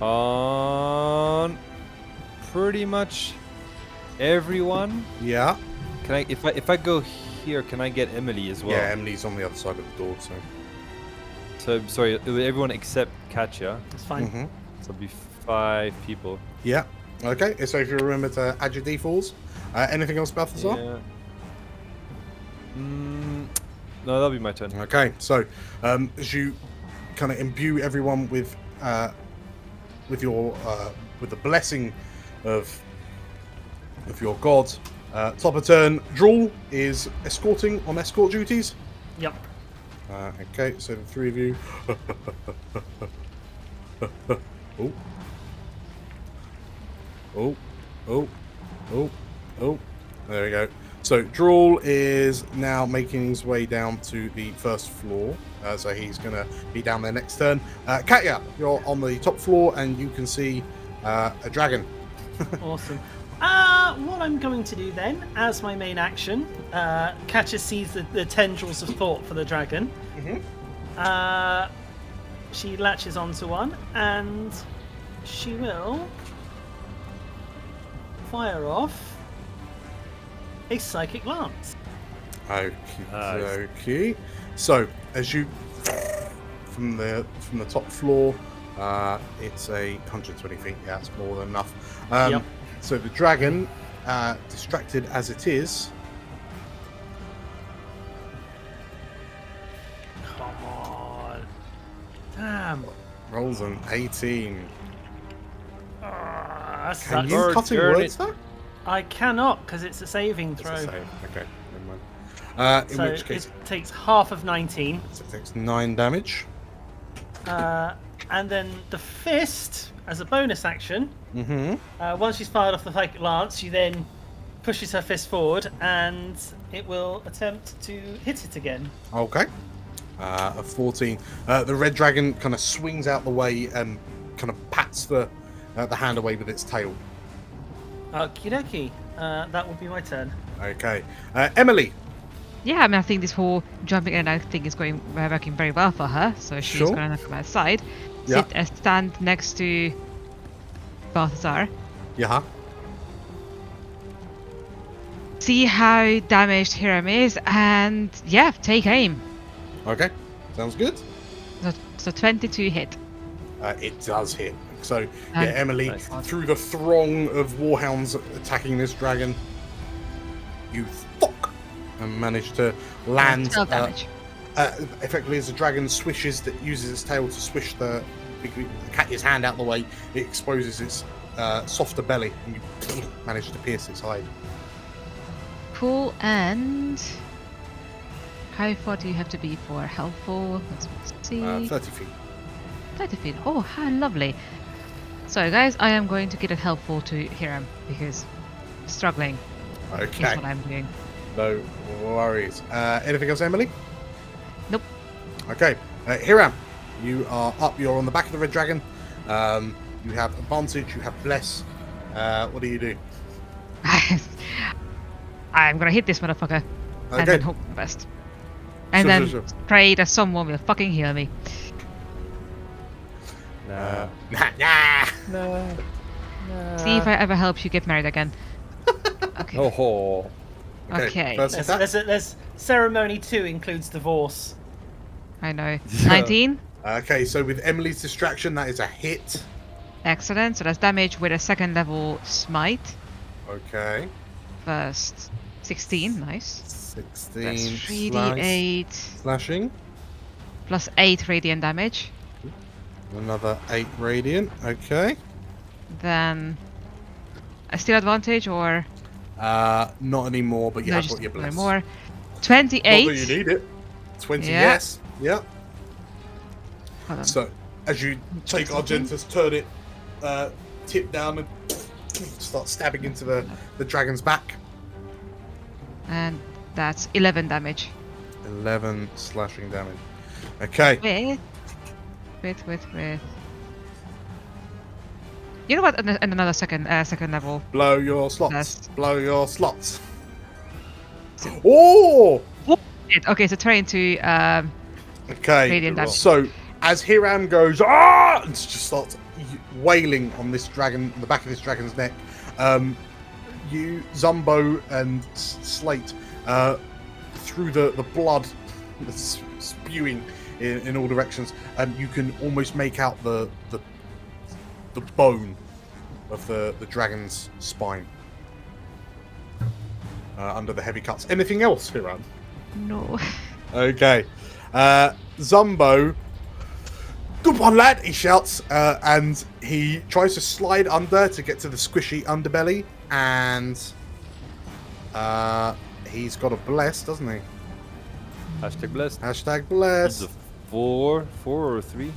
on pretty much everyone. Yeah. Can I, if I go here, can I get Emily as well? Yeah, Emily's on the other side of the door, so. So sorry, everyone except Katya. It's fine. Mm-hmm. So it'll be 5 people. Yeah. Okay, so if you remember to add your d4s. Anything else, Balthazar? Yeah. No, that'll be my turn. Okay, so as you kind of imbue everyone with your with the blessing of your god, top of turn, Drool is escorting on escort duties. Yep. Okay, so the 3 of you. Oh. There we go. So Drool is now making his way down to the first floor. So he's going to be down there next turn. Katya, you're on the top floor and you can see a dragon. Awesome. What I'm going to do then, as my main action, Katya sees the tendrils of thought for the dragon. Mm-hmm. She latches onto one and she will fire off a psychic lance. Okay. So as you from the top floor, it's 120 feet. Yeah, that's more than enough. Yep. So the dragon, distracted as it is. Come on. Damn. Rolls an 18. That Can sucks. you cutting words though? I cannot, because it's a saving throw. It's a save. Okay, never mind. In So which case, it takes half of 19. so it takes 9 damage. And then the fist, as a bonus action, Mm-hmm. once she's fired off the psychic lance, she then pushes her fist forward and it will attempt to hit it again. Okay. A 14. The red dragon kind of swings out the way and kind of pats the hand away with its tail. Okie dokie. That will be my turn. Okay. Emily. Yeah, I mean, I think this whole jumping in and out thing is working very well for her. So she's Sure. going to come outside, Yeah. stand next to Balthazar, Yeah. see how damaged Hiram is, and yeah, take aim. Okay. Sounds good. So 22 hit. It does hit. So, yeah, And- Emily, Nice. through the throng of warhounds attacking this dragon, you fuck and manage to land 12 damage. effectively as the dragon swishes, that uses its tail to swish the Katya's hand out the way. It exposes its softer belly, and you manage to pierce its hide. Cool, and how far do you have to be for helpful? Let's see. 30 feet. 30 feet. Oh, how lovely. So, guys, I am going to get it helpful to Hiram because struggling is Okay. what I'm doing. No worries. Anything else, Emily? Nope. Okay. Hiram, you are up. You're on the back of the red dragon. You have advantage. You have bless. What do you do? I'm gonna hit this motherfucker and Okay. then hope for the best. And Sure, then sure. pray that someone will fucking heal me. Nah. Nah. See if I ever help you get married again. Okay. Oh. Okay. First attack. There's ceremony 2 includes divorce. I know. 19. Okay, so with Emily's distraction, that is a hit. Excellent. So that's damage with a 2nd level smite. Okay. First 16. Nice. 16 That's 3d8 slashing. plus 8 radiant damage. Another 8 radiant. Okay. Then I still advantage or Not anymore, but you no, have just got your no bless. more. Not that 28. you need it. 20, Yeah. yes. Yep. Hold on. So, as you take Argentus, turn it, tip down, and start stabbing into the dragon's back. And that's 11 damage. 11 slashing damage. Okay. With. You know what? And another second level. Blow your slots. Blast. Blow your slots. Oh! Okay, so turn into Okay. radiant damage. So as Hiram goes, ah, and just starts wailing on this dragon, the back of this dragon's neck. You, Zumbo and Slate, through the blood that's spewing in all directions, you can almost make out the bone of the dragon's spine under the heavy cuts. Anything else, Hiram? No. Okay. Zumbo, good one, lad, he shouts, and he tries to slide under to get to the squishy underbelly, and he's got a bless, doesn't he? Hashtag blessed. Hashtag bless. It's a 4 or 3.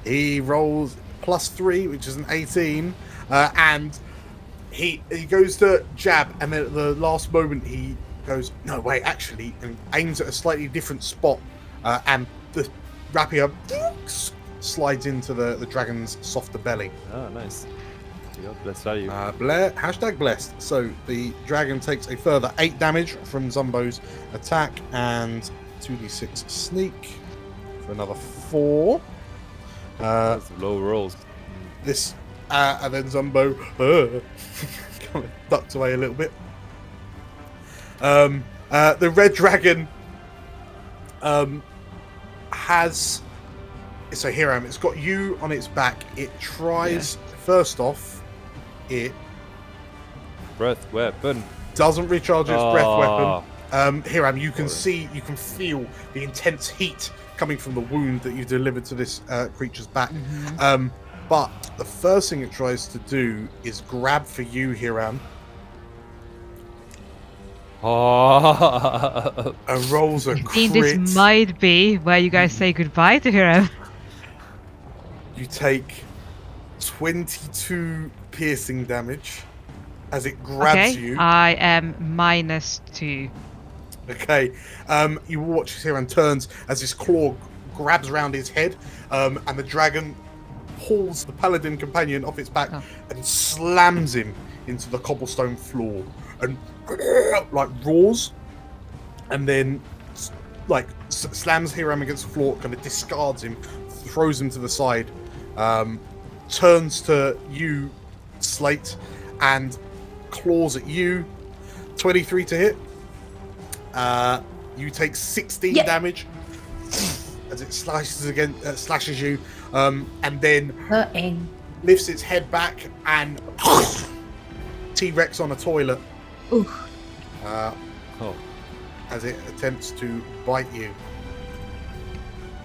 He rolls +3, which is an 18, and he goes to jab, and then at the last moment he goes, no, wait, actually, and aims at a slightly different spot, and the rapier slides into the dragon's softer belly. Oh, nice. Blessed value. Hashtag blessed. So the dragon takes a further 8 damage from Zumbo's attack and 2d6 sneak for another 4. That's low rolls. This and then Zumbo kind of ducked away a little bit. The red dragon has, so Hiram, it's got you on its back. It tries first off. It breath weapon doesn't recharge its breath weapon. Hiram, you can feel the intense heat coming from the wound that you delivered to this creature's back. But the first thing it tries to do is grab for you, Hiram. And rolls a crit. This might be where you guys say goodbye to Hiram. You take 22 piercing damage as it grabs you. I am -2. Okay. You watch Hiram turns as his claw grabs around his head, and the dragon pulls the paladin companion off its back and slams him into the cobblestone floor and like roars, and then like slams Hiram against the floor, kind of discards him, throws him to the side, turns to you, Slate, and claws at you. 23 to hit. You take 16 damage as it slashes you, and then lifts its head back and T-Rex on a toilet. As it attempts to bite you.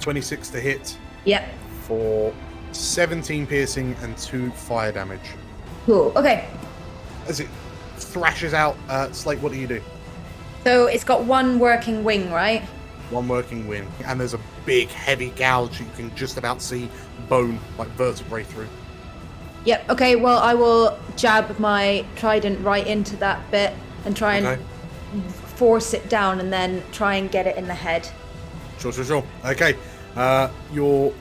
26 to hit. Yep. For 17 piercing and 2 fire damage. Cool. Okay. As it thrashes out, Slate, what do you do? So it's got one working wing, right? One working wing, and there's a big, heavy gouge you can just about see bone, like vertebrae through. Yep. Okay. Well, I will jab my trident right into that bit and try and force it down, and then try and get it in the head. Sure. Okay. You're...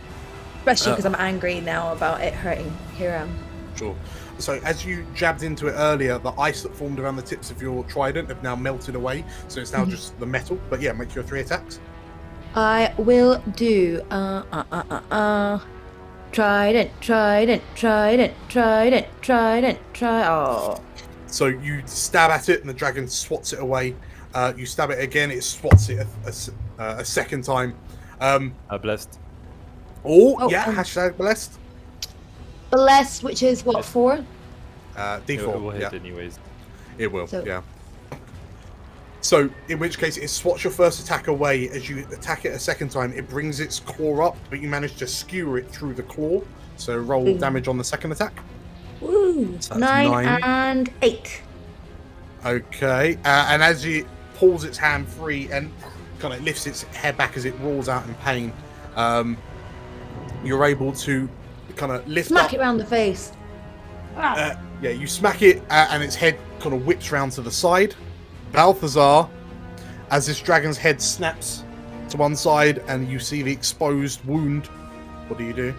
Especially because I'm angry now about it hurting Hiram. Sure. So as you jabbed into it earlier, the ice that formed around the tips of your trident have now melted away, so it's now just the metal. But yeah, make your 3 attacks. I will do trident. Oh. So you stab at it, and the dragon swats it away. You stab it again, it swats it a second time. Blessed. Hashtag blessed. Blessed, which is what, 4? D4. It will hit anyways. It will, yeah. So, in which case, it swats your first attack away. As you attack it a second time, it brings its claw up, but you manage to skewer it through the claw. So, roll damage on the second attack. Woo! So 9 and 8. Okay, and as it pulls its hand free and kind of lifts its head back as it rolls out in pain, you're able to kind of lift Smack up. it around the face. You smack it, and its head kind of whips round to the side. Balthazar, As this dragon's head snaps to one side and you see the exposed wound, what do you do?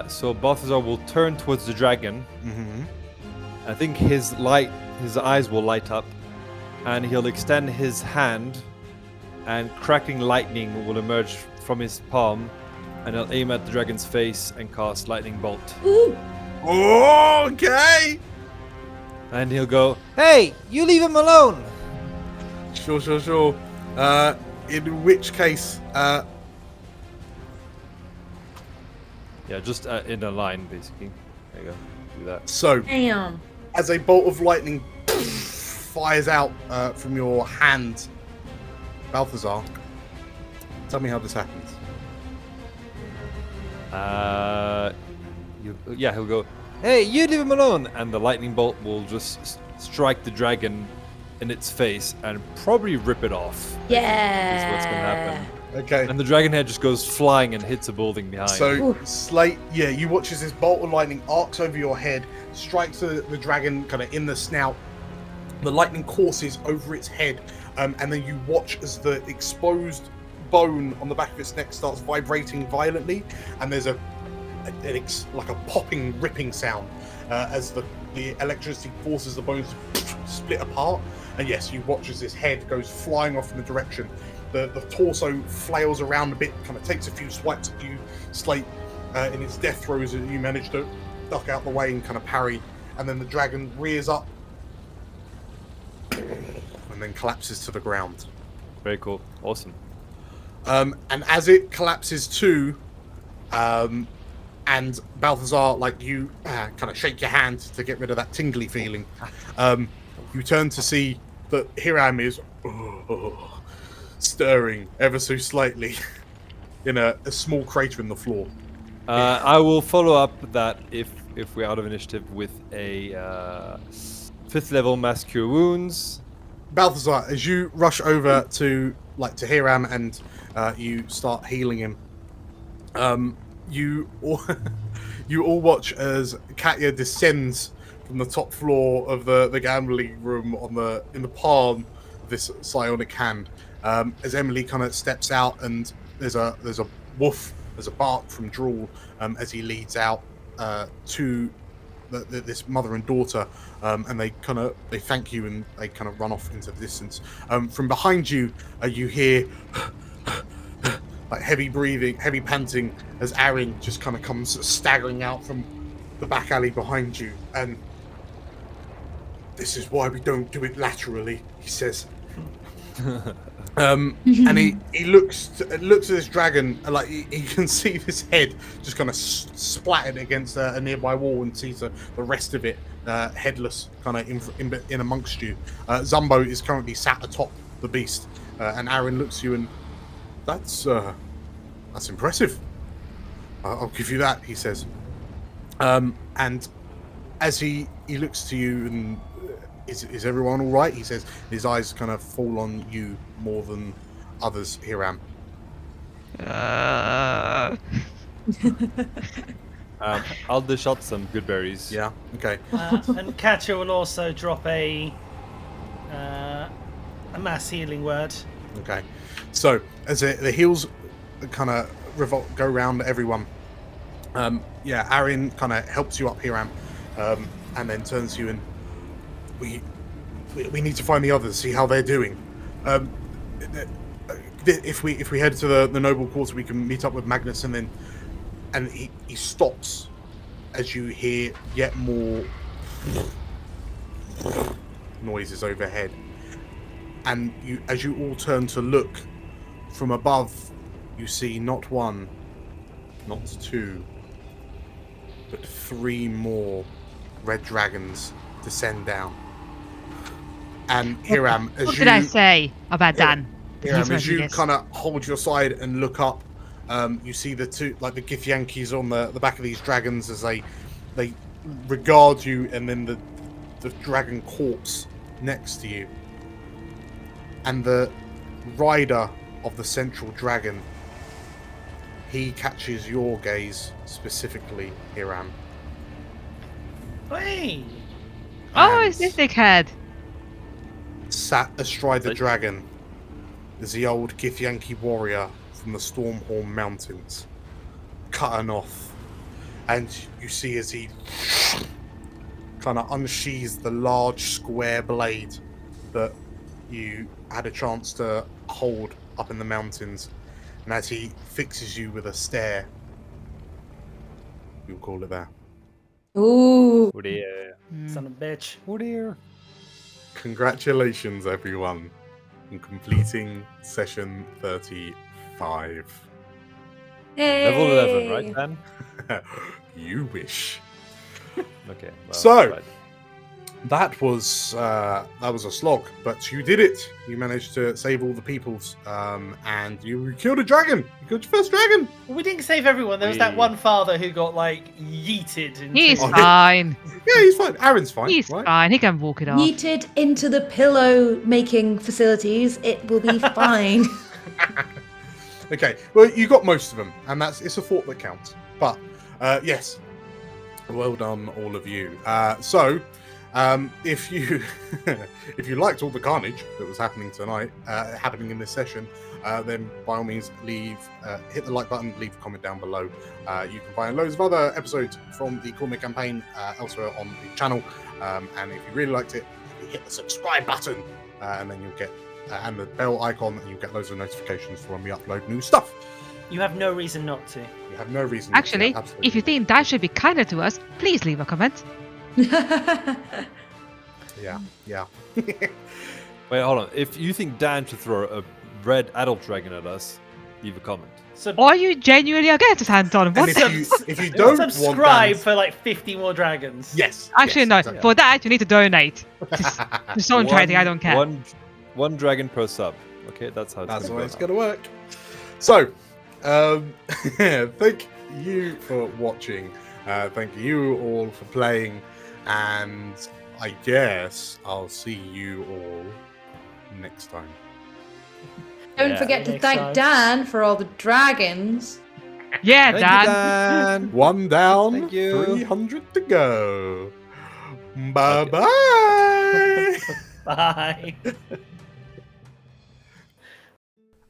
So Balthazar will turn towards the dragon. Mm-hmm. I think his eyes will light up, and he'll extend his hand, and crackling lightning will emerge from his palm, and he'll aim at the dragon's face and cast lightning bolt. Ooh. Okay. And he'll go, "Hey, you leave him alone!" Sure. In which case, yeah, just in a line, basically. There you go. Do that. So, Damn. as a bolt of lightning fires out from your hand, Balthazar, tell me how this happens. He'll go, "Hey, you leave him alone!" And the lightning bolt will just strike the dragon in its face and probably rip it off. Yeah. Is what's gonna happen. Okay. And the dragon head just goes flying and hits a building behind. So, Slate, you watch as this bolt of lightning arcs over your head, strikes the dragon kind of in the snout. The lightning courses over its head, and then you watch as the exposed bone on the back of its neck starts vibrating violently, and there's like a popping, ripping sound as the electricity forces the bones to split apart. And yes, you watch as this head goes flying off in the direction. The torso flails around a bit, kind of takes a few swipes at you, Slate, in its death throes. You manage to duck out the way and kind of parry, and then the dragon rears up and then collapses to the ground. Very cool. Awesome. And as it collapses too, and Balthazar, like you kind of shake your hand to get rid of that tingly feeling, you turn to see that Hiram is stirring ever so slightly in a small crater in the floor. I will follow up that if we're out of initiative with a 5th level mass cure wounds. Balthazar, as you rush over to Hiram and you start healing him, you all watch as Katya descends from the top floor of the gambling room in the palm of this psionic hand. As Emily kind of steps out, and there's a woof, there's a bark from Drool as he leads out to this mother and daughter, and they thank you and they kind of run off into the distance. From behind you, you hear like heavy breathing, heavy panting as Aaron just kind of comes staggering out from the back alley behind you. And this is why we don't do it laterally, he says. And he looks at this dragon, like he can see this head just kind of splattered against a nearby wall, and sees the rest of it headless, kind of in amongst you. Zumbo is currently sat atop the beast, and Aaron looks at you and that's impressive. I'll give you that, he says. And as he looks to you and is everyone all right? He says. His eyes kind of fall on you more than others, Hiram. I'll dish out some good berries. Yeah. Okay. And Katya will also drop a mass healing word. Okay. So as the heals kind of go around everyone, Aaron kind of helps you up, Hiram, and then turns to you and we need to find the others, see how they're doing. If we head to the noble quarter, we can meet up with Magnus, and he stops as you hear yet more noises overhead, and as you all turn to look from above, you see not one, not two, but 3 more red dragons descend down. And Hiram, what did I say about Dan? Hiram, as you kind of hold your side and look up, you see the two, like the Githyanki's on the back of these dragons as they regard you, and then the dragon corpse next to you. And the rider of the central dragon, he catches your gaze specifically, Hiram. Hey! Oh, it's this dickhead. sat astride the dragon is the old Githyanki warrior from the Stormhorn Mountains, cut off. And you see as he kind of unsheathes the large square blade that you had a chance to hold up in the mountains. And as he fixes you with a stare, you'll call it there. Ooh. Oh dear. Son of a bitch. Oh dear. Congratulations, everyone, on completing session 35. Hey. Level 11, right, Dan? You wish. Okay. Well, So, right. that was a slog, but you did it. You managed to save all the peoples, and you killed a dragon. You killed your first dragon. Well, we didn't save everyone. There was that one father who got like yeeted. Into... He's fine. Yeah, he's fine. Aaron's fine. He's right? fine. He can walk it off. Yeeted into the pillow making facilities. It will be fine. Okay, well, you got most of them, and it's a thought that counts. But yes, well done, all of you. So, if you if you liked all the carnage that was happening tonight, happening in this session, then by all means hit the like button, leave a comment down below. You can find loads of other episodes from the Cormyr campaign elsewhere on the channel, and if you really liked it, you hit the subscribe button, and then you'll get and the bell icon, and you'll get loads of notifications for when we upload new stuff. You have no reason not to. You have no reason. Actually, to, if you think Dan should be kinder to us, please leave a comment. Yeah. Wait, hold on. If you think Dan should throw a red adult dragon at us, leave a comment. Are you genuinely against Anton? And What? if you don't subscribe want for like 50 more dragons. yes. Actually, yes, no. exactly. For that, you need to donate. Just don't try it. I don't care. One dragon per sub. Okay, that's how That's the way it's going going to work. So, thank you for watching. Thank you all for playing. And I guess I'll see you all next time. Don't forget to thank Dan for all the dragons. Yeah, Thank Dan. you, Dan. One down, Thank you. 300 to go. Bye-bye. Bye.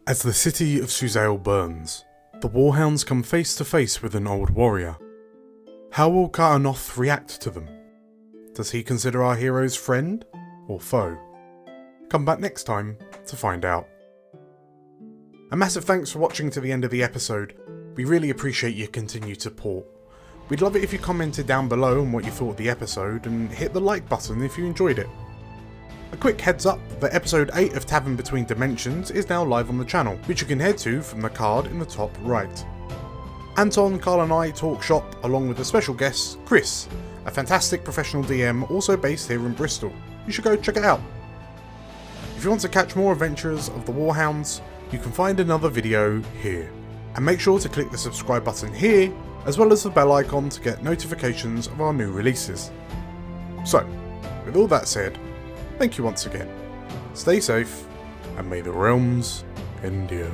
As the city of Suzail burns, the Warhounds come face to face with an old warrior. How will Karanoth react to them? Does he consider our heroes friend or foe? Come back next time to find out. A massive thanks for watching to the end of the episode. We really appreciate your continued support. We'd love it if you commented down below on what you thought of the episode and hit the like button if you enjoyed it. A quick heads up that episode 8 of Tavern Between Dimensions is now live on the channel, which you can head to from the card in the top right. Anton, Carl and I talk shop along with a special guest, Chris, a fantastic professional DM also based here in Bristol. You should go check it out. If you want to catch more adventures of the Warhounds, you can find another video here. And make sure to click the subscribe button here, as well as the bell icon to get notifications of our new releases. So, with all that said, thank you once again. Stay safe, and may the realms endure.